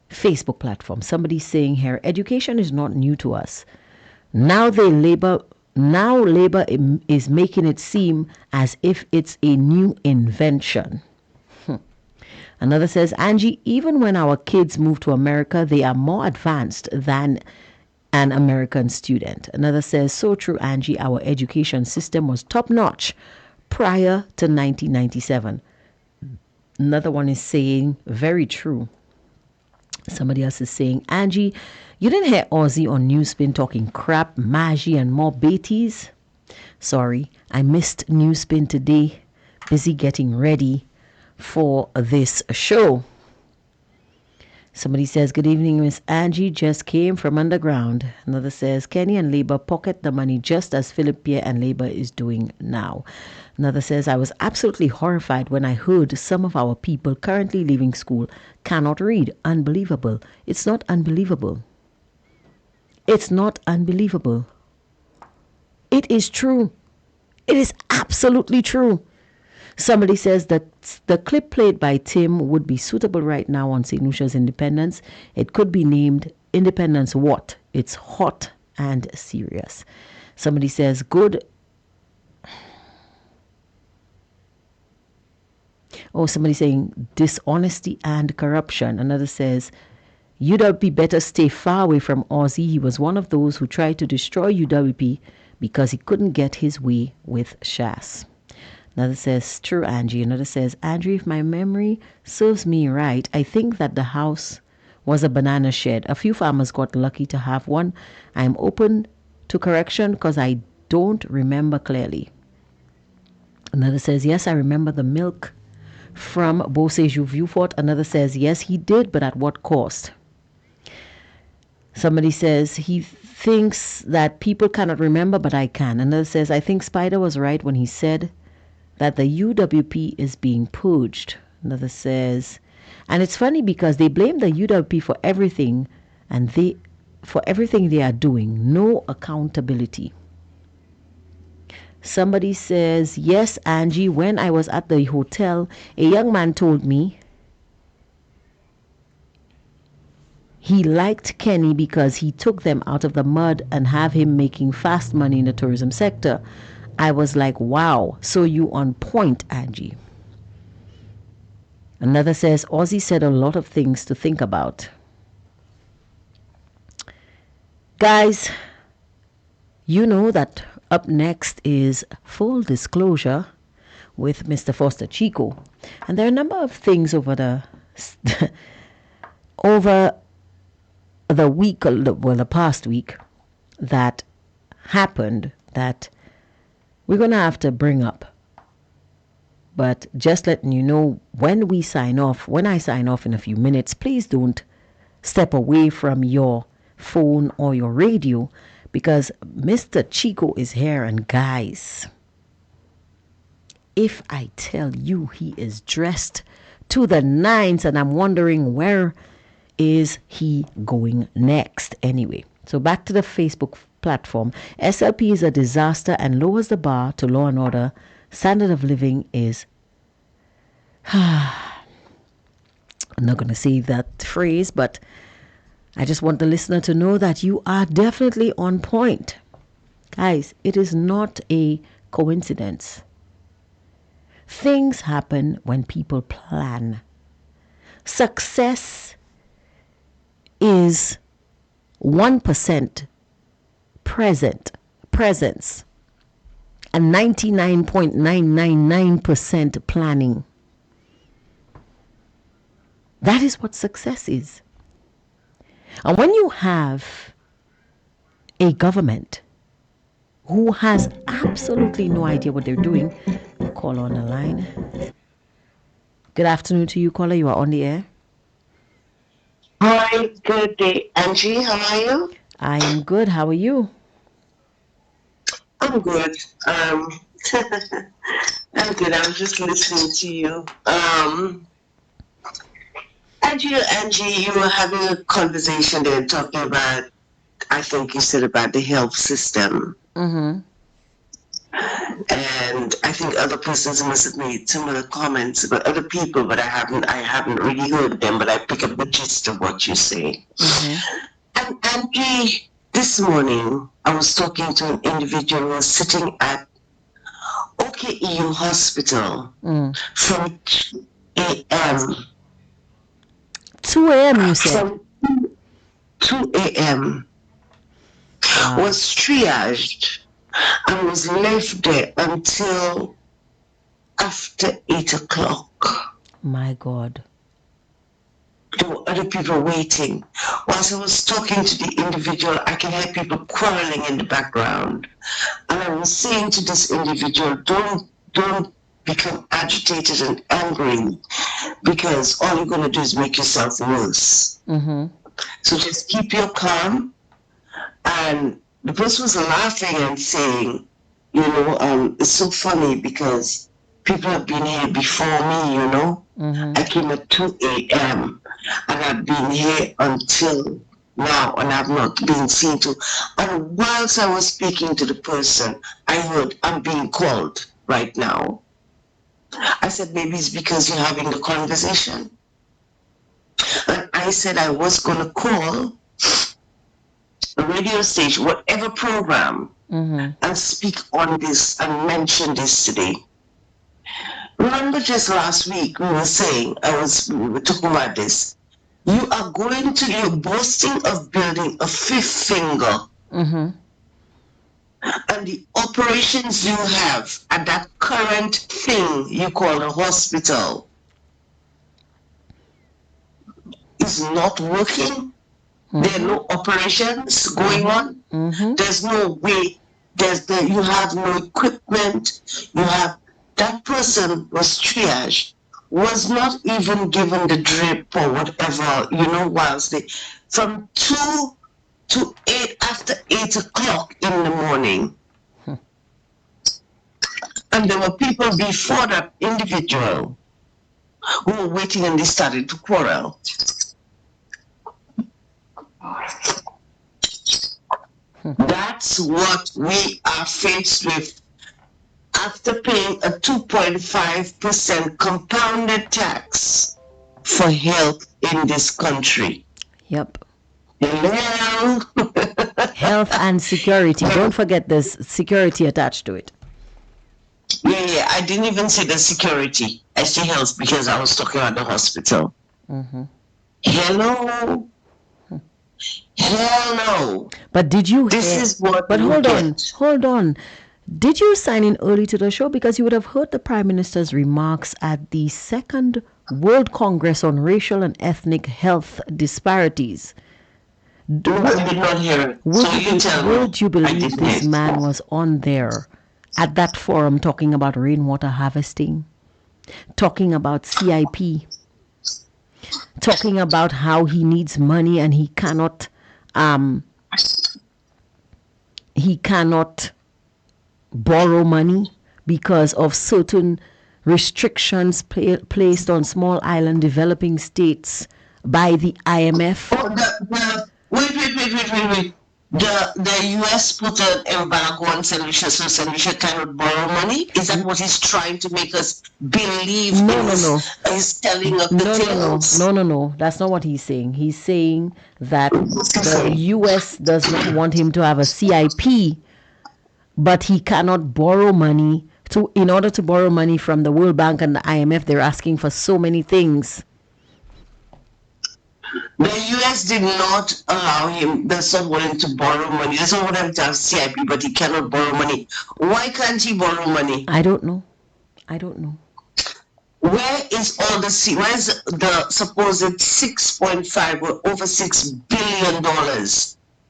Facebook platform. Somebody's saying here, education is not new to us. Now Labour is making it seem as if it's a new invention. Another says, Angie, even when our kids move to America, they are more advanced than an American student. Another says, so true, Angie, our education system was top notch prior to 1997. Another one is saying, very true. Somebody else is saying, Angie, you didn't hear Ozzy on Newspin talking crap, Maggi, and more Beatties? Sorry, I missed Newspin today. Busy getting ready for this show. Somebody says, good evening, Miss Angie, just came from underground. Another says, Kenny and Labour pocket the money just as Philip Pierre and Labour is doing now. Another says, I was absolutely horrified when I heard some of our people currently leaving school cannot read. Unbelievable. It's not unbelievable. It's not unbelievable. It is true. It is absolutely true. Somebody says that the clip played by Tim would be suitable right now on St. Lucia's Independence. It could be named Independence What? It's hot and serious. Somebody says, good. Oh, somebody saying dishonesty and corruption. Another says, UWP better stay far away from Ozzy. He was one of those who tried to destroy UWP because he couldn't get his way with Shas. Another says, true, Angie. Another says, Andrew, if my memory serves me right, I think that the house was a banana shed. A few farmers got lucky to have one. I'm open to correction because I don't remember clearly. Another says, yes, I remember the milk from Beausejour Viewport. Another says, yes, he did, but at what cost? Somebody says, he thinks that people cannot remember, but I can. Another says, I think Spider was right when he said that the UWP is being purged. Another says, and it's funny because they blame the UWP for everything, and for everything they are doing. No accountability. Somebody says, yes, Angie, when I was at the hotel, a young man told me he liked Kenny because he took them out of the mud and have him making fast money in the tourism sector. I was like, wow, so you on point, Angie. Another says, Ozzy said a lot of things to think about. Guys, you know that up next is Full Disclosure with Mr. Foster Chico. And there are a number of things over the over the week, well, the past week, that happened that we're going to have to bring up. But just letting you know, when I sign off in a few minutes, please don't step away from your phone or your radio, because Mr. Chico is here. And guys, if I tell you he is dressed to the nines, and I'm wondering where is he going next anyway. So back to the Facebook platform. SLP is a disaster and lowers the bar to law and order. Standard of living is I'm not going to say that phrase, but I just want the listener to know that you are definitely on point. Guys, it is not a coincidence. Things happen when people plan. Success is 1% presence and 99.999% planning. That is what success is. And when you have a government who has absolutely no idea what they're doing, call on the line. Good afternoon to you, caller. You are on the air. Hi, good day. Angie, how are you? I am good. How are you? I'm good. I'm good. I'm just listening to you. Angie, you were having a conversation there talking about, I think you said about the health system. Mm-hmm. And I think other persons must have made similar comments about other people, but I haven't really heard them, but I pick up the gist of what you say. Mm-hmm. And Angie, this morning I was talking to an individual who was sitting at OKEU Hospital from 2 a.m. 2 a.m. you said? From 2 a.m. Wow. Was triaged and was left there until after 8 o'clock. My God. There were other people waiting. Whilst I was talking to the individual, I can hear people quarreling in the background. And I was saying to this individual, don't become agitated and angry, because all you're going to do is make yourself worse. Mm-hmm. So just keep your calm. And the person was laughing and saying, it's so funny because people have been here before me, Mm-hmm. I came at 2 a.m. and I've been here until now and I've not been seen to. And whilst I was speaking to the person, I heard, I'm being called right now. I said, maybe it's because you're having the conversation. And I said I was going to call a radio station, whatever program, and speak on this and mention this today. Remember just last week we were talking about this. You are going to do boasting of building a fifth finger. Mm-hmm. And the operations you have at that current thing you call a hospital is not working. There are no operations going on. There's no way. You have no equipment. That person was triaged, was not even given the drip or whatever, whilst from 2 to 8, after 8 o'clock in the morning. And there were people before that individual who were waiting and they started to quarrel. That's what we are faced with. after paying a 2.5% compounded tax for health in this country. Yep. Hello? Health and security. Don't forget there's security attached to it. Yeah, I didn't even say the security. I say health because I was talking about the hospital. Mm-hmm. Hello? Hello? But did you This hear? is what But you hold on. Did you sign in early to the show? Because you would have heard the Prime Minister's remarks at the second World Congress on Racial and Ethnic Health Disparities. I did not hear it. So you tell me. Would you believe this man was on there at that forum talking about rainwater harvesting, talking about CIP, talking about how he needs money and he cannot borrow money because of certain restrictions placed on small island developing states by the IMF. Wait. The US put an embargo on St. Lucia, so St. Lucia cannot borrow money? Is that what he's trying to make us believe? No. He's telling us the tales? No. That's not what he's saying. He's saying that the US does not want him to have a CIP, but he cannot borrow money. In order to borrow money from the World Bank and the IMF, they're asking for so many things. The US did not allow him, does not want him to borrow money. He doesn't want him to have CIP, but he cannot borrow money. Why can't he borrow money? I don't know. Where is all the where's the supposed 6.5 or over $6 billion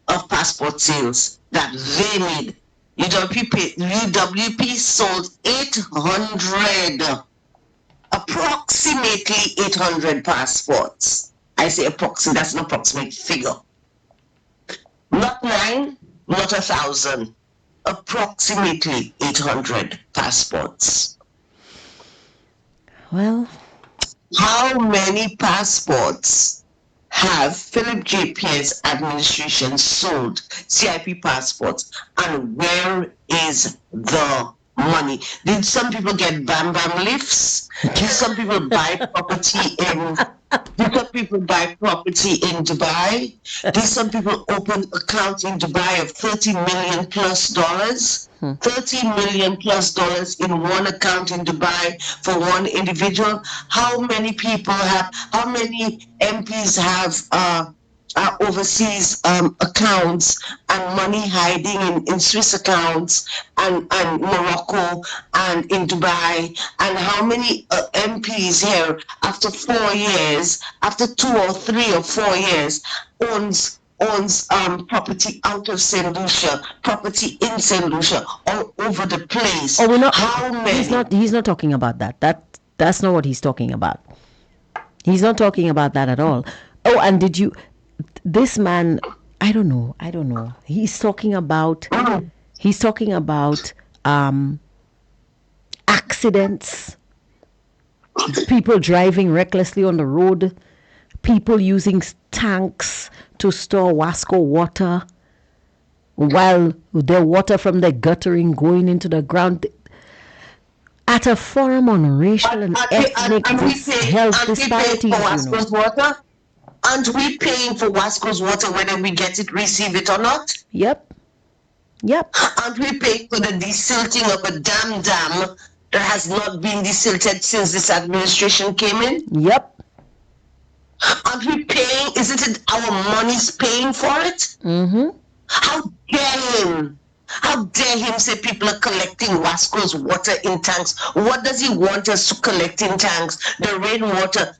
of passport sales that they made? UWP sold 800, approximately 800 passports. I say approximate, that's an approximate figure. Not 9, not 1,000. Approximately 800 passports. Well, how many passports have Philip J. Pierre's administration sold? CIP passports, and where is the money? Did some people get bam lifts? Did some people buy property in? Did some people buy property in Dubai? Did some people open accounts in Dubai of $30 million plus dollars? $30 million plus dollars in one account in Dubai for one individual? How many people have? How many MPs have overseas accounts and money hiding in Swiss accounts and Morocco and in Dubai? And how many MPs here after 4 years, after 2 or 3 or 4 years, owns property out of St. Lucia, property in St. Lucia, all over the place? Oh, we're not. How many? He's not talking about that. That's not what he's talking about. He's not talking about that at all. Oh, and this man, I don't know. He's talking about accidents, people driving recklessly on the road, people using tanks to store Wasco water while the water from the guttering going into the ground. At a forum on racial and ethnic health disparities, Aren't we paying for Wasco's water whether we receive it or not? Yep. Aren't we paying for the desilting of a dam that has not been desilted since this administration came in? Yep. Aren't we paying? Isn't it our money's paying for it? Mm-hmm. How dare him? How dare him say people are collecting Wasco's water in tanks? What does he want us to collect in tanks? The rainwater,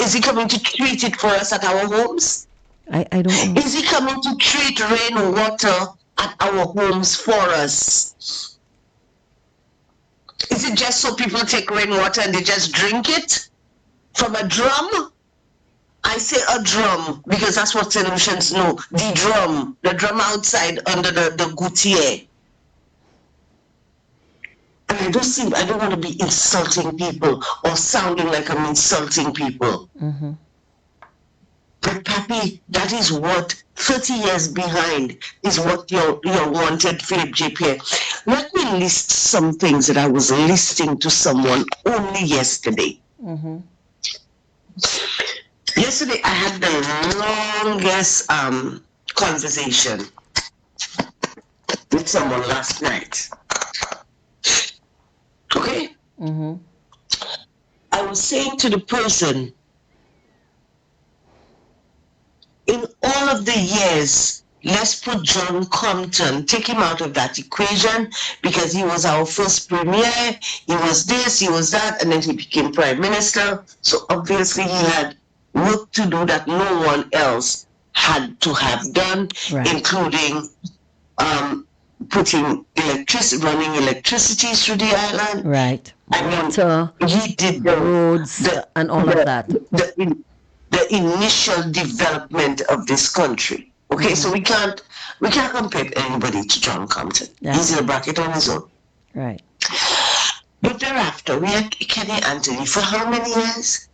is he coming to treat it for us at our homes? I don't know. Is he coming to treat rainwater at our homes for us? Is it just so people take rainwater and they just drink it from a drum? I say a drum because that's what St. Lucians know. The drum outside under the gouttiere. And I don't want to be insulting people or sounding like I'm insulting people. Mm-hmm. But Papi, that is what 30 years behind is what your wanted Philip J. Pierre. Let me to list some things that I was listing to someone only yesterday. Yesterday, I had the longest conversation with someone last night. Okay? I was saying to the person, in all of the years, let's put John Compton, take him out of that equation, because he was our first premier, he was this, he was that, and then he became prime minister. So obviously he had work to do that no one else had to have done, including putting running electricity through the island. Right. I mean, water, he did roads, and all of that. The initial development of this country. Okay, so we can't compare anybody to John Compton. He's in a bracket on his own. Right. But thereafter, we had Kenny Anthony for how many years?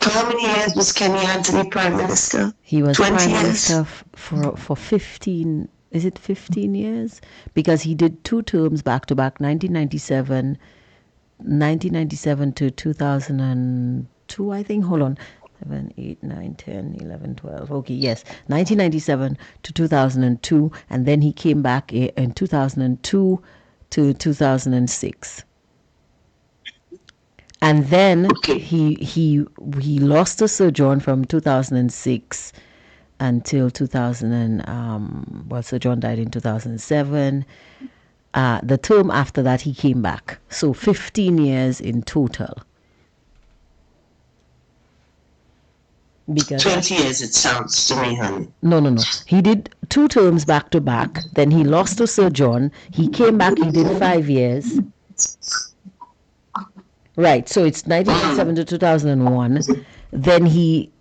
For how many years was Kenny Anthony prime minister? He was 20 prime years? minister for 15. Is it 15 years? Because he did 2 terms back to back, 1997 to 2002, I think. Hold on. 7, 8, 9, 10, 11, 12. Okay, yes. 1997 to 2002. And then he came back in 2002 to 2006. And then he lost a sojourn from 2006 until 2000. Sir John died in 2007. The term after that, he came back. So 15 years in total. Because 20 years, it sounds to me, honey. No. He did 2 terms back to back. Then he lost to Sir John. He came back. He did 5 years. Right. So it's 1997 to 2001. Then he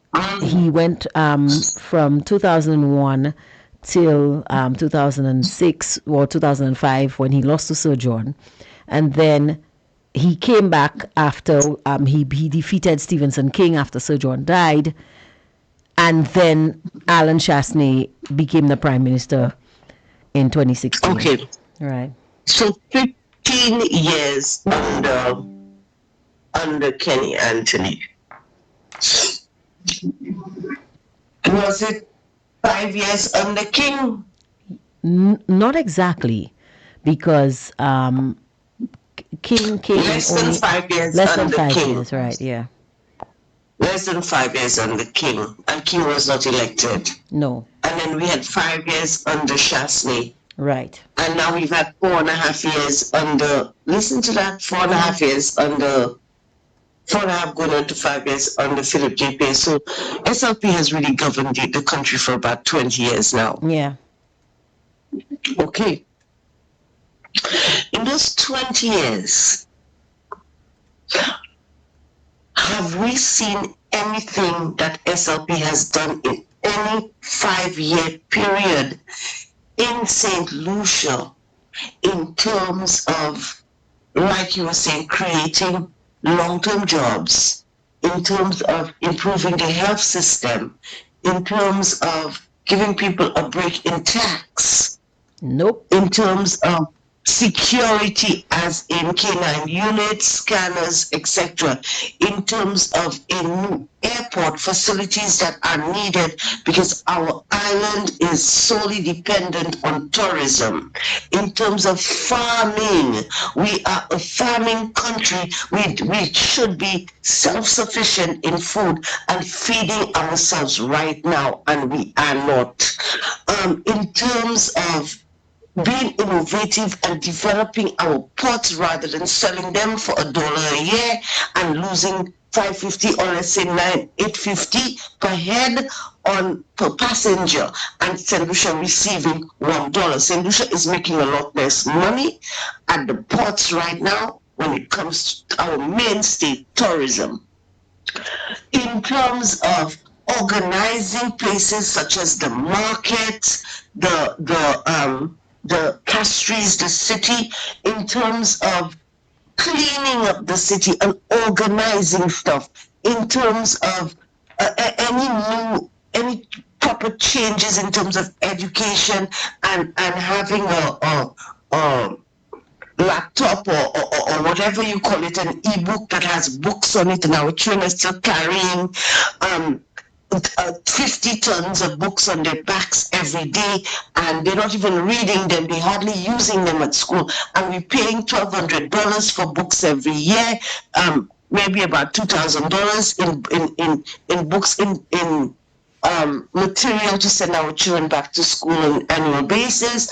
went from 2001 till 2006 or 2005 when he lost to Sir John, and then he came back after he defeated Stephenson King after Sir John died, and then Alan Chasney became the prime minister in 2016. Okay, right. So 15 years under Kenny Anthony. Was it 5 years under King? Not exactly, because King came less than 5 years. Less than 5 years, right? Yeah. Less than 5 years under King, and King was not elected. No. And then we had 5 years under Chasney. Right. And now we've had 4.5 years under. Listen to that, 4.5 years under. 4.5 going on to 5 years under Philip J. Pace. So SLP has really governed the country for about 20 years now. Yeah. Okay. In those 20 years, have we seen anything that SLP has done in any 5-year period in St. Lucia in terms of, like you were saying, creating long-term jobs, in terms of improving the health system, in terms of giving people a break in tax? Nope. In terms of security, as in K9 units, scanners, etc., in terms of a new airport facilities that are needed because our island is solely dependent on tourism. In terms of farming, we are a farming country. We should be self-sufficient in food and feeding ourselves right now, and we are not. In terms of being innovative and developing our ports rather than selling them for $1 a year and losing $5.50 or let's say $8.50 per head per passenger, and St. Lucia receiving $1. St. Lucia is making a lot less money at the ports right now when it comes to our mainstay tourism. In terms of organizing places such as the market, the castries, the city, in terms of cleaning up the city and organizing stuff, in terms of any proper changes in terms of education and having a laptop or whatever you call it, an ebook that has books on it, and our children are still carrying 50 tons of books on their backs every day, and they're not even reading them, they're hardly using them at school, and we're paying $1,200 for books every year, maybe about $2,000 in books, in material to send our children back to school on an annual basis.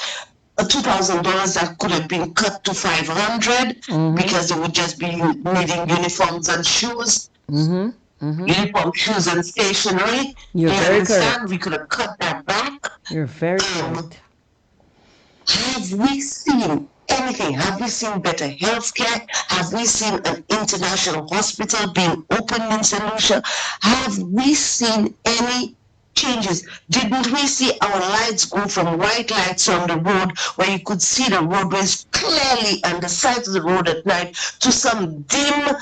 $2,000 that could have been cut to $500 because they would just be needing uniforms and shoes. Uniform, shoes, and stationery. You're very understand? correct. We could have cut that back. You're very correct. Have we seen anything? Have we seen better healthcare? Have we seen an international hospital being opened in St. Lucia? Have we seen any changes? Didn't we see our lights go from white lights on the road where you could see the roadways clearly and the sides of the road at night to some dim,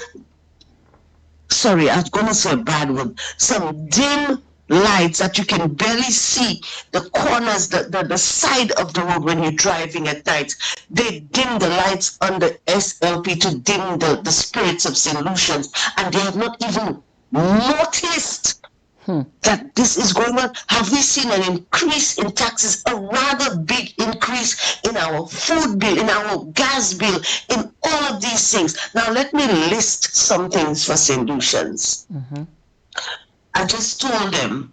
sorry, I was going to say a bad word, some dim lights that you can barely see the corners, the side of the road when you're driving at night. They dim the lights on the SLP to dim the spirits of St. Lucians, and they have not even noticed that this is going on. Have we seen an increase in taxes, a rather big increase in our food bill, in our gas bill, in all of these things? Now let me list some things for St. Lucians. I just told them,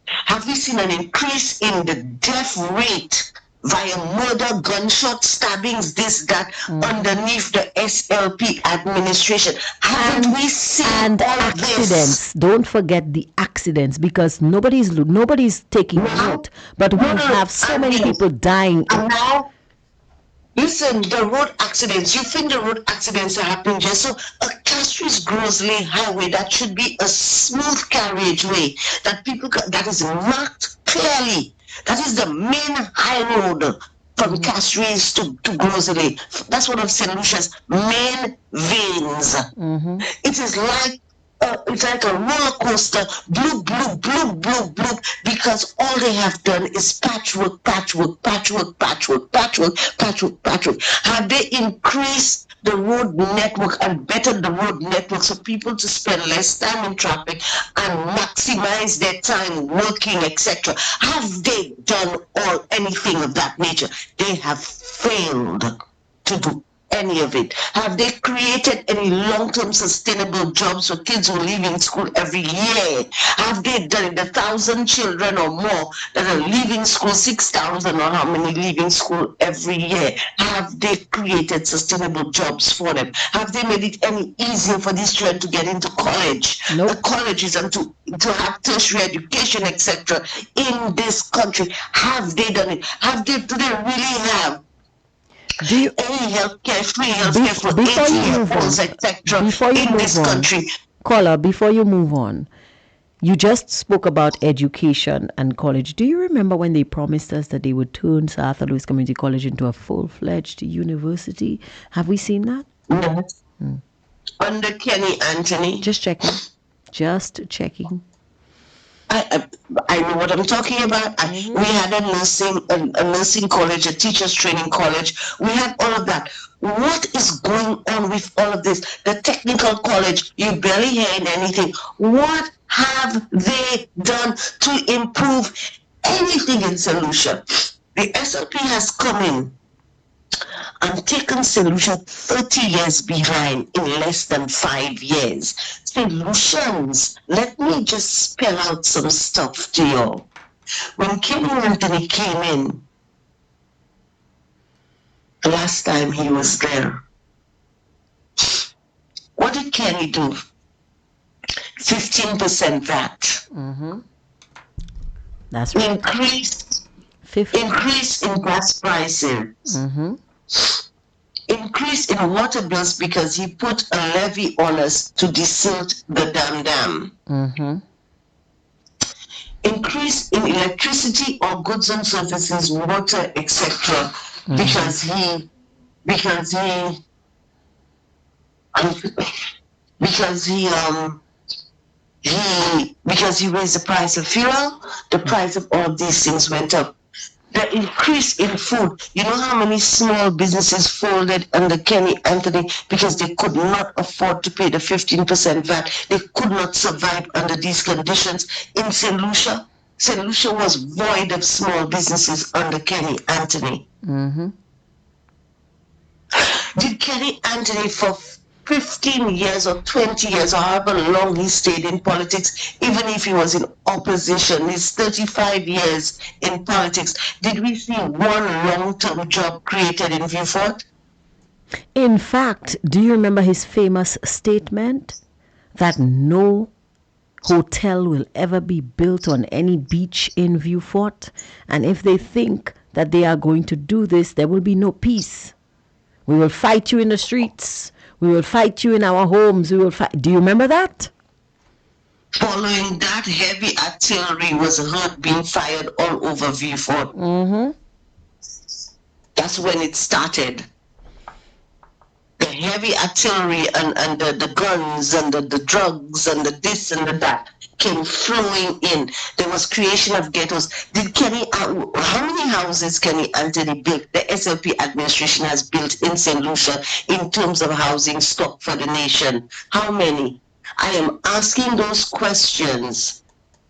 have we seen an increase in the death rate via murder, gunshot, stabbings, this, that, underneath the SLP administration? Haven't we seen all accidents? This? Don't forget the accidents, because nobody's taking note. But we have so many people dying. And now, listen, the road accidents, you think the road accidents are happening just so? A Castries Grosley highway that should be a smooth carriageway, that people that is marked clearly. That is the main high road from Castries to Grosley. That's one of St. Lucia's main veins. It is like it's like a roller coaster, bloop, bloop, bloop, bloop, bloop, because all they have done is patchwork, patchwork, patchwork, patchwork, patchwork, patchwork, patchwork. Have they increased the road network and bettered the road network so people to spend less time in traffic and maximize their time working, etc.? Have they done anything of that nature? They have failed to do any of it. Have they created any long-term sustainable jobs for kids who are leaving school every year? Have they done it? 1,000 children or more that are leaving school, 6,000 or how many leaving school every year? Have they created sustainable jobs for them? Have they made it any easier for these children to get into college, the colleges, and to have tertiary education, etc. in this country? Have they done it? Do they really have any healthcare, free healthcare for 80-year-olds, etc. in this country? Caller, before you move on, you just spoke about education and college. Do you remember when they promised us that they would turn Sir Arthur Lewis Community College into a full-fledged university? Have we seen that? No. Under Kenny Anthony. Just checking. Just checking. I know what I'm talking about. We had a nursing college, a teachers training college. We had all of that. What is going on with all of this? The technical college, you barely hearing anything. What have they done to improve anything in St. Lucia? The SLP has come in and taken St. Lucia 30 years behind in less than 5 years. St. Lucians, let me just spell out some stuff to you. When Kenny Anthony came in, the last time he was there, what did Kenny do? 15% VAT. That's right. Increase in gas prices. Increase in water bills because he put a levy on us to desilt the dam. Increase in electricity or goods and services, water, etc. Because he raised the price of fuel, the price of all of these things went up. the increase in food. You know how many small businesses folded under Kenny Anthony because they could not afford to pay the 15% VAT. They could not survive under these conditions. In St. Lucia, St. Lucia was void of small businesses under Kenny Anthony. Mm-hmm. Did Kenny Anthony for 15 years or 20 years or however long he stayed in politics, even if he was in opposition, his 35 years in politics, did we see one long-term job created in Viewfort? In fact, do you remember his famous statement that no hotel will ever be built on any beach in Viewfort? And if they think that they are going to do this, there will be no peace. We will fight you in the streets. We will fight you in our homes. We will fight. Do you remember that? Following that, heavy artillery was heard being fired all over Viewfort. Mm-hmm. That's when it started. The heavy artillery and the guns and the drugs and the this and the that came flowing in. There was creation of ghettos. How many houses Kenny Anthony built? The SLP administration has built in St. Lucia in terms of housing stock for the nation. How many? I am asking those questions.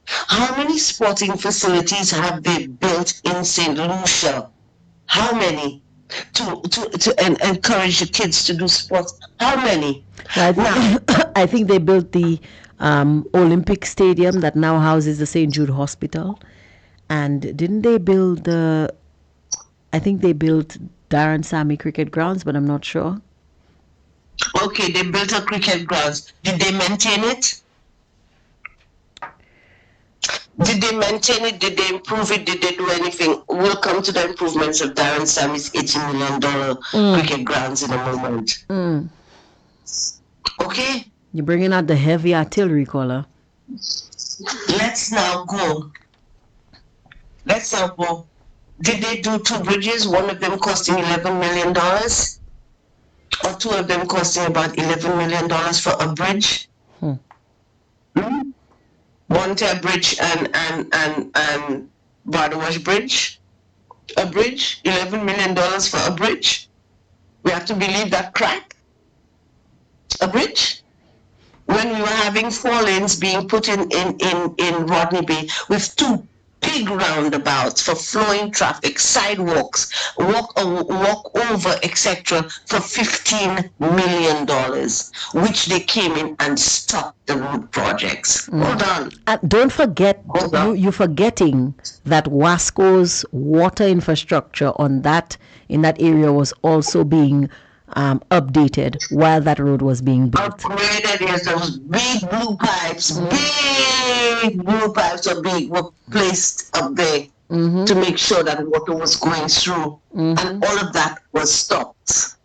How many sporting facilities have they built in St. Lucia? How many? To encourage the kids to do sports. How many? I think they built the Olympic Stadium that now houses the St. Jude Hospital. And didn't they build I think they built Darren Sammy Cricket Grounds, but I'm not sure. Okay, they built a cricket grounds. Did they maintain it? Did they maintain it? Did they improve it? Did they do anything? We'll come to the improvements of Darren Sammy's $80 million cricket grounds in a moment. Okay? You're bringing out the heavy artillery, caller. Let's now go. Did they do 2 bridges? One of them costing $11 million? Or 2 of them costing about $11 million for a bridge? Bonter Bridge and Bardawash Bridge. A bridge, $11 million for a bridge. We have to believe that crap. A bridge. When we were having 4 lanes being put in Rodney Bay with 2 big roundabouts for flowing traffic, sidewalks, walk over, etc., for $15 million, which they came in and stopped the road projects. Hold on. Don't forget, you're forgetting that Wasco's water infrastructure in that area was also being updated while that road was being built. Upgraded, yes, those big blue pipes, were placed up there to make sure that water was going through, and all of that was stopped.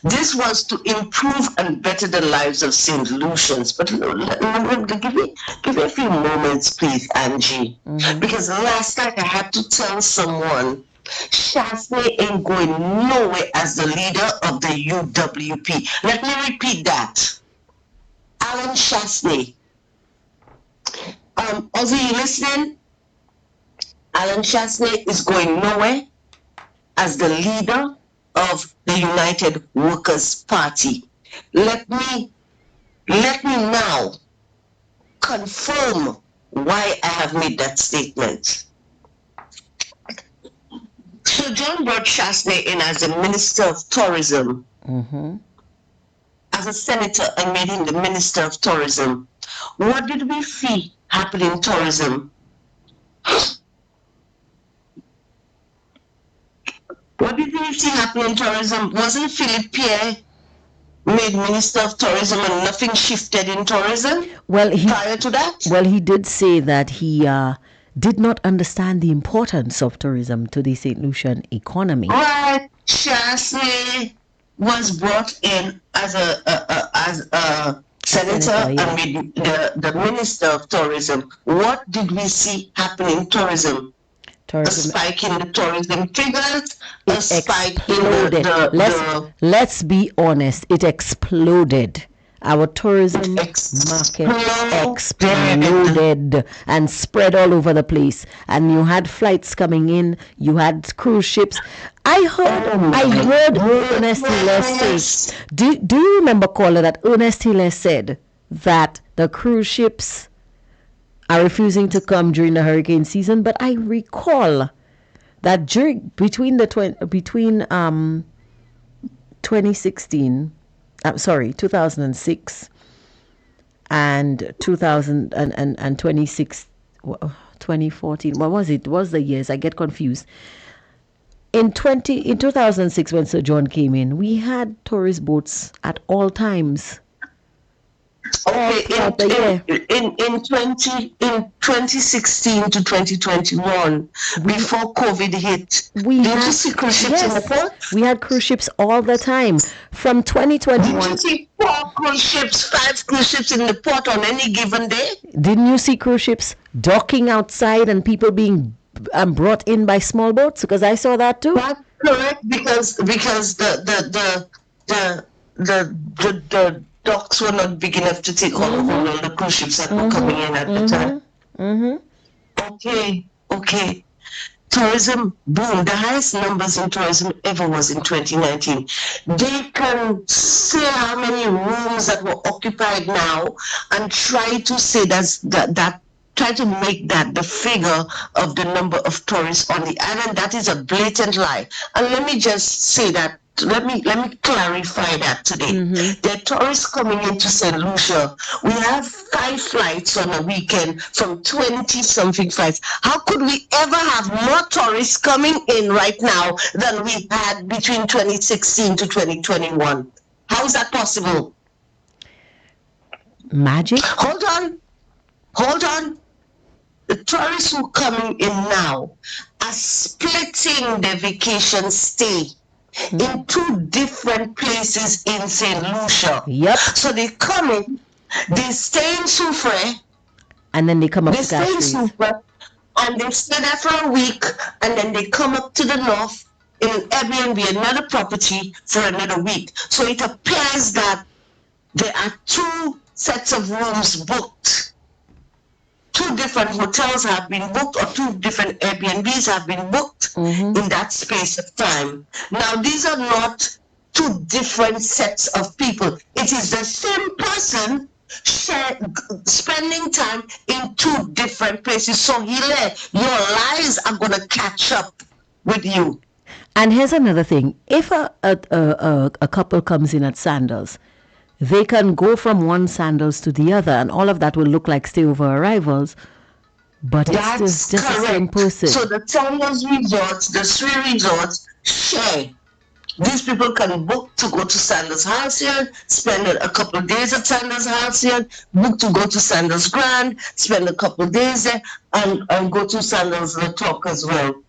This was to improve and better the lives of St. Lucians. But give me a few moments, please, Angie, because last night I had to tell someone Shasney ain't going nowhere as the leader of the UWP. Let me repeat that. Alan Shasney. Also, you listening? Alan Shasney is going nowhere as the leader of the United Workers' Party. Let me now confirm why I have made that statement. So John brought Shasney in as the Minister of Tourism, as a senator, and made him the Minister of Tourism. What did we see happen in tourism? What did we see happen in tourism? Wasn't Philip Pierre made Minister of Tourism and nothing shifted in tourism prior to that? Well, he did say that he did not understand the importance of tourism to the St. Lucian economy. Right. Shasney was brought in as a senator and made the Minister of Tourism. What did we see happen in tourism? A spike in the tourism figures, a spike in let's be honest, it exploded. our tourism market exploded and spread all over the place. And you had flights coming in, you had cruise ships. I heard Ernest Hilaire say, do you remember, caller, that Ernest Hilaire said that the cruise ships are refusing to come during the hurricane season? But I recall that between 2016, 2006 and 2026, 2014, what was it? Was the years? I get confused. In 2006, when Sir John came in, we had tourist boats at all times. Okay, in 2016 to 2021, before COVID hit, did you see cruise ships in the port? We had cruise ships all the time. From 2021. Did you see 4 cruise ships, 5 cruise ships in the port on any given day? Didn't you see cruise ships docking outside and people being brought in by small boats? Because I saw that too. That's correct, because the docks were not big enough to take all the cruise ships that were coming in at the time. Okay. Tourism boom. The highest numbers in tourism ever was in 2019. They can say how many rooms that were occupied now and try to say that try to make that the figure of the number of tourists on the island. That is a blatant lie. And let me just say that. Let me clarify that today. There are tourists coming into St. Lucia. We have 5 flights on a weekend from 20-something flights. How could we ever have more tourists coming in right now than we had between 2016 to 2021? How is that possible? Magic? Hold on. The tourists who are coming in now are splitting their vacation stay in 2 different places in St. Lucia. Yep. So they come in, they stay in Soufrière, and then they come up to Soufrière, and they stay there for a week, and then they come up to the north in an Airbnb, another property, for another week. So it appears that there are 2 sets of rooms booked. 2 different hotels have been booked, or 2 different Airbnbs have been booked in that space of time. Now, these are not 2 different sets of people. It is the same person spending time in 2 different places. So, Hilaire, your lies are going to catch up with you. And here's another thing. If a couple comes in at Sandals, they can go from one Sandals to the other, and all of that will look like stayover arrivals, but it's just the same person. So the Sandals resorts, the Sri resorts share. These people can book to go to Sandals Halcyon, spend a couple of days at Sandals Halcyon, book to go to Sandals Grand, spend a couple of days there, and go to Sandals Le Toc as well.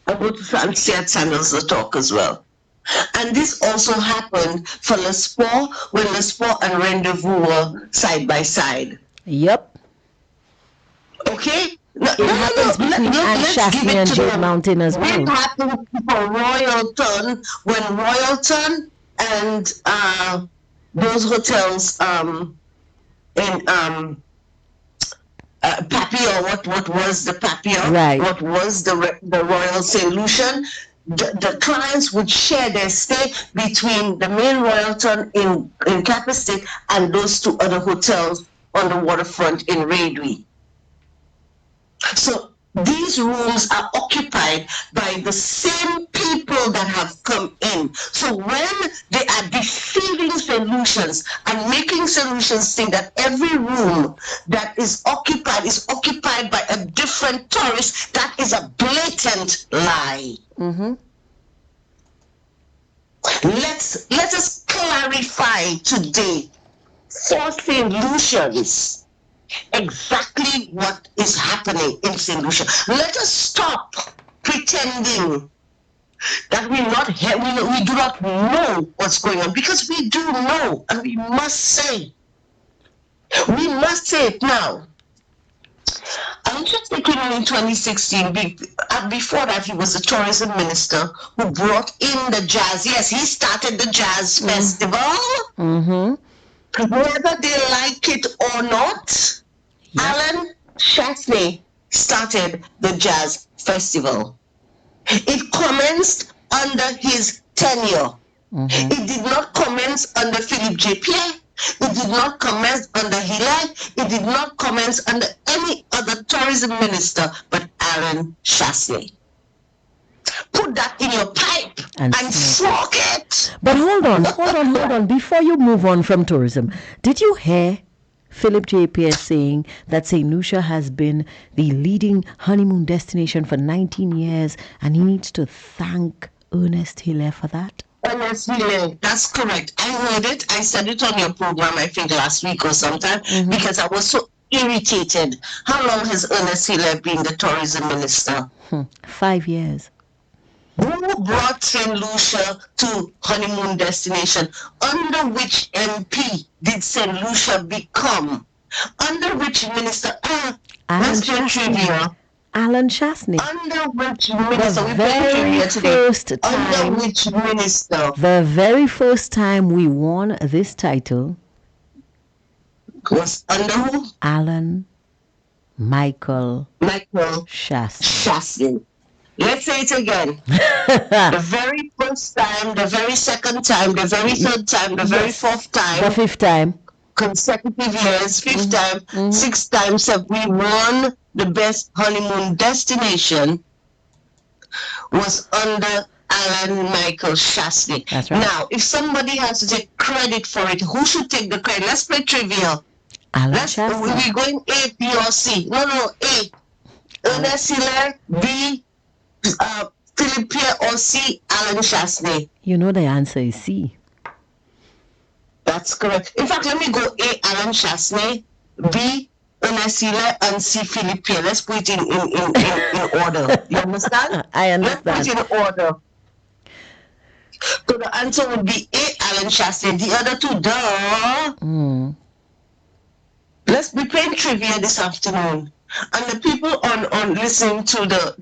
And go to stay at Sandals Le Toc as well. And this also happened for Le Sport when Le Sport and Rendezvous were side by side. Yep. Okay? It happens between Shafney and Jade Mountain as well. It happened for Royalton when Royalton and those hotels in Papillon, what was the Papillon? Right. What was the Royal St. Lucian? The clients would share their stay between the main Royalton in Capestic and those 2 other hotels on the waterfront in Raidwy. So these rooms are occupied by the same people that have come in. So when they are deceiving solutions and making solutions think that every room that is occupied by a different tourist, that is a blatant lie. Let us clarify today for St. Lucians exactly what is happening in St. Lucia. Let us stop pretending that we do not know what's going on, because we do know, and we must say it now. I'm just thinking in 2016, before that he was the tourism minister who brought in the jazz. Yes, he started the jazz festival. Whether they like it or not, Yep. Alan Shaftney started the Jazz Festival. It commenced under his tenure. It did not commence under Philip J. Pierre. It did not commence under Hilaire. It did not commence under any other tourism minister but Alan Shaftney. Put that in your pipe and smoke it. But hold on. Before you move on from tourism, did you hear Philip J. Pierce saying that St. Lucia has been the leading honeymoon destination for 19 years and he needs to thank Ernest Hilaire for that? Ernest Hilaire, that's correct. I heard it. I said it on your program, I think last week or sometime, because I was so irritated. How long has Ernest Hilaire been the tourism minister? 5 years. Who brought St. Lucia to honeymoon destination? Under which MP did St. Lucia become? Under which minister? Let's do trivia. Alan Shaftney. Under which minister? The very first time. Under which minister? The very first time we won this title was under who? Alan Michael Shaftney. Let's say it again. The very first time, the very second time, the very third time, the very fourth time. The fifth time. Consecutive years, fifth time, sixth times have we won the best honeymoon destination was under Alan Michael Shaftney. That's right. Now, if somebody has to take credit for it, who should take the credit? Let's play trivia. Alan Shaftney. We're going A, B, or C. No, A. Ernest Hilaire, B, Philip Pierre, or C, Alan Shaftney. You know the answer is C. That's correct. In fact, let me go A, Alan Shaftney, B, Ernest Hilaire, and C, Philip Pierre. Let's put it in order. You understand? I understand. Let's put it in order. So the answer would be A, Alan Shaftney. The other two, duh. Let's be playing trivia this afternoon. And the people on listening to the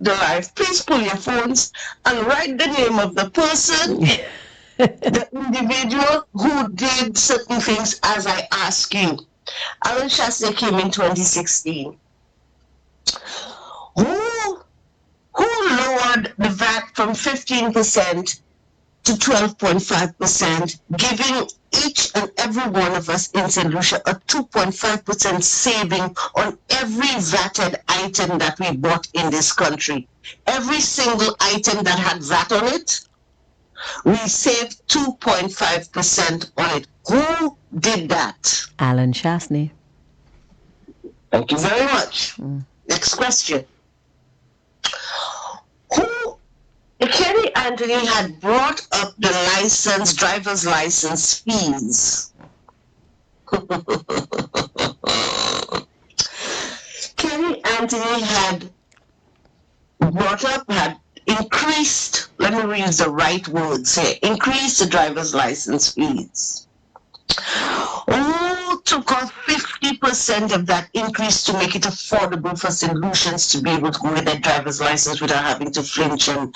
live, please pull your phones and write the name of the person, the individual who did certain things as I ask you. Alan Shaftney came in 2016. Who lowered the VAT from 15% to 12.5%, giving each and every one of us in St. Lucia a 2.5% saving on every VATed item that we bought in this country. Every single item that had VAT on it, we saved 2.5% on it. Who did that? Alan Shaftney. Thank you very much. Next question. Kenny Anthony had brought up the driver's license fees. Kenny Anthony had increased, let me reuse the right words here, increased the driver's license fees. Who took off 50% of that increase to make it affordable for St. Lucians to be able to go with their driver's license without having to flinch and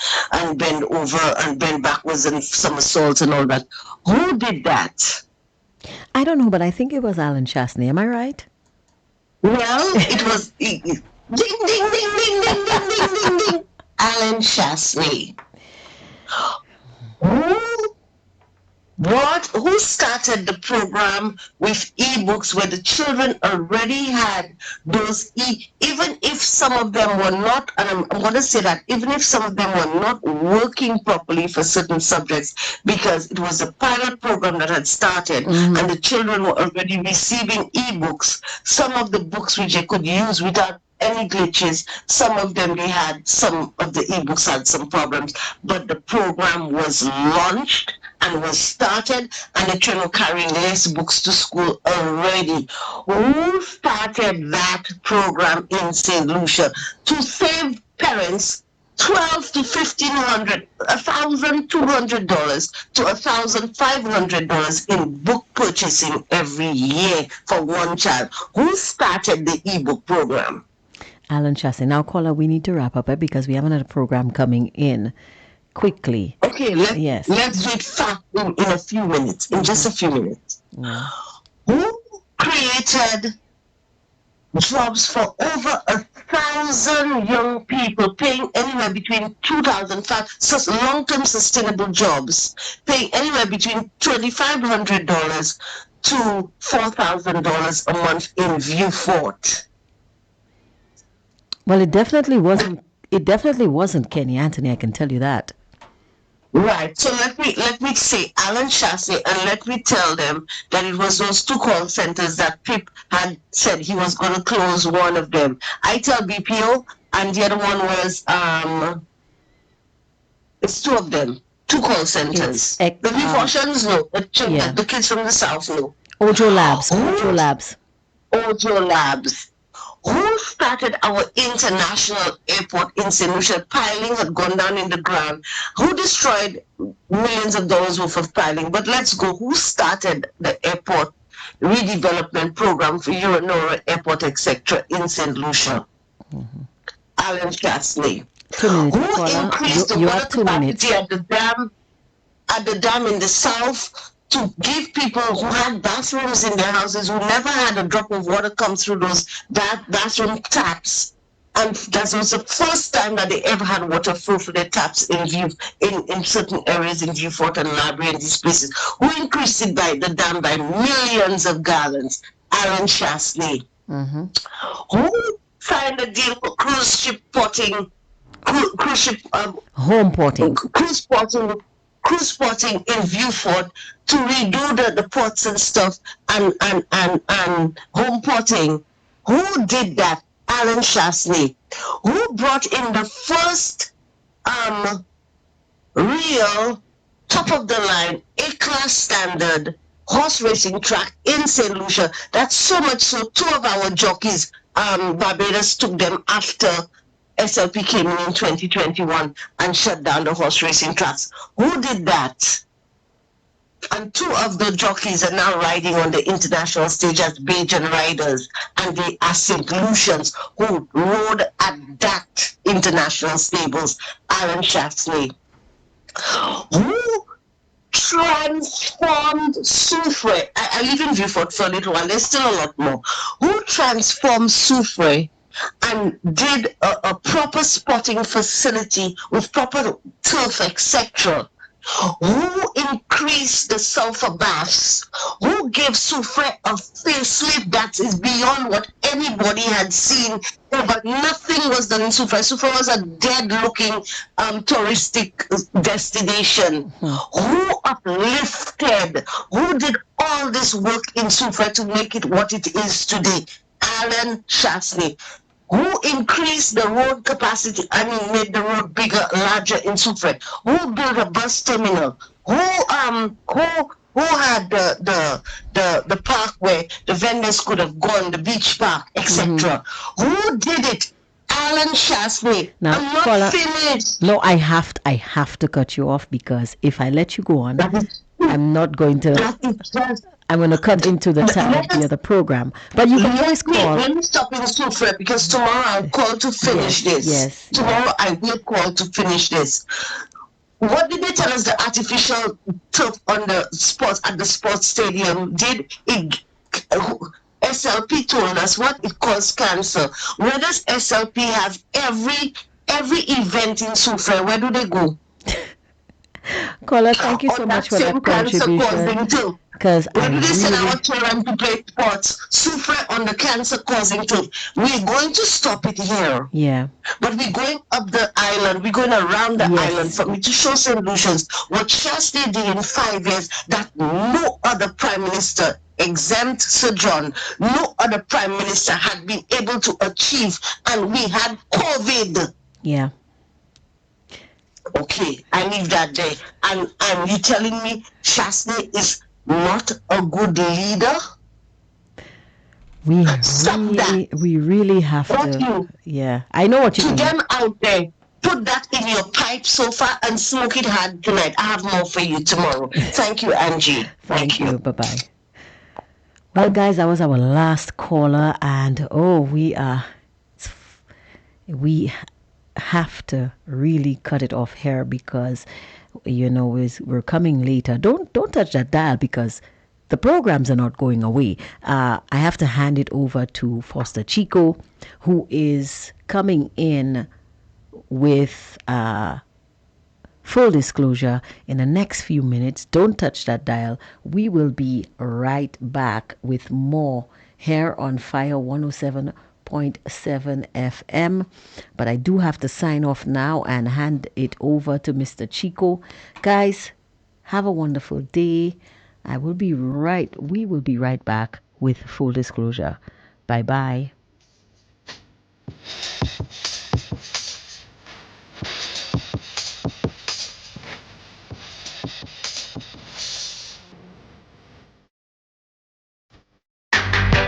bend over and bend backwards and somersaults and all that? Who did that? I don't know, but I think it was Alan Shaftney. Am I right? Well, it was ding, ding, ding, ding, ding, ding, ding, ding, ding, ding. Alan Shaftney. Who started the program with ebooks where the children already had those even if some of them were not, and I'm going to say that, even if some of them were not working properly for certain subjects, because it was a pilot program that had started and the children were already receiving ebooks, some of the books which they could use without any glitches, some of them some of the ebooks had some problems, but the program was launched and was started, and the children were carrying less books to school already. Who started that program in St. Lucia to save parents $1,200 to $1,500, $1,200 to $1,500 in book purchasing every year for one child? Who started the ebook program? Alan Shaftney. Now, caller, we need to wrap up because we have another program coming in quickly. Okay, let's do it fast in a few minutes, in just a few minutes. Yeah. who created jobs for over 1,000 young people, paying anywhere between 2,005, so long-term sustainable jobs, paying anywhere between $2,500 to $4,000 a month in View Fort. Well, it definitely wasn't. It definitely wasn't Kenny Anthony. I can tell you that. Right. So let me say Alan Shassey, and let me tell them that it was those two call centers that Pip had said he was going to close one of them. I tell BPO, and the other one was it's two of them, two call centers. The Vifortians know, the kids from the south know. Ojo Labs. Ojo Labs. Ojo Labs. Who started our international airport in St. Lucia? Piling had gone down in the ground. Who destroyed millions of dollars worth of piling? But let's go. Who started the airport redevelopment program for Euronora Airport, etc. in St. Lucia? Alan Shasley. 2 minutes. Who increased the water capacity at the dam in the south to give people who had bathrooms in their houses, who never had a drop of water come through those bathroom taps. And that was the first time that they ever had water flow through their taps in certain areas in View Fort and Library and these places. Who increased it by the dam by millions of gallons? Alan Shasley. Mm-hmm. Who signed a deal for cruise ship porting, home porting, cruise porting in View Fort to redo the ports and stuff and home porting? Who did that? Alan Shasley. Who brought in the first real top of the line A-class standard horse racing track in St. Lucia? That's so much so two of our jockeys, Barbados took them after SLP came in 2021 and shut down the horse racing tracks. Who did that? And two of the jockeys are now riding on the international stage as Bajan riders, and they are St. Lucians who rode at that international stables. Alan Shasley. Who transformed Soufre? I live in View Fort for a little while. There's still a lot more. Who transformed Soufre and did a proper sporting facility with proper turf, etc.? Who increased the sulfur baths? Who gave Soufre a facelift that is beyond what anybody had seen? But nothing was done in Soufre. Soufre was a dead-looking touristic destination. Who uplifted? Who did all this work in Soufre to make it what it is today? Alan Shasley. Who increased the road capacity? Made the road bigger, larger in Soufre? Who built a bus terminal? Who had the park where the vendors could have gone, the beach park, etc.? Who did it? Alan Shasley. Now, I'm not finished. No, I have to cut you off, because if I let you go on, I'm not going to. I'm going to cut into the time of the other program. But you can always call. Let me stop in Soufre, because tomorrow I'll call to finish this. Yes. Tomorrow I will call to finish this. What did they tell us the artificial turf on the sports at the sports stadium did? SLP told us what it caused cancer. Where does SLP have every event in Soufre? Where do they go? Caller, thank you so much for that contribution. Because where do they send our children to play sports? Soufre on the cancer-causing turf. We're going to stop it here. Yeah. But we're going up the island. We're going around the island for me to show St. Lucians what Shasley did in 5 years that no other prime minister, exempt Sir John, no other prime minister had been able to achieve. And we had COVID. Yeah. Okay, I leave that there. And you telling me Shasley is not a good leader? We really have to. Yeah, I know what you mean. To them out there, put that in your pipe so far and smoke it hard tonight. I have more for you tomorrow. Thank you, Angie. Thank you. Bye-bye. Well, guys, that was our last caller, and we have to really cut it off here, because we're coming later. Don't touch that dial, because the programs are not going away. I have to hand it over to Foster Chico, who is coming in with full disclosure in the next few minutes. Don't touch that dial. We will be right back with more here on Fire 107.7 FM. But I do have to sign off now and hand it over to Mr. Chico. Guys, have a wonderful day. We will be right back with full disclosure. Bye bye.